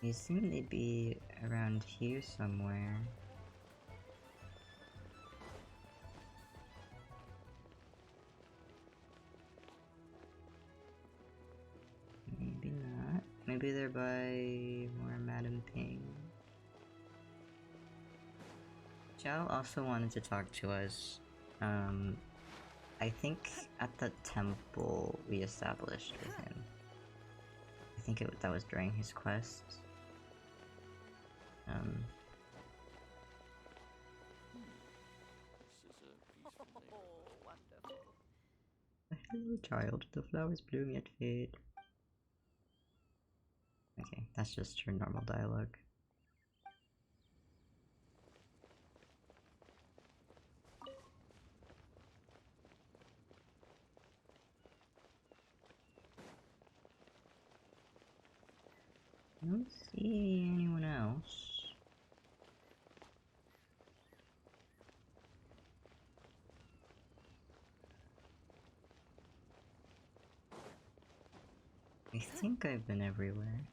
[SPEAKER 1] I assume they'd be around here somewhere. Maybe not. Maybe they're by more Madam Ping. Zhao also wanted to talk to us. I think at the temple we established with him. I think that was during his quest. Hello, child. The flowers bloom yet fade. Okay, that's just her normal dialogue. I don't see anyone else. I think I've been everywhere.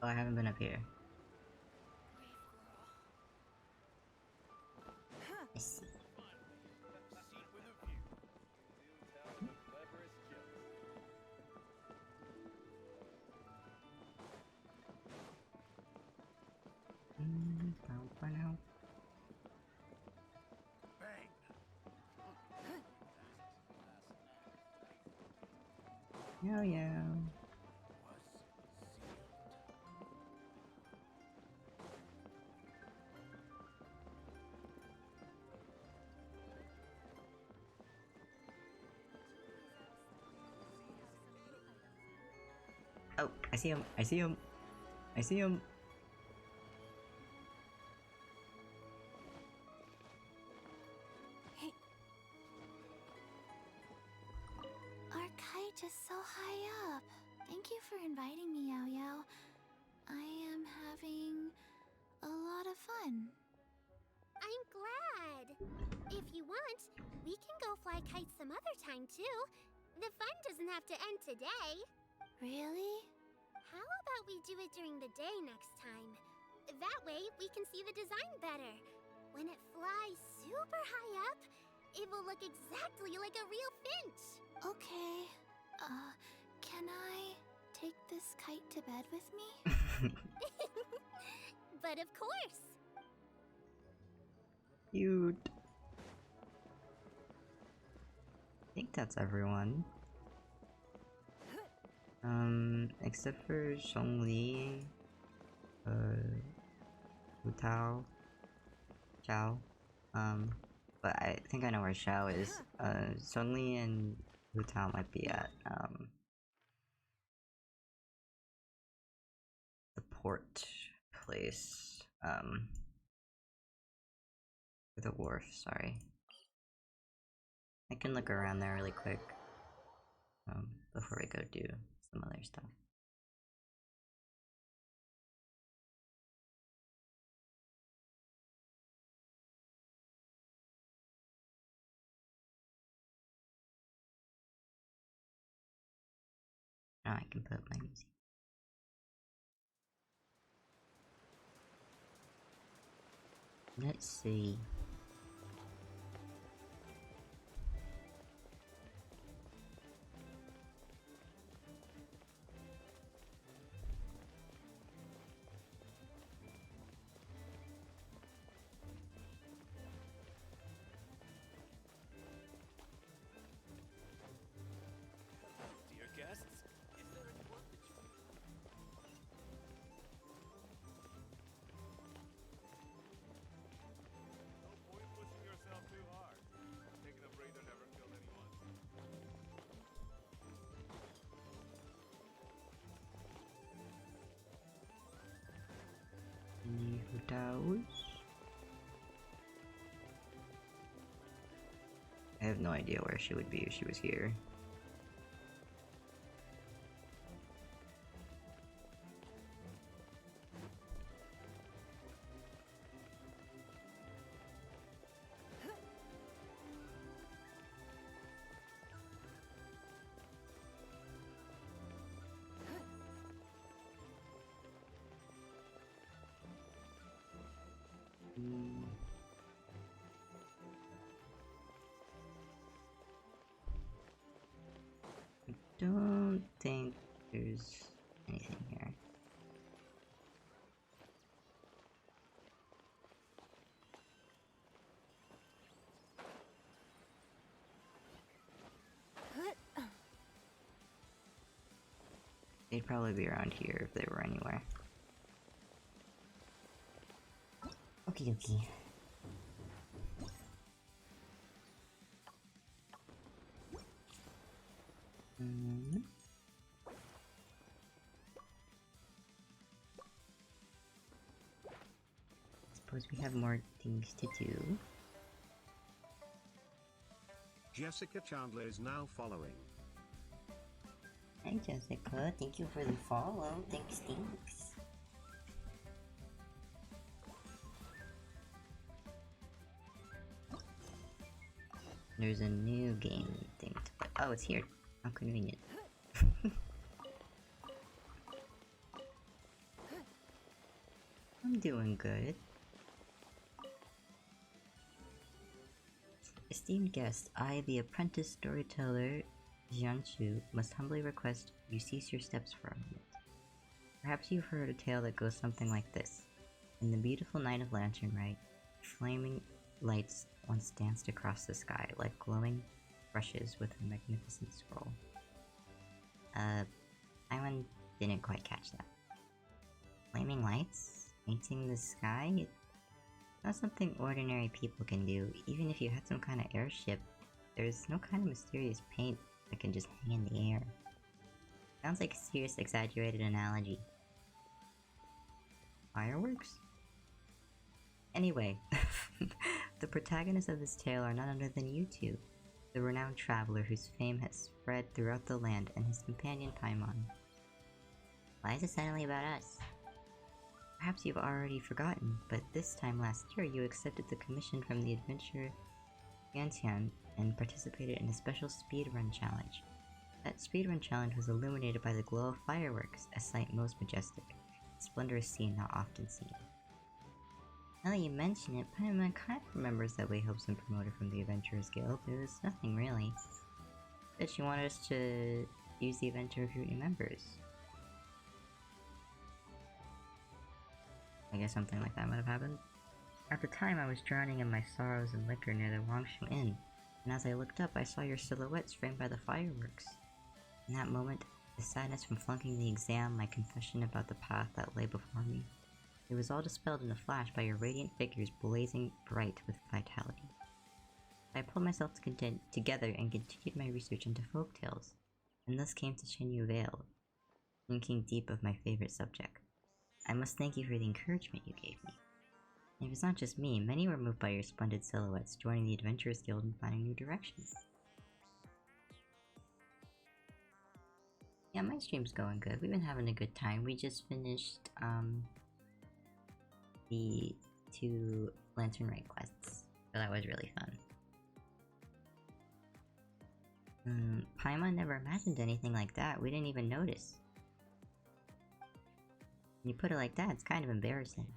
[SPEAKER 1] Oh, I haven't been up here. I see. Yeah, yeah. Oh, I see him. I see him. I see him.
[SPEAKER 2] Hey. Our kite is so high up. Thank you for inviting me, Yao Yao. I am having a lot of fun.
[SPEAKER 15] I'm glad. If you want, we can go fly kites some other time too. The fun doesn't have to end today.
[SPEAKER 2] Really?
[SPEAKER 15] How about we do it during the day next time? That way, we can see the design better. When it flies super high up, it will look exactly like a real finch.
[SPEAKER 2] Okay. Can I take this kite to bed with me?
[SPEAKER 15] But of course.
[SPEAKER 1] Cute. I think that's everyone. Except for Zhongli, Wu Tao, Xiao. But I think I know where Xiao is. Zhongli and Wu Tao might be at, the port place. The wharf, sorry. I can look around there really quick. before we go do some other stuff. Now I can put my music. Let's see.
[SPEAKER 10] Dear guests, is there any work that you... No point pushing yourself too hard. Taking a breather never killed anyone.
[SPEAKER 1] Any hotels? I have no idea where she would be if she was here. I don't think there's anything here. They'd probably be around here if they were anywhere. Okie dokie. Suppose we have more things to do.
[SPEAKER 16] Jessica Chandler is now following.
[SPEAKER 1] Hi Jessica, thank you for the follow. Thanks. There's a new game thing to play. Oh, it's here. How convenient. I'm doing good. Esteemed guest, I, the apprentice storyteller Jianshu, must humbly request you cease your steps for a moment. Perhaps you've heard a tale that goes something like this. In the beautiful night of Lantern Rite, flaming lights once danced across the sky like glowing brushes with a magnificent scroll. I didn't quite catch that. Flaming lights? Painting the sky? It's not something ordinary people can do. Even if you had some kind of airship, there's no kind of mysterious paint that can just hang in the air. Sounds like a serious exaggerated analogy. Fireworks? Anyway, the protagonists of this tale are none other than you two, the renowned traveler whose fame has spread throughout the land, and his companion Paimon. Why is it suddenly about us? Perhaps you've already forgotten, but this time last year you accepted the commission from the adventurer Yantian and participated in a special speedrun challenge. That speedrun challenge was illuminated by the glow of fireworks, a sight most majestic, a splendorous scene not often seen. Now that you mention it, Paimon kind of remembers that we helped him promoted from the Adventurers Guild. It was nothing really. But she wanted us to use the event to recruit new members. I guess something like that might have happened. At the time, I was drowning in my sorrows and liquor near the Wangshu Inn, and as I looked up, I saw your silhouettes framed by the fireworks. In that moment, the sadness from flunking the exam, my confession about the path that lay before me, it was all dispelled in a flash by your radiant figures blazing bright with vitality. I pulled myself together and continued my research into folktales, and thus came to Shenyu Vale, thinking deep of my favorite subject. I must thank you for the encouragement you gave me. And it was not just me, many were moved by your splendid silhouettes, joining the Adventurers Guild and finding new directions. Yeah, my stream's going good. We've been having a good time. We just finished the 2 Lantern Rite quests. So that was really fun. Paimon never imagined anything like that. We didn't even notice. When you put it like that, it's kind of embarrassing.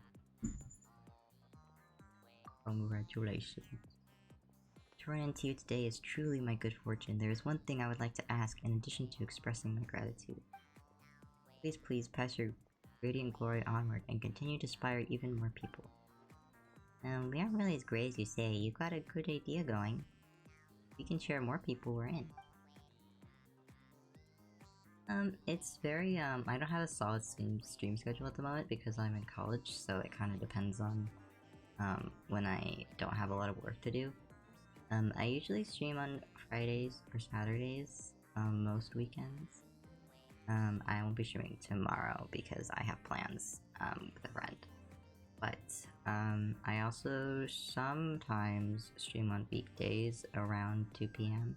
[SPEAKER 1] Congratulations. To run into you today is truly my good fortune. There is one thing I would like to ask in addition to expressing my gratitude. Please pass your radiant glory onward and continue to inspire even more people. We aren't really as great as you say. You got a good idea going. We can share more people we're in. It's very, I don't have a solid stream schedule at the moment because I'm in college, so it kind of depends on, when I don't have a lot of work to do. I usually stream on Fridays or Saturdays, most weekends. I won't be streaming tomorrow because I have plans, with a friend. But, I also sometimes stream on weekdays around 2 PM.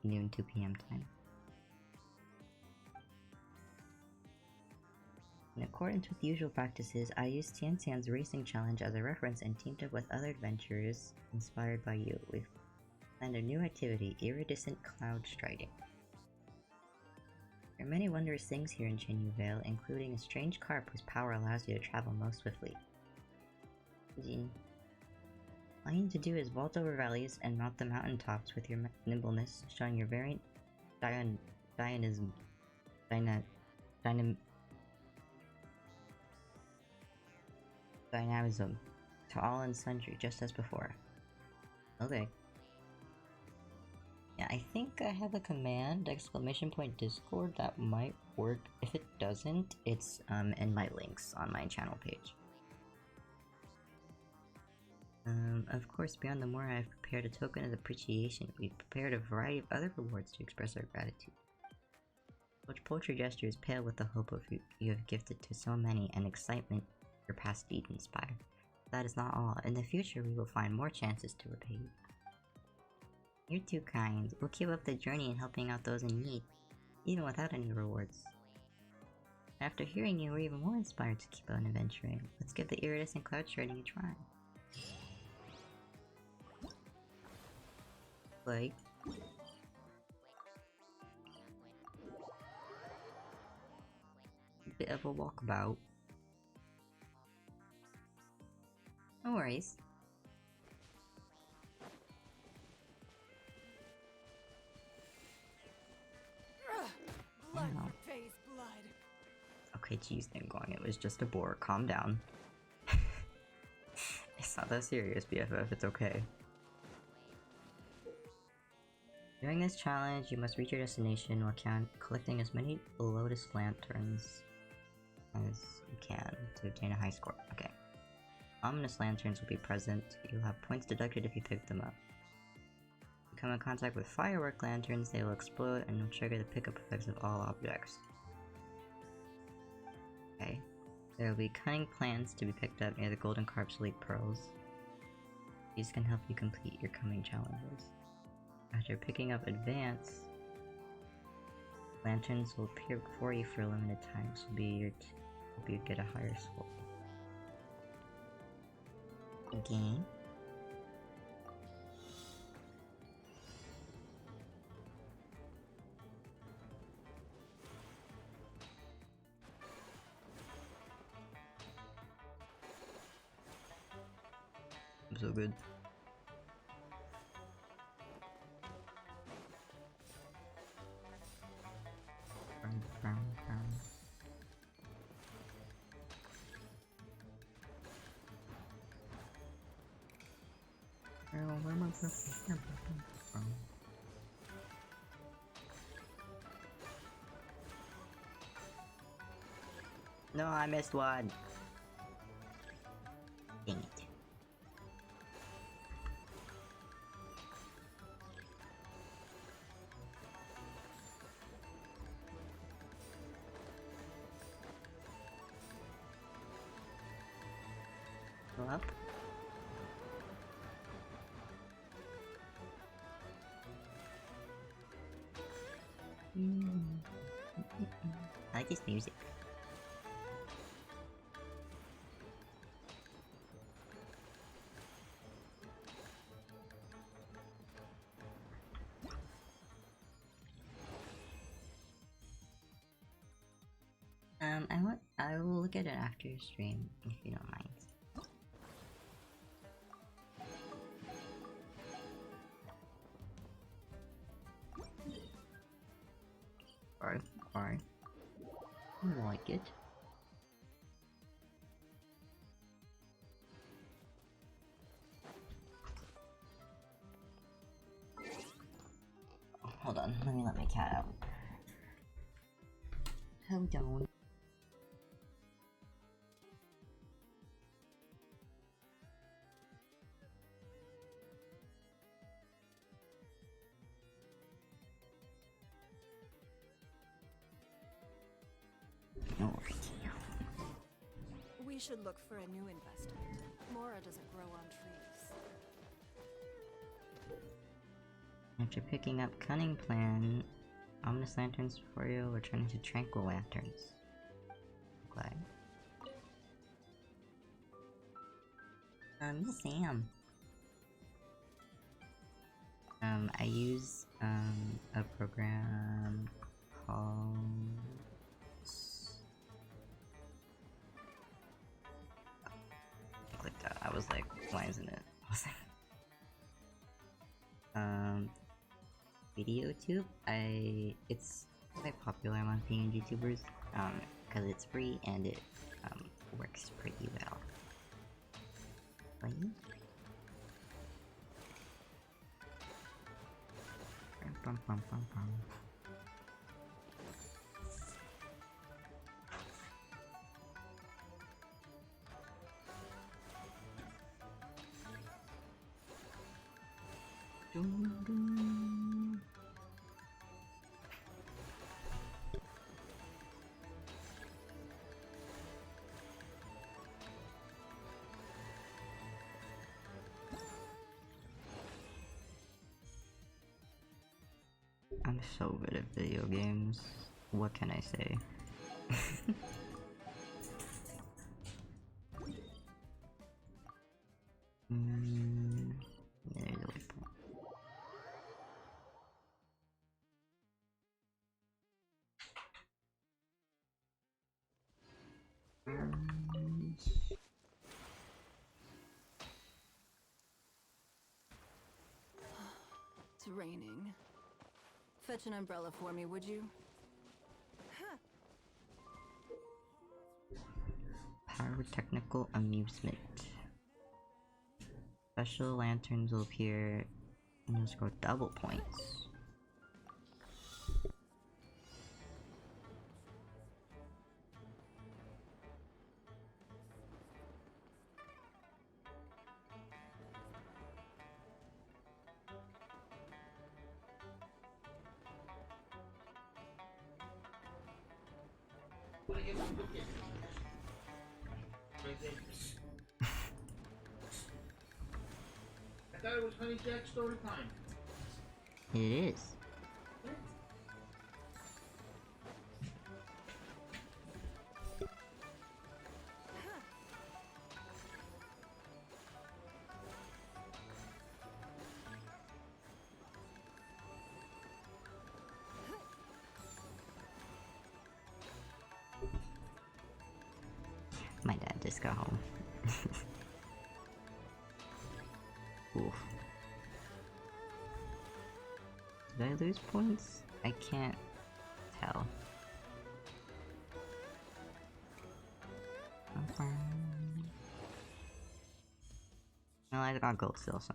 [SPEAKER 1] Noon 2 PM time. In accordance with usual practices, I used Tiantian's racing challenge as a reference and teamed up with other adventurers inspired by you. We've planned a new activity, iridescent cloud striding. There are many wondrous things here in Chenyu Vale, including a strange carp whose power allows you to travel most swiftly. All you need to do is vault over valleys and mount the mountaintops with your nimbleness, showing your variant dynamism to all and sundry, just as before. Okay. Yeah, I think I have a command, !Discord, that might work. If it doesn't, it's in my links on my channel page. Of course, beyond the Mora, I've prepared a token of appreciation. We've prepared a variety of other rewards to express our gratitude. Such poetry gestures pale with the hope of you have gifted to so many and excitement your past deeds inspire. That is not all. In the future, we will find more chances to repay you. You're too kind. We'll keep up the journey in helping out those in need, even without any rewards. After hearing you, we're even more inspired to keep on adventuring. Let's give the iridescent cloud striding a try. Like... bit of a walkabout. No worries.
[SPEAKER 6] Blood
[SPEAKER 1] Wow.
[SPEAKER 6] pays blood.
[SPEAKER 1] Okay, geez, then going. It was just a bore. Calm down. It's not that serious, BFF. It's okay. During this challenge, you must reach your destination while collecting as many Lotus Lanterns as you can to obtain a high score. Okay. Ominous lanterns will be present. You'll have points deducted if you pick them up. If you come in contact with firework lanterns, they will explode and will trigger the pickup effects of all objects. Okay. There will be cunning plants to be picked up near the Golden Carp's Elite Pearls. These can help you complete your coming challenges. After picking up Advance, lanterns will appear before you for a limited time, so help you get a higher score. Okay. So good. No, I missed one. Dang it. Go up. like this music. I will look at it after your stream, if you don't mind. Alright. I like it. Hold on, let me let my cat out. Hold on.
[SPEAKER 4] We should look for a new investor. Mora doesn't grow on trees.
[SPEAKER 1] After picking up Cunning Plan, Ominous Lanterns for you will turn into Tranquil Lanterns. Okay. Yes, Sam. I use a program called I clicked out. I was like, why isn't it? I was like, VideoTube. It's quite popular among Korean YouTubers, because it's free and it works pretty well. Right? Bum, bum, bum, bum. Dun, dun. I'm so good at video games. What can I say? There's a weapon.
[SPEAKER 4] It's raining. Fetch an umbrella for me, would you?
[SPEAKER 1] Pyrotechnical amusement. Special lanterns will appear and you'll score double points.
[SPEAKER 17] I thought it was Honey Jack's story time.
[SPEAKER 1] It is. My dad just got home. Oof. Did I lose points? I can't tell. Well, I got gold still, so.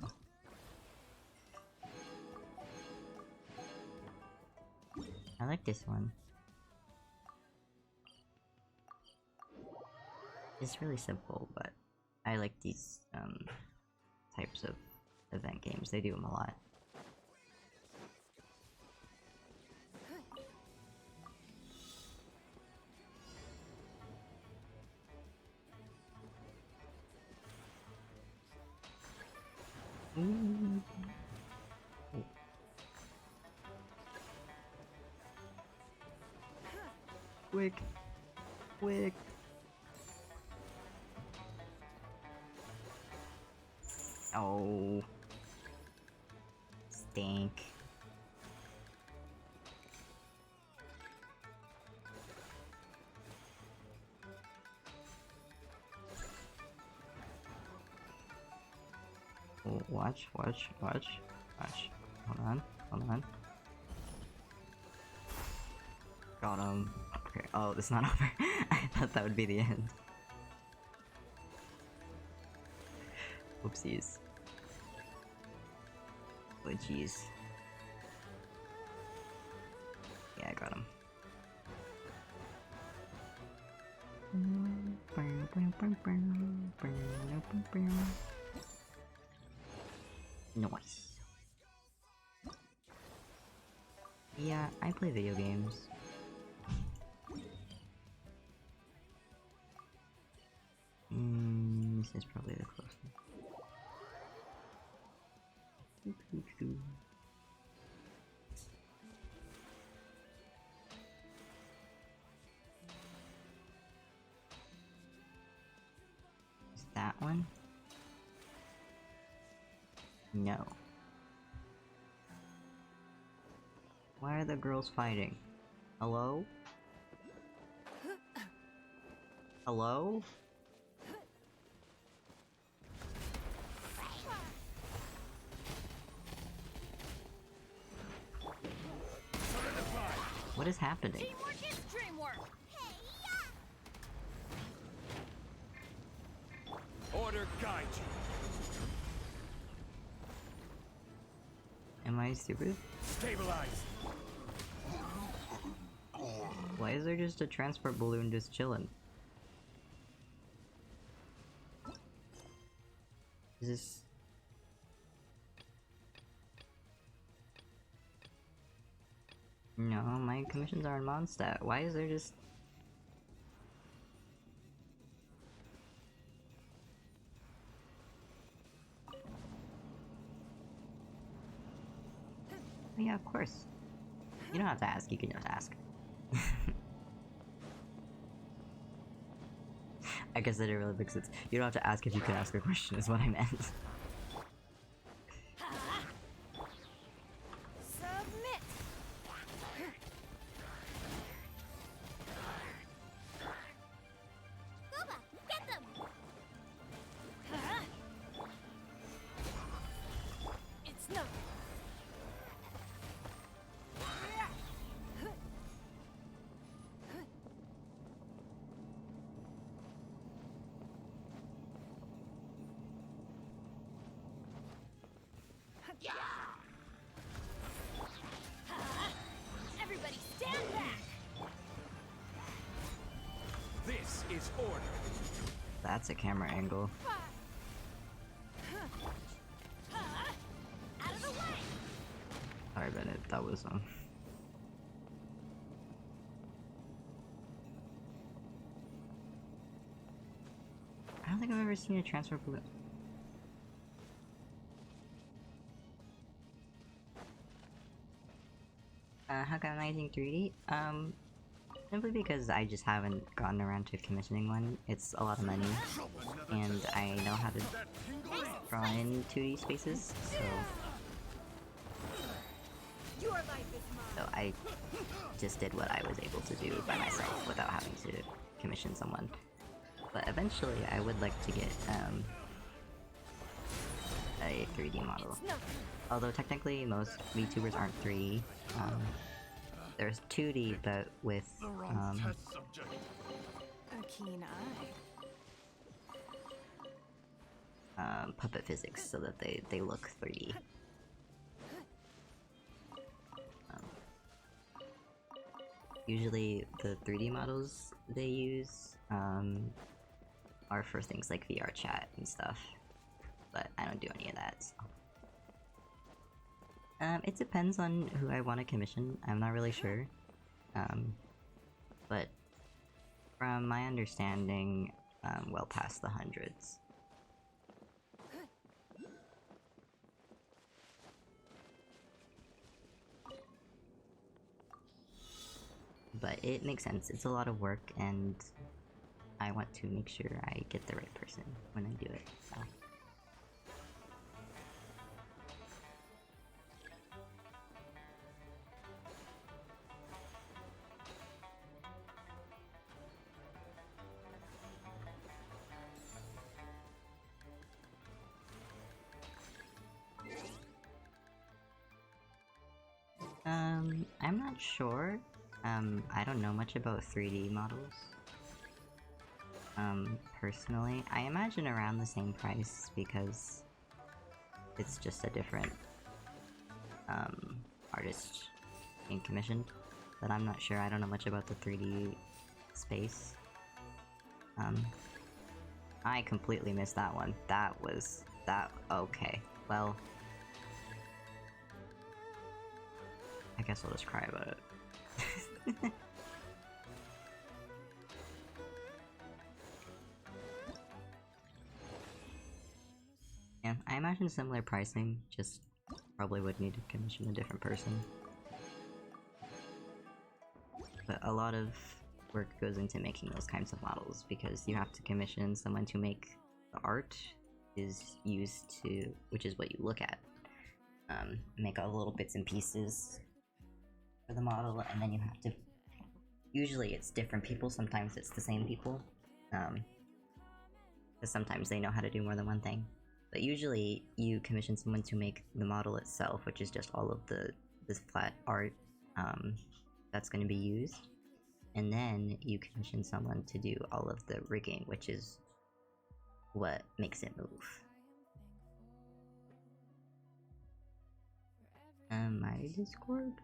[SPEAKER 1] I like this one. It's really simple, but I like these types of event games. They do them a lot. Ooh. Quick! Quick! Oh. Stink. Oh, watch. Hold on. Got him. Okay. Oh, it's not over. I thought that would be the end. Oopsies. Oh jeez. Yeah, I got him. Nice. Yeah, I play video games. This is probably the closest. Is that one? No. Why are the girls fighting? Hello? Hello? What is happening?
[SPEAKER 6] Teamwork is dreamwork.
[SPEAKER 11] Order guide you.
[SPEAKER 1] Am I stupid?
[SPEAKER 11] Stabilize.
[SPEAKER 1] Why is there just a transport balloon just chilling? Is this... No, my commissions are in Mondstadt. Why is there just... Oh yeah, of course. You don't have to ask, you can just ask. I guess that it really makes sense. You don't have to ask if you can ask a question is what I meant.
[SPEAKER 6] Submit.
[SPEAKER 2] Gooba, get them!
[SPEAKER 6] It's no.
[SPEAKER 2] Everybody stand back!
[SPEAKER 11] This is order.
[SPEAKER 1] That's a camera angle.
[SPEAKER 2] Out of the way!
[SPEAKER 1] Sorry, Bennett, that was I don't think I've ever seen a transfer balloon. How come I'm using 3D? Simply because I just haven't gotten around to commissioning one. It's a lot of money, and I know how to draw in 2D spaces, so I just did what I was able to do by myself without having to commission someone. But eventually I would like to get a 3D model. Although technically most VTubers aren't 3D. There's 2D, but with
[SPEAKER 4] A keen eye.
[SPEAKER 1] puppet physics, so that they look 3D. Usually the 3D models they use are for things like VR chat and stuff, but I don't do any of that. So. It depends on who I want to commission. I'm not really sure, but from my understanding, well past the hundreds. but it makes sense. It's a lot of work, and I want to make sure I get the right person when I do it, so. I'm not sure. I don't know much about 3D models. Personally, I imagine around the same price because it's just a different, artist being commissioned. But I'm not sure, I don't know much about the 3D space. I completely missed that one. Okay, well... I guess I'll just cry about it. Yeah, I imagine similar pricing, just probably would need to commission a different person. But a lot of work goes into making those kinds of models, because you have to commission someone to make the art is used to, which is what you look at. Make all the little bits and pieces for the model, and then you have to... Usually it's different people, sometimes it's the same people. Because sometimes they know how to do more than one thing. But usually you commission someone to make the model itself, which is just all of this flat art that's going to be used. And then you commission someone to do all of the rigging, which is what makes it move. My Discord?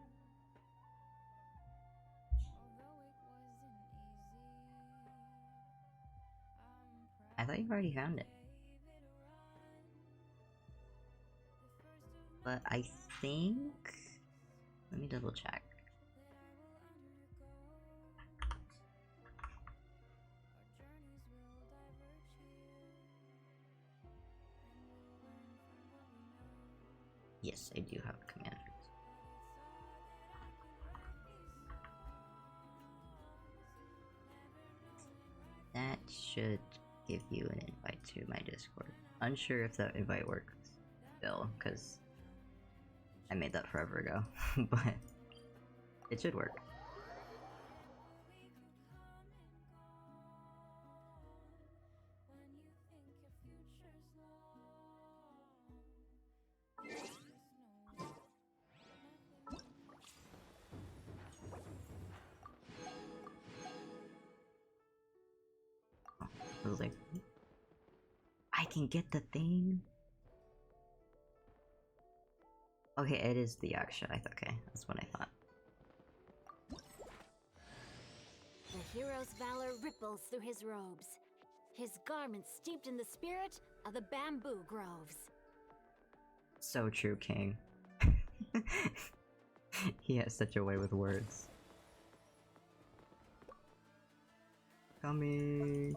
[SPEAKER 1] I thought you already found it. But I think... Let me double check. Yes, I do have commanders. That should give you an invite to my Discord. Unsure if that invite works still, because I made that forever ago, but it should work. I was like, I can get the thing? Okay, it is the Yaksha. Okay, that's what I thought.
[SPEAKER 2] The hero's valor ripples through his robes. His garments steeped in the spirit of the bamboo groves.
[SPEAKER 1] So true, King. He has such a way with words. Coming.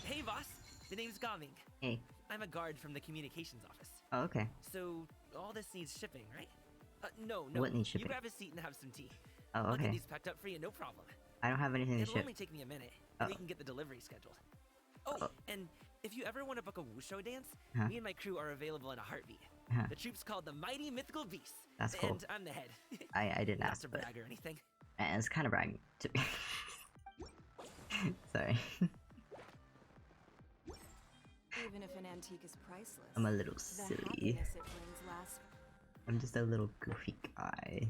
[SPEAKER 3] Hey, boss. The name's Gaming.
[SPEAKER 1] Hey.
[SPEAKER 3] I'm a guard from the communications office.
[SPEAKER 1] Oh, okay.
[SPEAKER 3] So, all this needs shipping, right? No.
[SPEAKER 1] What needs shipping?
[SPEAKER 3] You grab a seat and have some tea.
[SPEAKER 1] Oh, okay.
[SPEAKER 3] I'll get these packed up for you, no problem.
[SPEAKER 1] I don't have anything to
[SPEAKER 3] It'll
[SPEAKER 1] ship.
[SPEAKER 3] only take me a minute.
[SPEAKER 1] Oh.
[SPEAKER 3] We can get the delivery scheduled. Oh, and if you ever want to book a wushu dance,
[SPEAKER 1] Huh?
[SPEAKER 3] me and my crew are available in a heartbeat.
[SPEAKER 1] Huh.
[SPEAKER 3] The troop's called the Mighty Mythical Beasts.
[SPEAKER 1] That's cool.
[SPEAKER 3] And I'm the head.
[SPEAKER 1] I didn't
[SPEAKER 3] Not
[SPEAKER 1] ask,
[SPEAKER 3] to
[SPEAKER 1] but...
[SPEAKER 3] brag or anything.
[SPEAKER 1] It's kind of bragging to me. Sorry.
[SPEAKER 4] Even if an antique is priceless,
[SPEAKER 1] I'm a little
[SPEAKER 4] the
[SPEAKER 1] silly.
[SPEAKER 4] happiness it brings lasts.
[SPEAKER 1] I'm just a little goofy guy.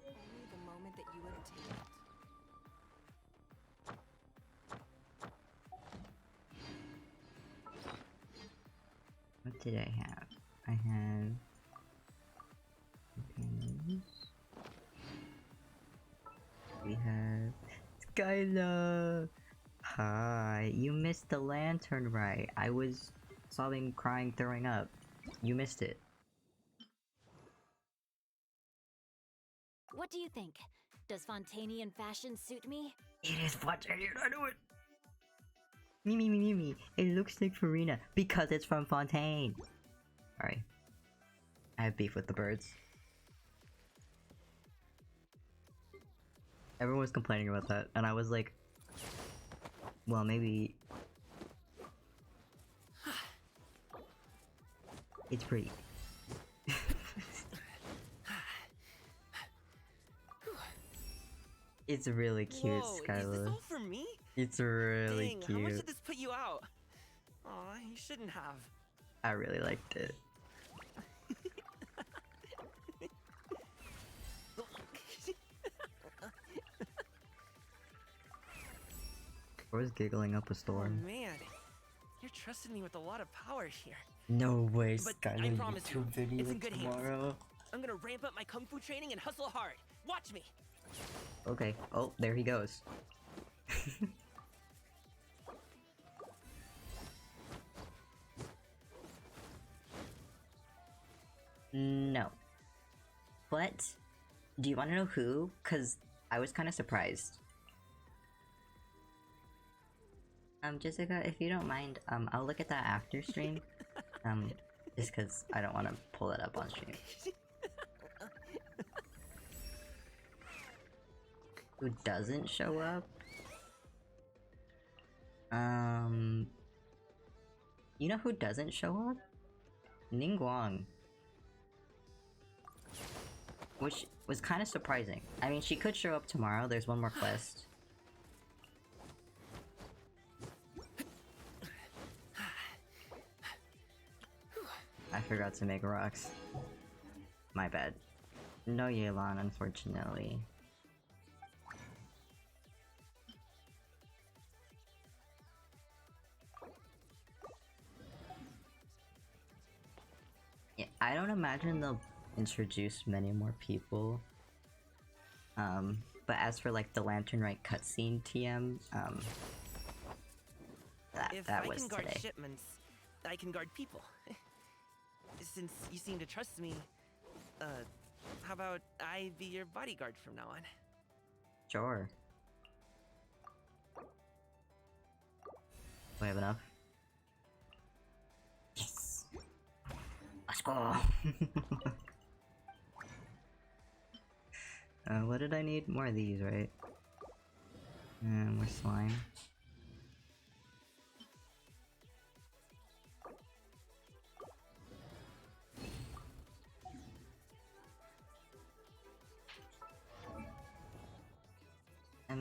[SPEAKER 4] Only the moment that you obtain it.
[SPEAKER 1] What did I have? I have... companions. We have... Skyla! Hi, you missed the lantern rite. I was sobbing, crying, throwing up. You missed it.
[SPEAKER 2] What do you think? Does Fontanian fashion suit me?
[SPEAKER 1] It is Fontanian, I know it! Me. It looks like Farina because it's from Fontaine. Sorry. I have beef with the birds. Everyone was complaining about that, and I was like, well, maybe... It's pretty. It's really cute,
[SPEAKER 3] Whoa,
[SPEAKER 1] Skylar.
[SPEAKER 3] is this all for me?
[SPEAKER 1] It's really
[SPEAKER 3] Dang,
[SPEAKER 1] cute.
[SPEAKER 3] how much did this put you out? Aw, you shouldn't have.
[SPEAKER 1] I really liked it. I was giggling up a
[SPEAKER 3] Oh
[SPEAKER 1] storm.
[SPEAKER 3] man, you're trusting me with a lot of power here.
[SPEAKER 1] No way,
[SPEAKER 3] But
[SPEAKER 1] Skylar.
[SPEAKER 3] I promise you,
[SPEAKER 1] YouTube video
[SPEAKER 3] it's in good
[SPEAKER 1] tomorrow.
[SPEAKER 3] hands. I'm gonna ramp up my kung fu training and hustle hard. Watch me.
[SPEAKER 1] Okay. Oh, there he goes. No. But, do you want to know who? Because I was kind of surprised. Jessica, if you don't mind, I'll look at that after stream. Just because I don't want to pull it up on stream. Who doesn't show up? You know who doesn't show up? Ningguang. Which was kind of surprising. I mean, she could show up tomorrow, there's one more quest. I forgot to make rocks. My bad. No Yelan, unfortunately. Yeah, I don't imagine they'll introduce many more people. But as for like the Lantern Rite cutscene TM, that
[SPEAKER 3] If
[SPEAKER 1] was
[SPEAKER 3] I can guard
[SPEAKER 1] today.
[SPEAKER 3] shipments, I can guard people. Since you seem to trust me, how about I be your bodyguard from now on?
[SPEAKER 1] Sure. Do I have enough? Yes! Let's go! What did I need? More of these, right? And more slime.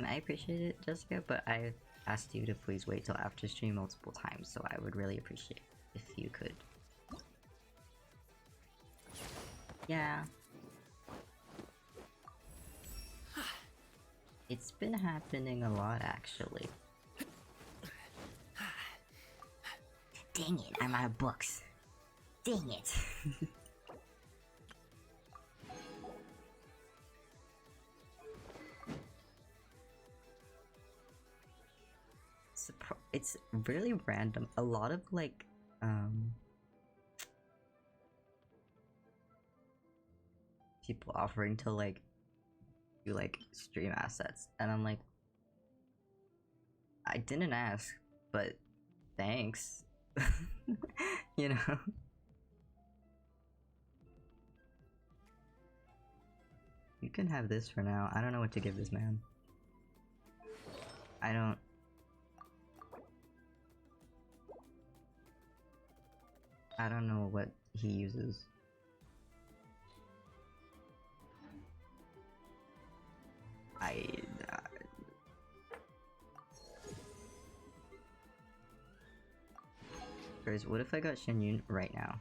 [SPEAKER 1] I appreciate it, Jessica, but I asked you to please wait till after stream multiple times, so I would really appreciate if you could. Yeah. It's been happening a lot, actually. Dang it, I'm out of books. Dang it. It's really random. A lot of like, people offering to like do like stream assets, and I'm like, I didn't ask, but thanks. You know? You can have this for now. I don't know what to give this man. I don't know what he uses. Guys, what if I got Shenyun right now?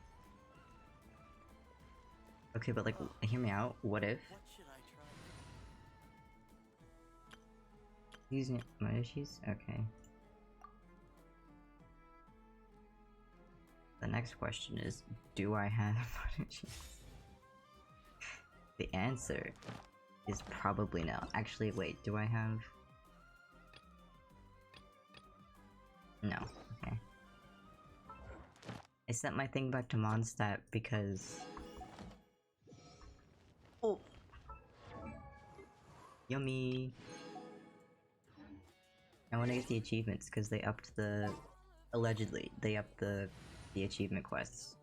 [SPEAKER 1] Okay, but like, hear me out. What if? Using emojis? Okay. The next question is, do I have emojis? The answer is probably no. Actually, wait, do I have? No, okay. I sent my thing back to Mondstadt because... Oh! Yummy! I want to get the achievements because they upped the allegedly they upped the achievement quests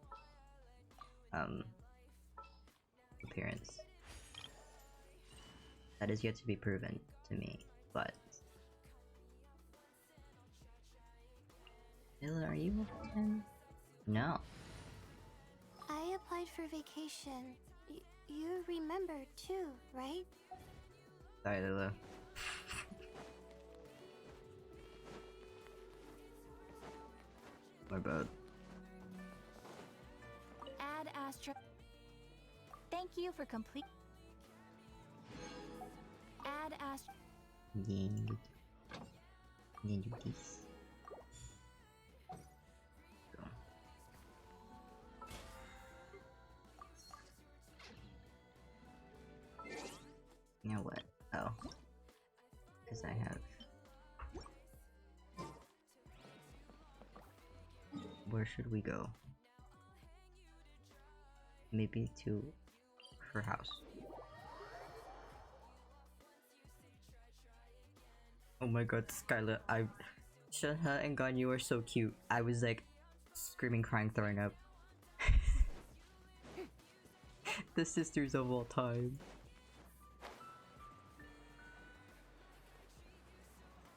[SPEAKER 1] appearance. That is yet to be proven to me, but Ella, are you level 10? No.
[SPEAKER 2] I applied for vacation. You remember too, right?
[SPEAKER 1] Sorry, Lulu. My bad.
[SPEAKER 18] Add Astra. Thank you for complete. Add Astra.
[SPEAKER 1] Then do this. Go. Now what? Oh. Because I have... Where should we go? Maybe to her house. Oh my god, Skylar, Shunha and Ganyu are so cute. I was like, screaming, crying, throwing up. The sisters of all time.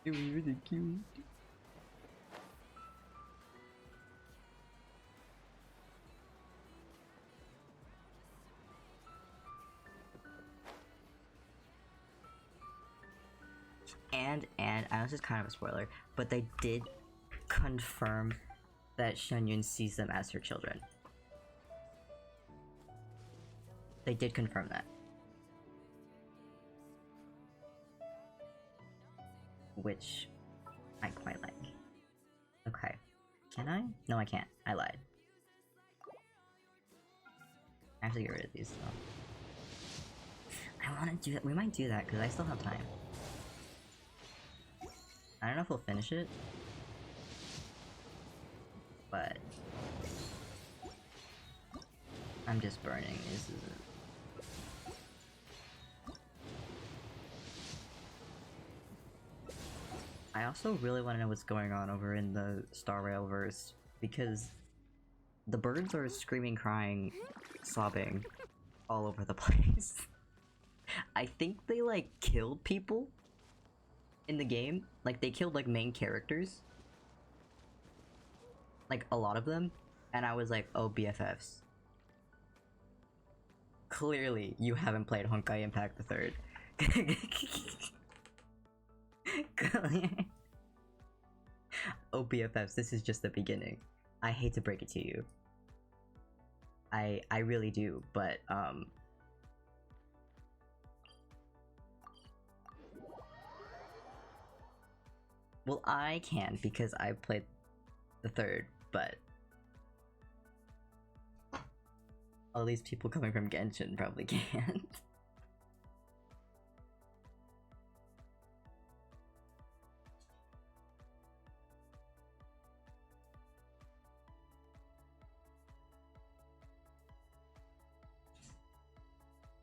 [SPEAKER 1] It was really cute. And I know this is kind of a spoiler, but they did confirm that Shenyun sees them as her children. They did confirm that. Which I quite like. Okay. Can I? No, I can't. I lied. I have to get rid of these though. I want to do that. We might do that because I still have time. I don't know if we'll finish it, but I'm just burning. This is I also really want to know what's going on over in the Star Rail verse because the birds are screaming, crying, sobbing all over the place. I think they like killed people in the game. Like they killed like main characters, like a lot of them, and I was like, oh, BFFs. Clearly you haven't played Honkai Impact the 3rd. Oh, BFFs, this is just the beginning. I hate to break it to you. I really do, but well, I can because I played the 3rd, but all these people coming from Genshin probably can't.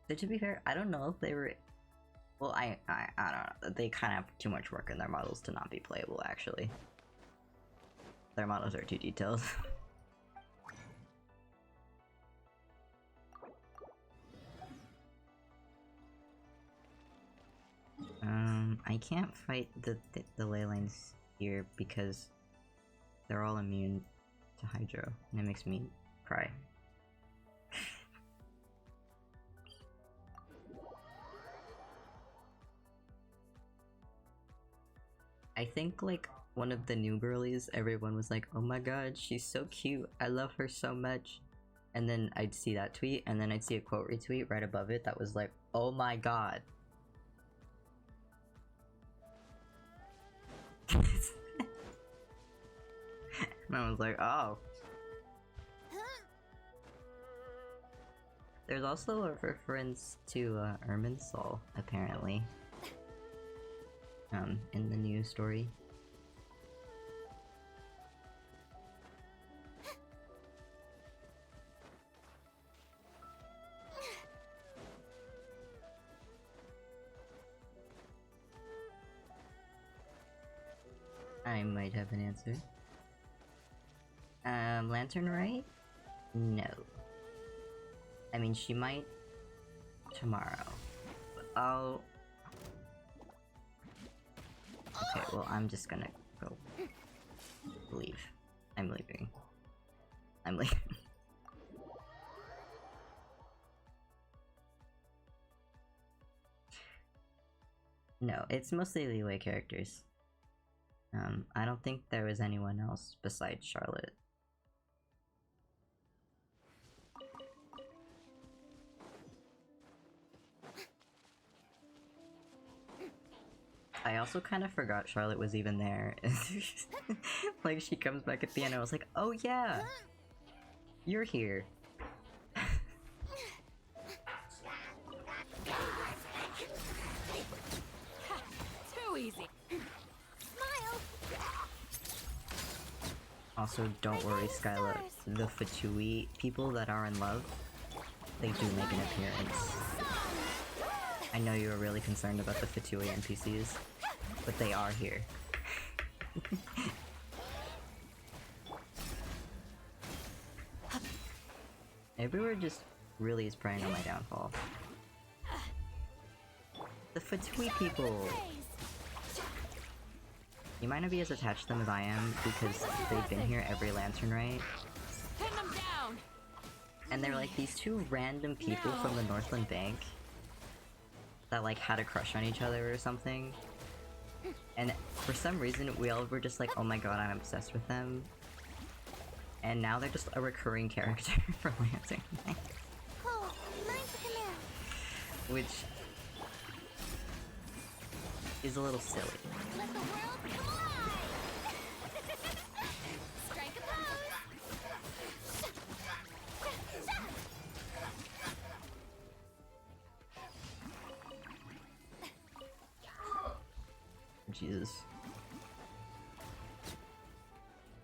[SPEAKER 1] So to be fair, I don't know if they were... Well, I don't know. They kind of have too much work in their models to not be playable, actually. Their models are too detailed. I can't fight the ley lines here because they're all immune to Hydro, and it makes me cry. I think like one of the new girlies, everyone was like, oh my god, she's so cute, I love her so much. And then I'd see that tweet, and then I'd see a quote retweet right above it that was like, oh my god. And I was like, oh. There's also a reference to Irminsul, apparently. In the news story. I might have an answer. Lantern Rite? No. I mean, she might tomorrow. But I'll... Okay, well, I'm just gonna go leave. I'm leaving. I'm leaving. No, it's mostly Liyue characters. I don't think there was anyone else besides Charlotte. I also kind of forgot Charlotte was even there. Like, she comes back at the end and I was like, oh yeah! You're here.
[SPEAKER 6] Too easy.
[SPEAKER 2] Smile.
[SPEAKER 1] Also, don't worry, Skyla. The Fatui people that are in love, they do make an appearance. I know you were really concerned about the Fatui NPCs, but they are here. Everywhere just really is preying on my downfall. The Fatui people! You might not be as attached to them as I am, because they've been here every Lantern Rite.
[SPEAKER 6] Pin them down.
[SPEAKER 1] And they're like these two random people from the Northland Bank that like had a crush on each other or something. And for some reason we all were just like, oh my god, I'm obsessed with them. And now they're just a recurring character for Lantern Rite.
[SPEAKER 2] Oh, mine's the command.
[SPEAKER 1] Which is a little silly.
[SPEAKER 2] Let the world come alive. Strike a pose.
[SPEAKER 1] Jesus.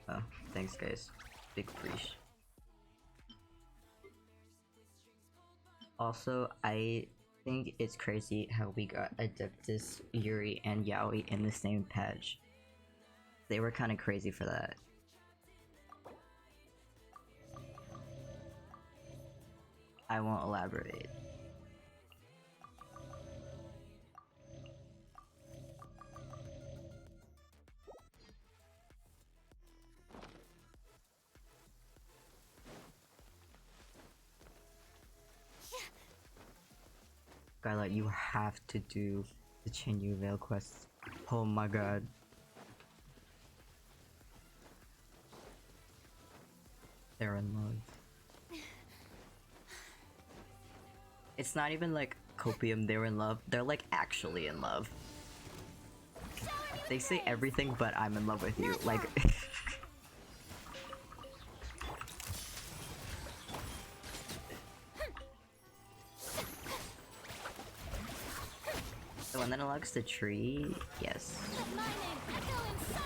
[SPEAKER 1] Oh, thanks guys. Big preach. Also, I think it's crazy how we got Adeptus, Yuri, and Yaoi in the same patch. They were kind of crazy for that. I won't elaborate. Skylar, you have to do the Chenyu Veil quest. Oh my god. They're in love. It's not even like copium they're in love, they're like actually in love. They say everything but I'm in love with you, like... The one that unlocks the tree? Yes.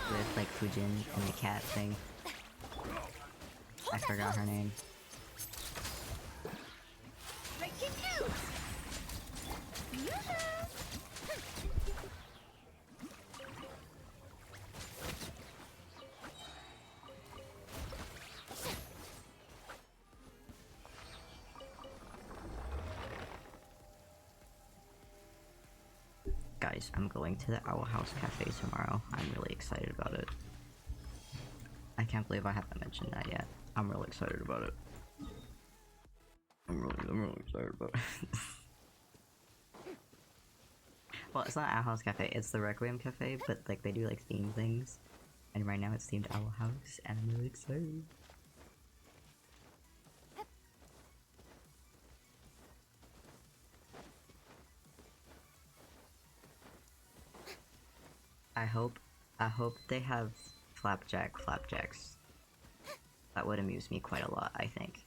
[SPEAKER 1] With like Fujin and the cat thing. I forgot her name. Guys, I'm going to the Owl House Cafe tomorrow. I'm really excited about it. I can't believe I haven't mentioned that yet. I'm really excited about it. I'm really excited about it. Well, it's not Owl House Cafe, it's the Requiem Cafe, but like they do like theme things. And right now it's themed Owl House, and I'm really excited. I hope they have flapjacks. That would amuse me quite a lot, I think.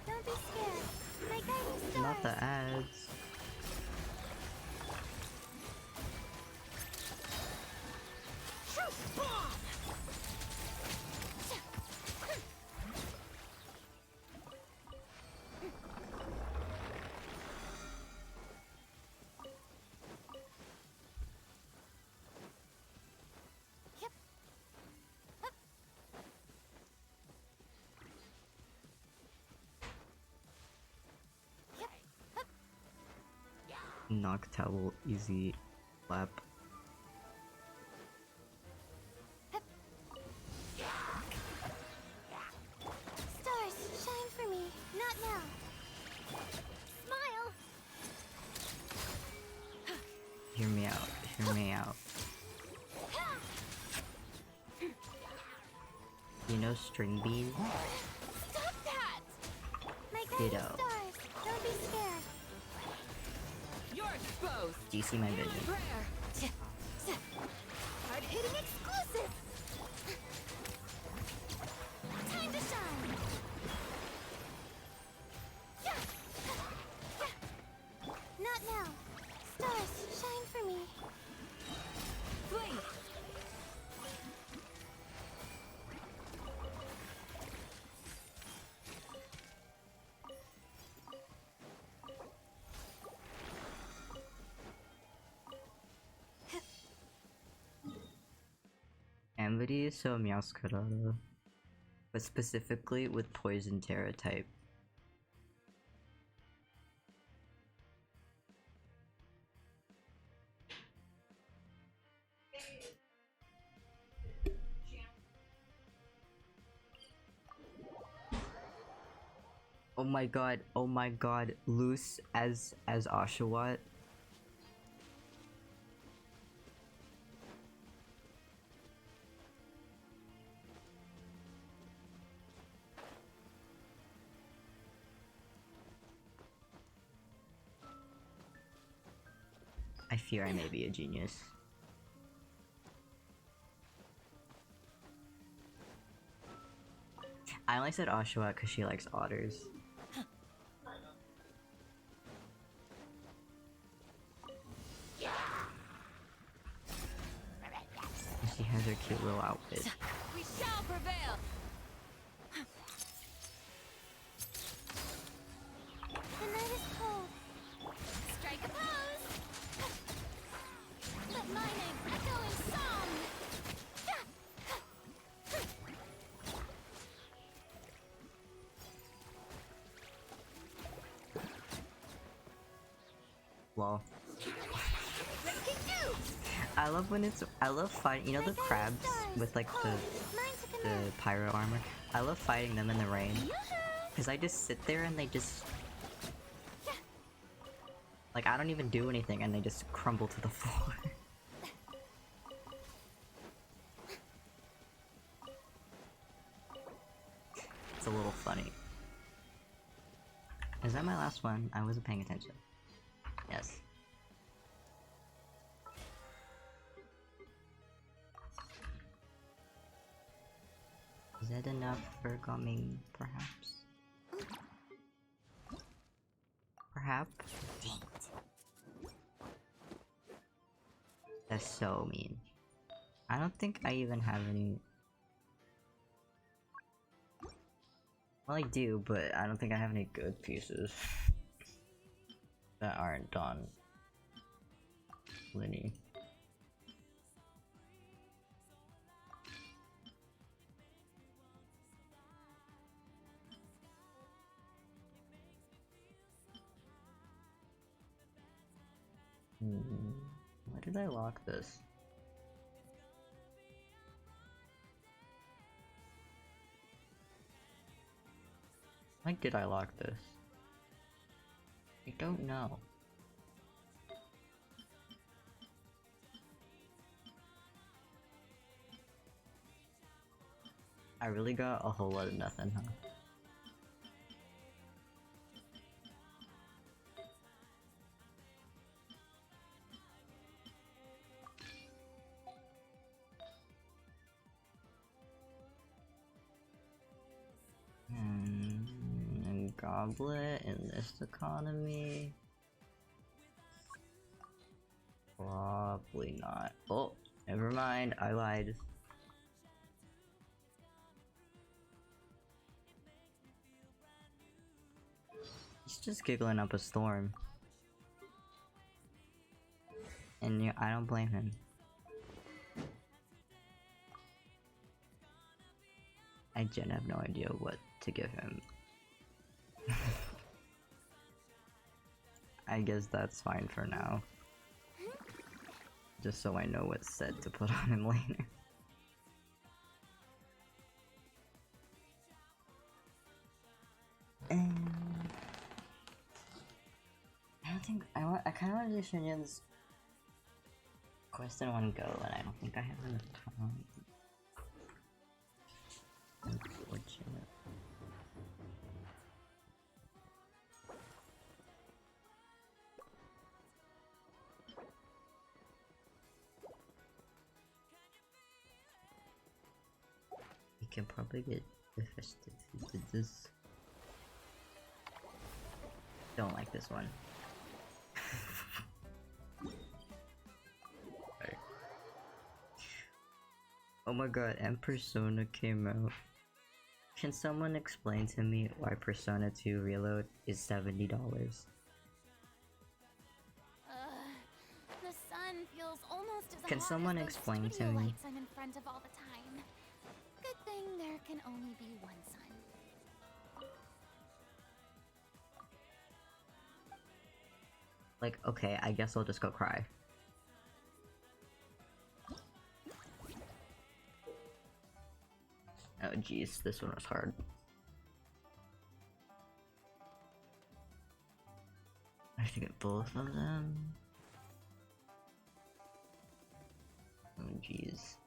[SPEAKER 2] Don't be scared. My guiding stars.
[SPEAKER 1] Not the ads. Noctowl easy lap.
[SPEAKER 2] Stars, shine for me. Not now. Smile.
[SPEAKER 1] Hear me out. Hear me out. You know string bean?
[SPEAKER 2] Stop that! My
[SPEAKER 1] Ditto.
[SPEAKER 2] guiding stars, don't be scared.
[SPEAKER 6] You're exposed.
[SPEAKER 1] Do you see my vision?
[SPEAKER 6] Prayer.
[SPEAKER 2] Hard hitting exclusive. Time to shine. Not now. Stars, shine for me.
[SPEAKER 6] Flee.
[SPEAKER 1] Amity is so Meowscarada, but specifically with Poison Terra type. Oh my god, loose as Oshawott. I fear I may be a genius. I only said Oshawott because she likes otters. She has her cute little outfit.
[SPEAKER 6] We shall prevail.
[SPEAKER 2] The night is cold. Strike a pose. Let my name echo in song.
[SPEAKER 1] Lol. I love when it's. I love fighting. You know the crabs with like the pyro armor. I love fighting them in the rain because I just sit there and they just like I don't even do anything and they just crumble to the floor. It's a little funny. Is that my last one? I wasn't paying attention. Yes. Is that enough for coming, perhaps? Perhaps? That's so mean. I don't think I even have any... Well, I do, but I don't think I have any good pieces that aren't on Linny. Why did I lock this? Why did I lock this? I don't know. I really got a whole lot of nothing, huh? And goblet in this economy? Probably not. Oh, never mind, I lied. He's just giggling up a storm. And I don't blame him. I gen have no idea what to give him. I guess that's fine for now. Just so I know what set to put on him later. I don't think I kind of want to do Shinyan's quest in one go, and I don't think I have enough time. Unfortunate. We can probably get the festivities with this. Don't like this one. Sorry. Oh my god, and Persona came out. Can someone explain to me why Persona 2 Reload is $70?
[SPEAKER 15] The sun feels almost as
[SPEAKER 1] Can
[SPEAKER 15] hot
[SPEAKER 1] someone
[SPEAKER 15] as those
[SPEAKER 1] explain to
[SPEAKER 15] studio
[SPEAKER 1] me?
[SPEAKER 15] lights I'm in front of all the time. Good thing there can only be one sun.
[SPEAKER 1] Like, okay, I guess I'll just go cry. Oh jeez, this one was hard. I have to get both of them. Oh jeez.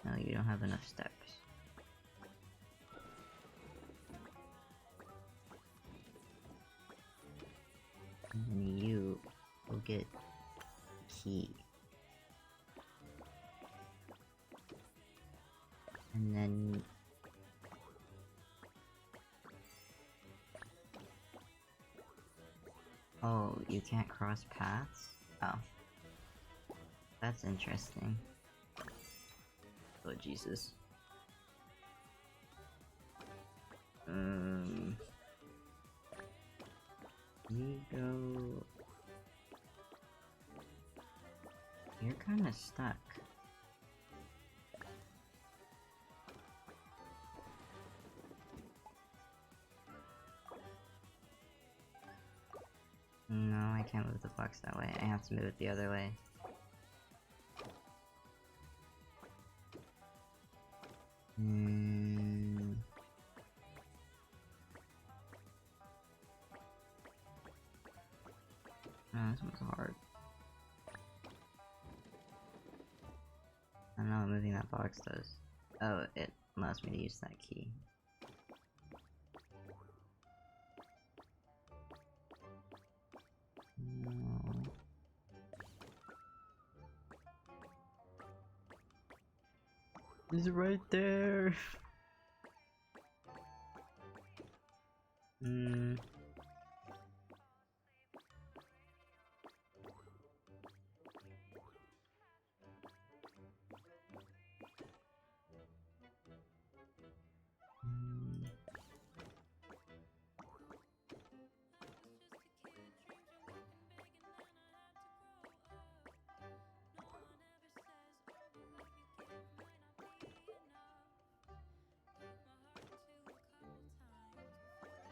[SPEAKER 1] No, you don't have enough steps. And then you will get key. And then oh, you can't cross paths? Oh. That's interesting. Oh Jesus. You go. You're kinda stuck. No, I can't move the box that way. I have to move it the other way. Oh, this one's hard. I don't know what moving that box does. Oh, it allows me to use that key. No. He's right there!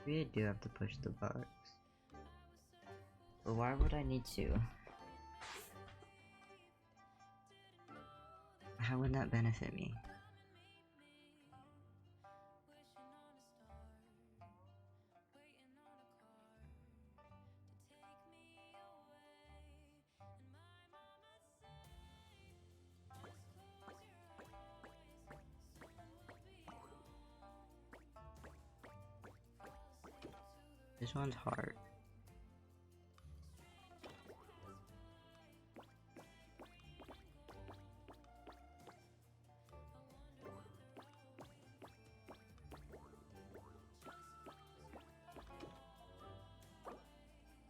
[SPEAKER 1] Maybe I do have to push the box. But why would I need to? How would that benefit me? This one's hard.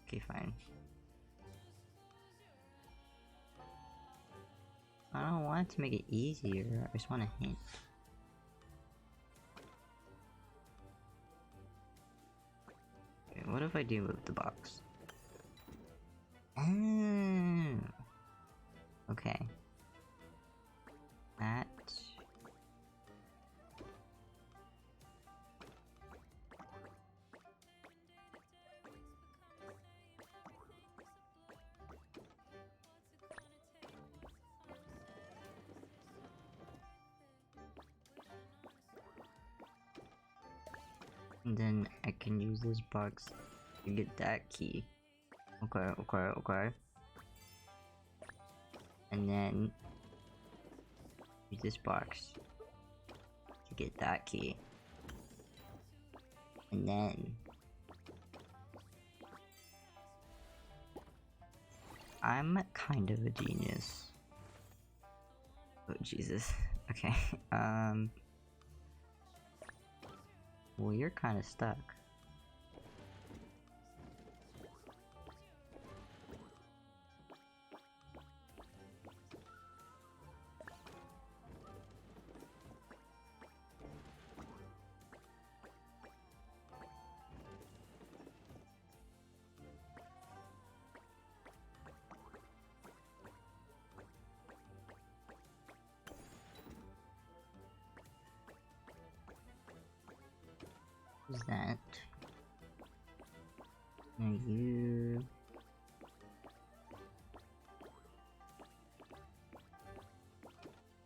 [SPEAKER 1] Okay, fine. I don't want to make it easier, I just want a hint. Okay, what if I do move the box? Okay. That. And then I can use this box to get that key. Okay. And then use this box to get that key. And then I'm kind of a genius. Oh Jesus. Okay. Well, you're kind of stuck. Who's that? And you.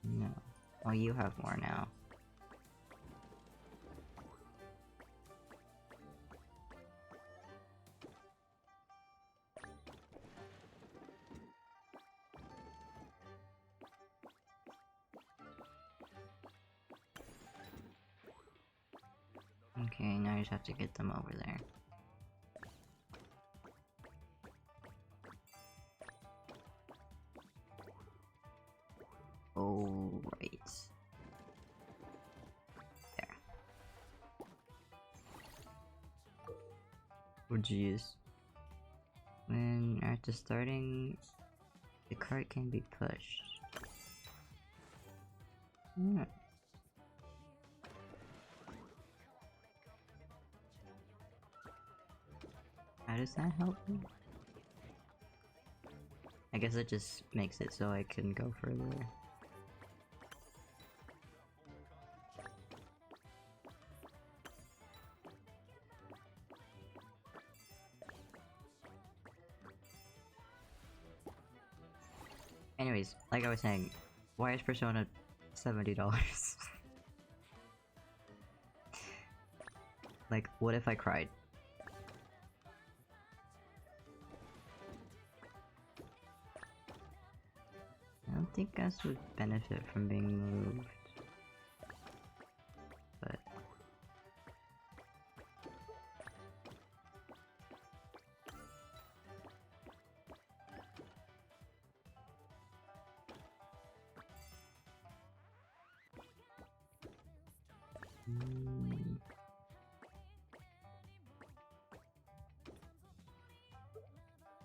[SPEAKER 1] No. Oh, you have more now. Okay, now you just have to get them over there. Oh, right. There. Oh, jeez. When after starting, the cart can be pushed. Hmm. How does that help me? I guess it just makes it so I can go further. Anyways, like I was saying, why is Persona $70? Like, what if I cried? I don't think us would benefit from being moved. But...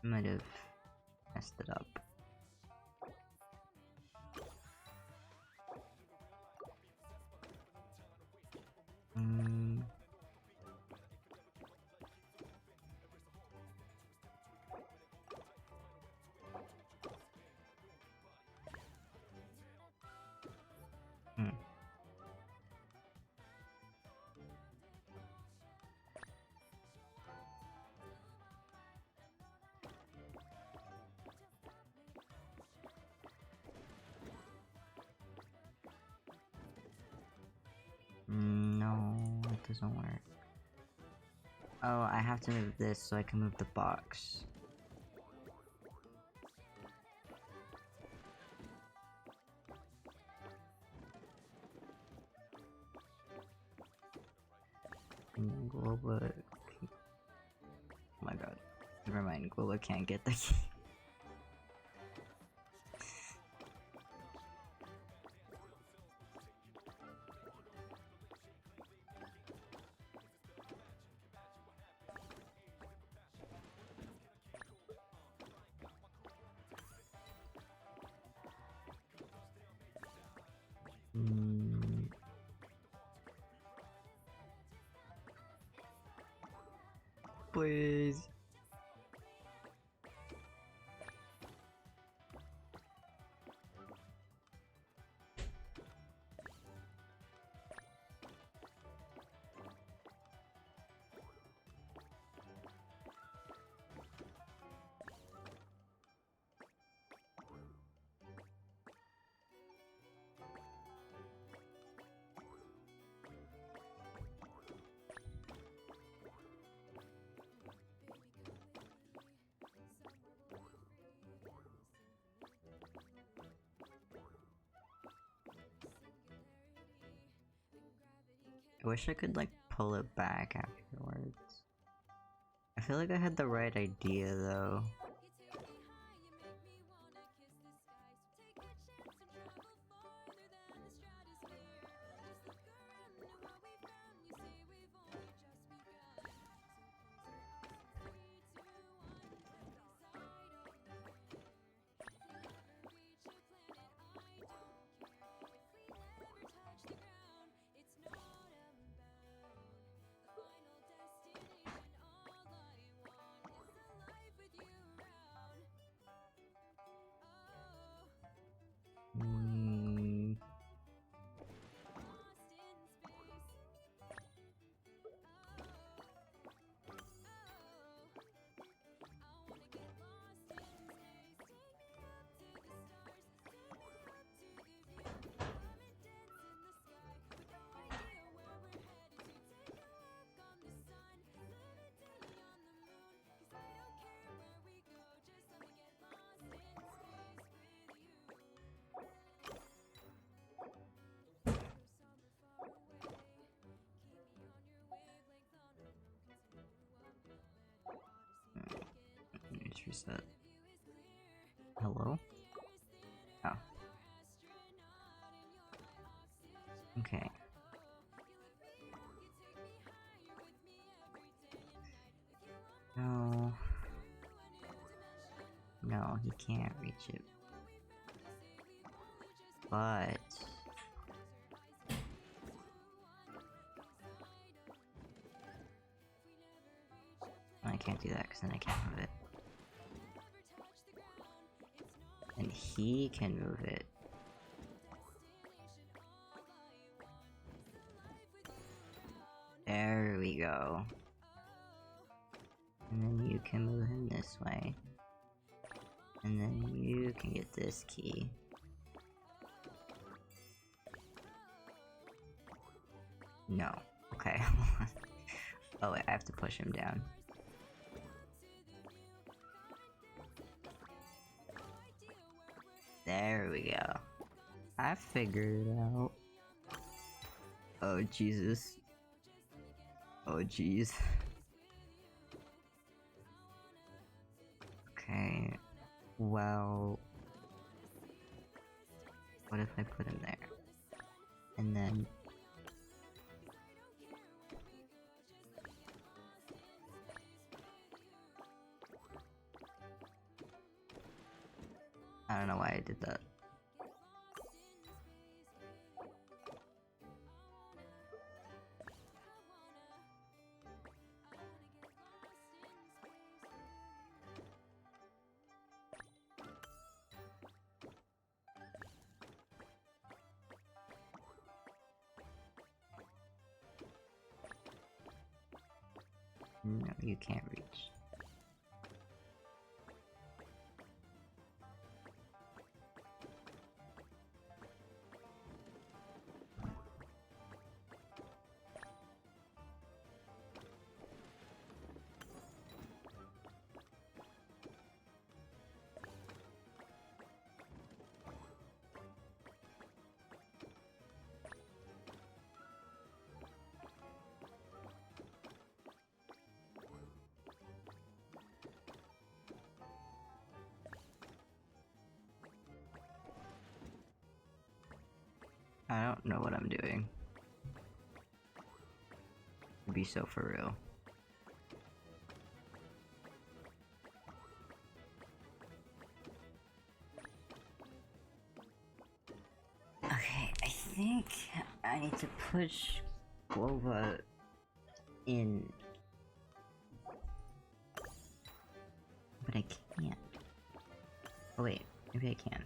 [SPEAKER 1] Might have messed it up. No, it doesn't work. Oh, I have to move this so I can move the box. And Globa... Oh my god. Never mind, Globa can't get the key. Please. I wish I could like pull it back afterwards. I feel like I had the right idea though. Let's reset. Hello? Oh. Okay. No. No, he can't reach it. But... I can't do that because then I can't move it. And he can move it. There we go. And then you can move him this way. And then you can get this key. No. Okay. Oh wait, I have to push him down. There we go. I figured it out. Oh Jesus. Oh jeez. Okay. Well... what if I put him there? And then... I don't know why I did that. No, you can't reach. I don't know what I'm doing. To be so for real. Okay, I think I need to push Guova in. But I can't. Oh wait, maybe I can.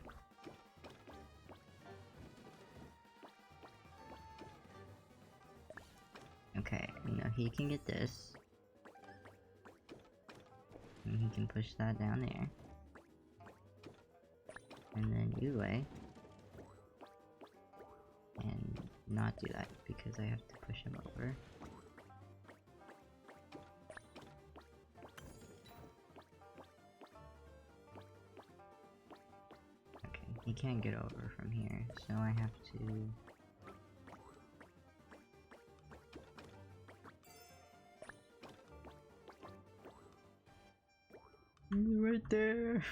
[SPEAKER 1] Okay, you know, he can get this. And he can push that down there. And then Yue. And not do that, because I have to push him over. Okay, he can't get over from here, so I have to... Right there.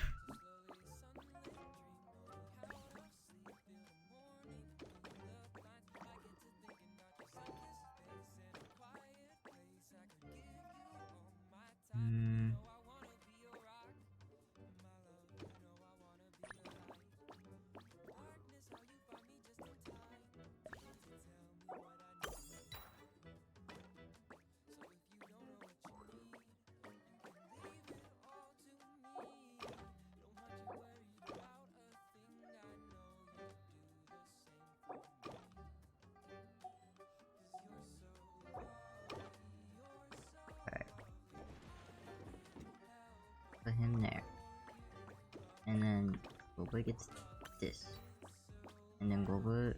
[SPEAKER 1] Put him there. And then Boba gets this. And then Boba...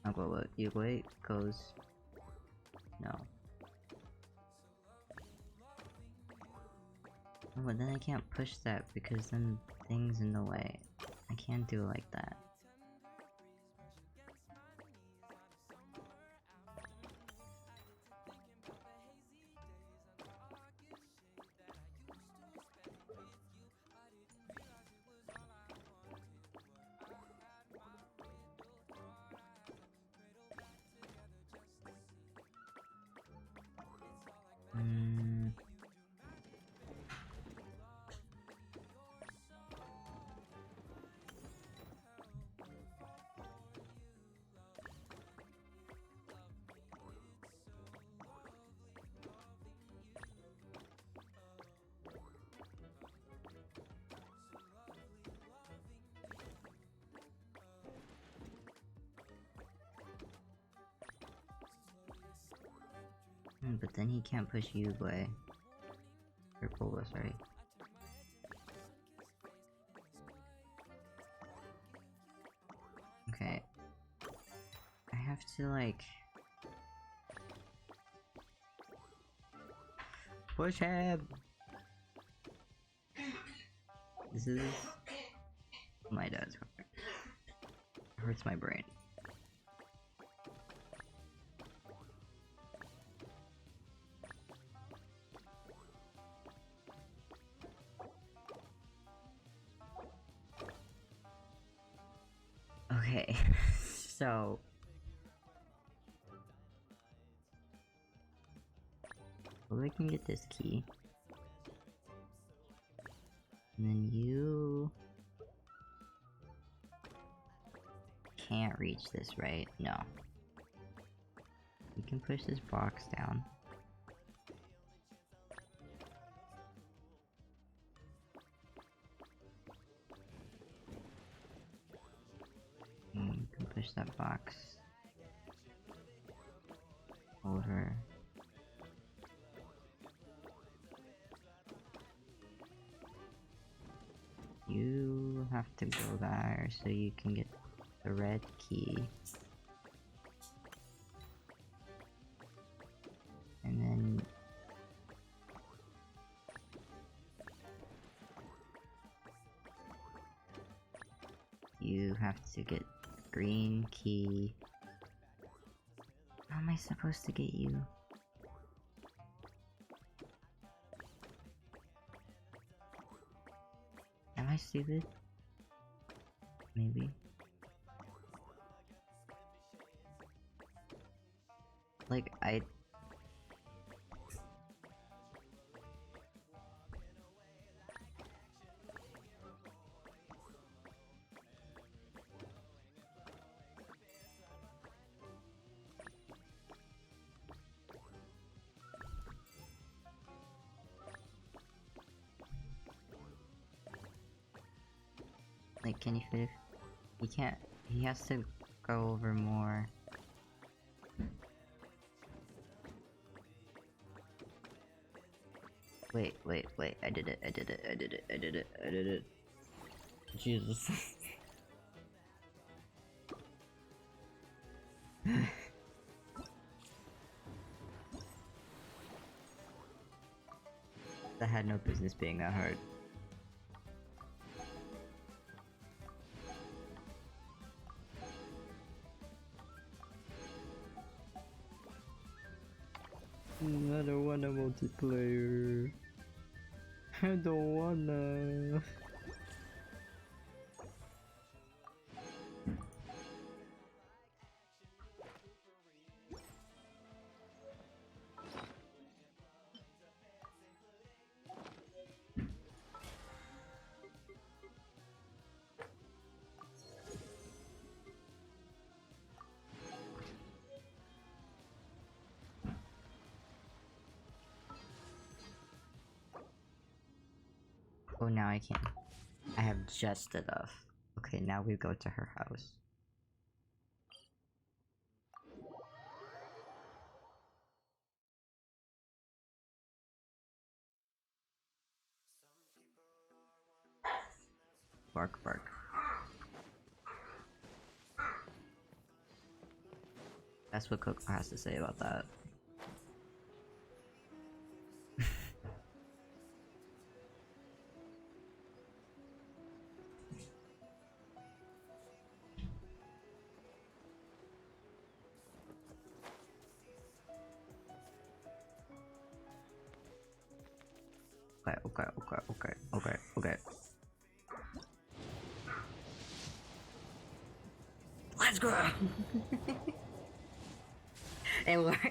[SPEAKER 1] Not Boba. Yugoi goes... No. Oh, but then I can't push that because then things in the way. I can't do it like that. But then he can't push you away. Or Boba, sorry. Okay. I have to like... push him! This is... my dad's heart. It hurts my brain. Okay, so... well, I can get this key. And then you... can't reach this, right? No. You can push this box down. And you can push that box over. You have to go there so you can get the red key. And then you have to get the green key. How am I supposed to get you? Am I stupid? Maybe. Like, like, can you fit? He can't. He has to go over more. Wait. I did it. Jesus. That had no business being that hard. I don't want a multiplayer. I don't wanna. Oh, now I can. I have just enough. Okay, now we go to her house. Bark, bark. That's what Coco has to say about that. Okay. Let's go! It worked.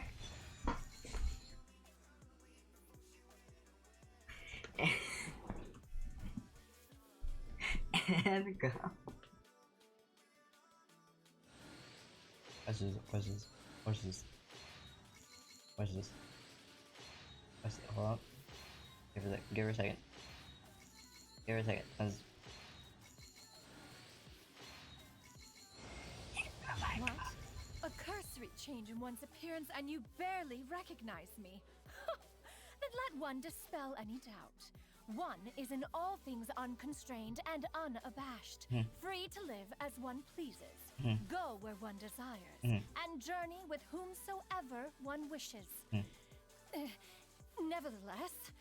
[SPEAKER 1] And go. Watch this. Hold on. Give her a second. Let's...
[SPEAKER 6] What? A cursory change in one's appearance and you barely recognize me. Then let one dispel any doubt. One is in all things unconstrained and unabashed, free to live as one pleases, go where one desires, and journey with whomsoever one wishes. Nevertheless,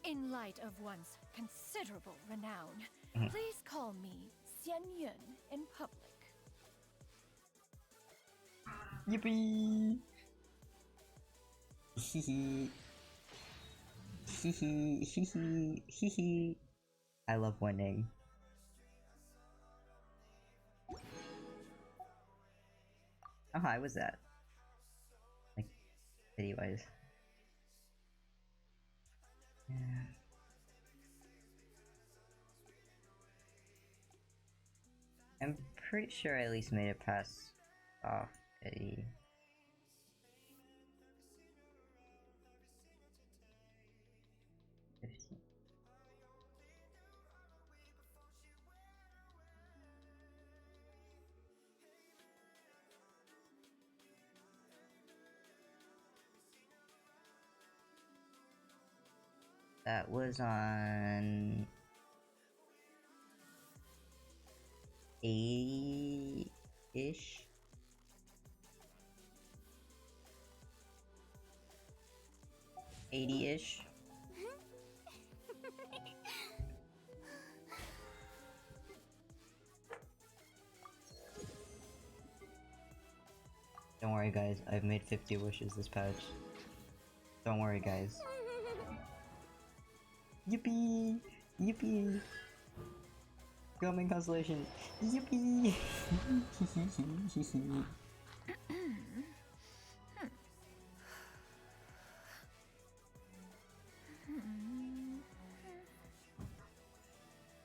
[SPEAKER 6] in light of one's considerable renown, please call me Xian Yun in public.
[SPEAKER 1] Yippee! Hehe. Hehe. I love winning. How high was that? Like, video-wise. Yeah. I'm pretty sure I at least made it past off Eddie. That was on 80-ish. Don't worry guys, I've made 50 wishes this patch. Don't worry guys. Yippee! Yippee! Coming constellation! Yippee!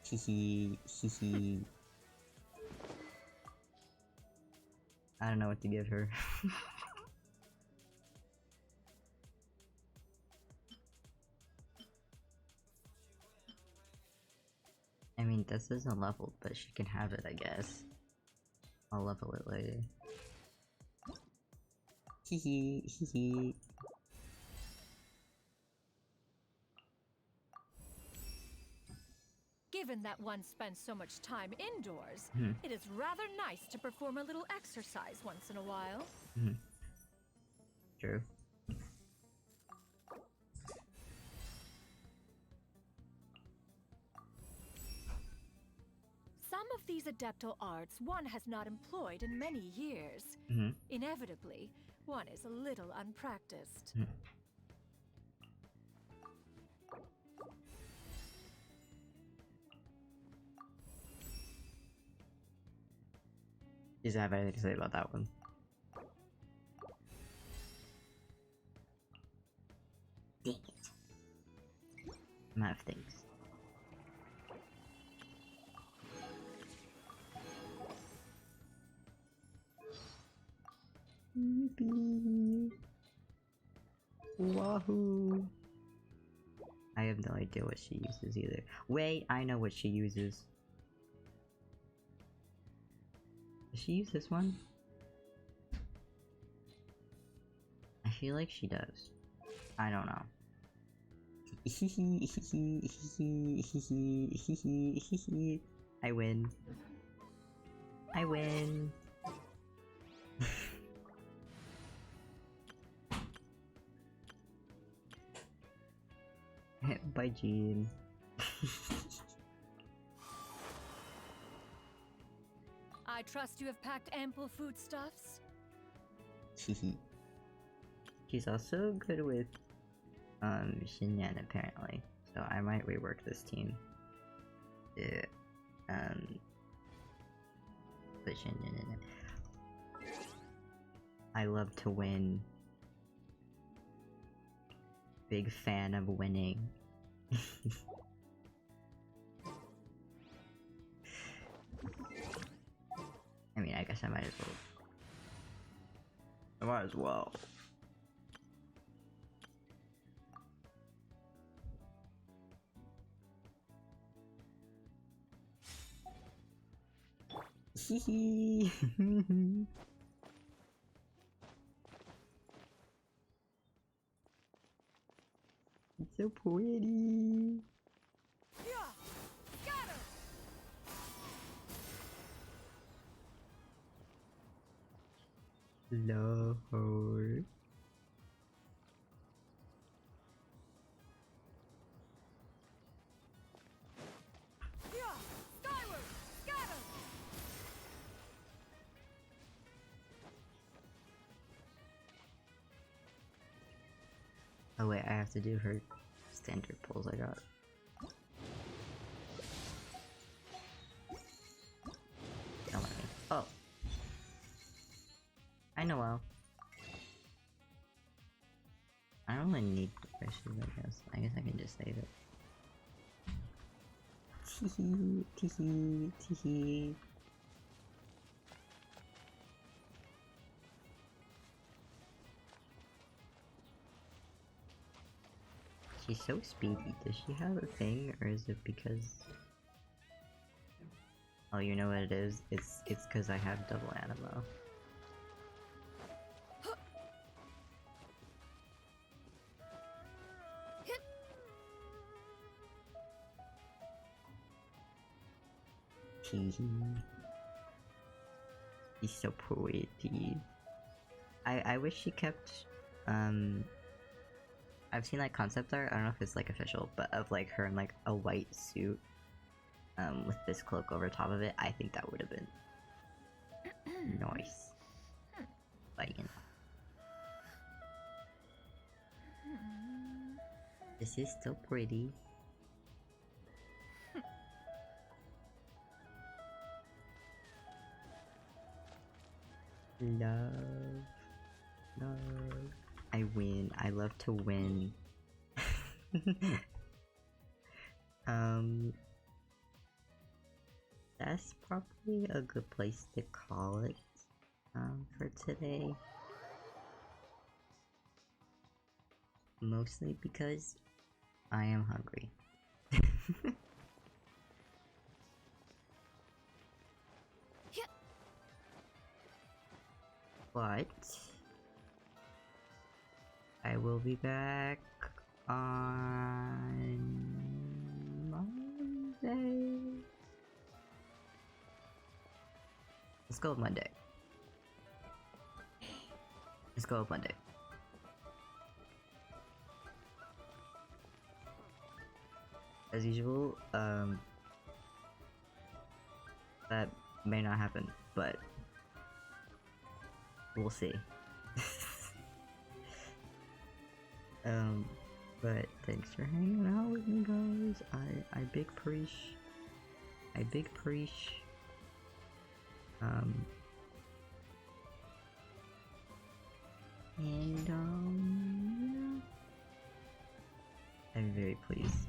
[SPEAKER 1] Hehe. I don't know what to give her. I mean, this isn't leveled, but she can have it, I guess. I'll level it later. Hehe.
[SPEAKER 6] Given that one spends so much time indoors, it is rather nice to perform a little exercise once in a while.
[SPEAKER 1] True.
[SPEAKER 6] Some of these adeptal arts one has not employed in many years. Inevitably, one is a little unpracticed.
[SPEAKER 1] Does have anything to say about that one? Dang it. I'm out of things. Yippee. Wahoo! I have no idea what she uses either. Wait, I know what she uses. Does she use this one? I feel like she does. I don't know. I win. I win. Bye, Jean.
[SPEAKER 6] I trust you have packed ample foodstuffs?
[SPEAKER 1] She's also good with Xinyan apparently, so I might rework this team. Yeah, put Xinyan in it. I love to win. Big fan of winning. I mean, I guess I might as well. I might as well. Hehe. It's so pretty. Lord. Oh wait, I have to do her standard pulls I got. Don't let me. Oh. I know well. I don't really need questions, I guess. I guess I can just save it. Teehee, teehee, teehee. She's so speedy. Does she have a thing, or is it because... Oh, you know what it is? It's because I have double animo. He's so pretty. I wish she kept, I've seen like concept art, I don't know if it's like official, but of like her in like a white suit, with this cloak over top of it. I think that would have been nice. But you know. This is still pretty. Love. Love. I win. I love to win. That's probably a good place to call it, for today. Mostly because I am hungry. But I will be back on Monday. Let's go with Monday. Let's go with Monday. As usual, that may not happen, but we'll see. But thanks for hanging out with me, guys. I big appreciate. And yeah. I'm very pleased.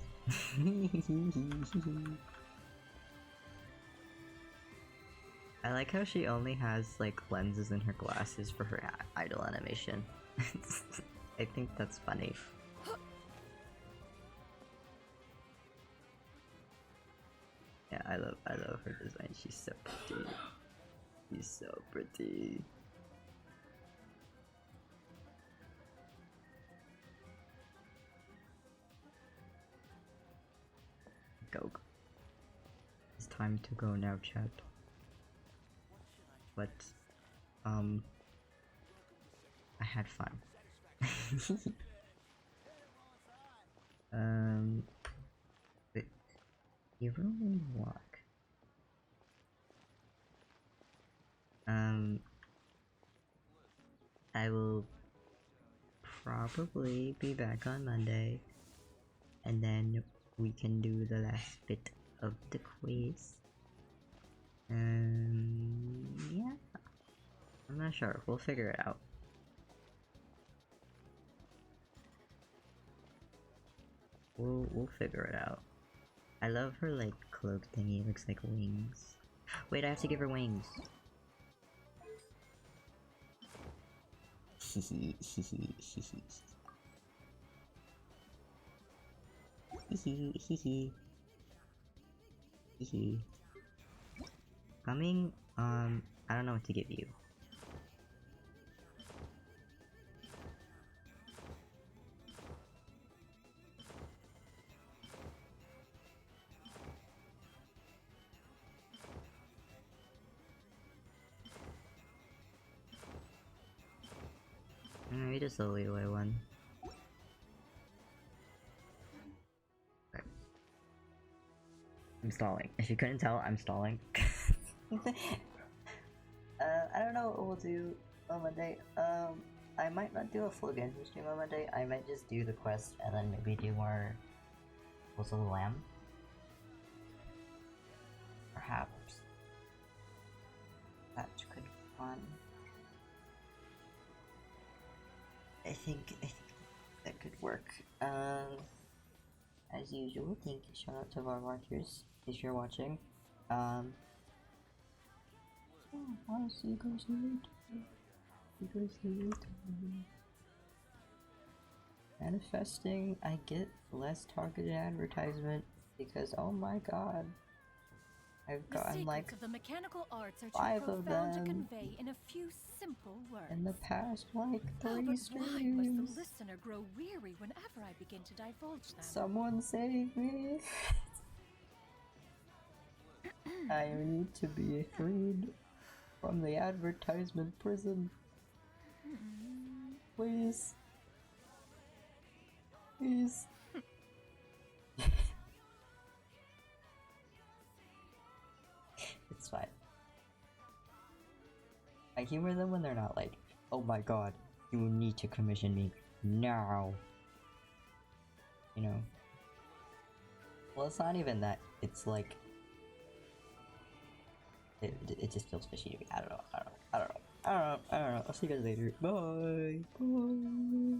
[SPEAKER 1] I like how she only has like lenses in her glasses for her idle animation. I think that's funny. Yeah, I love her design. She's so pretty. She's so pretty. Go. It's time to go now, chat. But I had fun. But you really walk. I will probably be back on Monday, and then we can do the last bit of the quiz. Yeah. I'm not sure. We'll figure it out. We'll figure it out. I love her like cloak thingy. It looks like wings. Wait, I have to give her wings. Coming. I don't know what to give you. Maybe just a leeway one. Okay. I'm stalling. If you couldn't tell, I'm stalling. I don't know what we'll do on Monday. I might not do a full Genshin stream on Monday. I might just do the quest and then maybe do more Wolves of the Lamb. Perhaps. That could be fun. I think that could work. As usual, thank you. Shout out to our watchers if you're watching. Honestly, you guys need manifesting. I get less targeted advertisement because oh my god, I've gotten like
[SPEAKER 6] of the mechanical arts are
[SPEAKER 1] 5
[SPEAKER 6] too
[SPEAKER 1] of
[SPEAKER 6] profound to
[SPEAKER 1] them
[SPEAKER 6] convey in a few simple words.
[SPEAKER 1] in the past like 3
[SPEAKER 6] But
[SPEAKER 1] streams.
[SPEAKER 6] why must the listener grow weary whenever I begin to divulge them?
[SPEAKER 1] Someone save me! I need to be freed from the advertisement prison. Please. Please. It's fine. I humor them when they're not like, oh my god, you need to commission me now. You know? Well, it's not even that. It's like, it just feels fishy to me. I don't know. I'll see you guys later. Bye. Bye.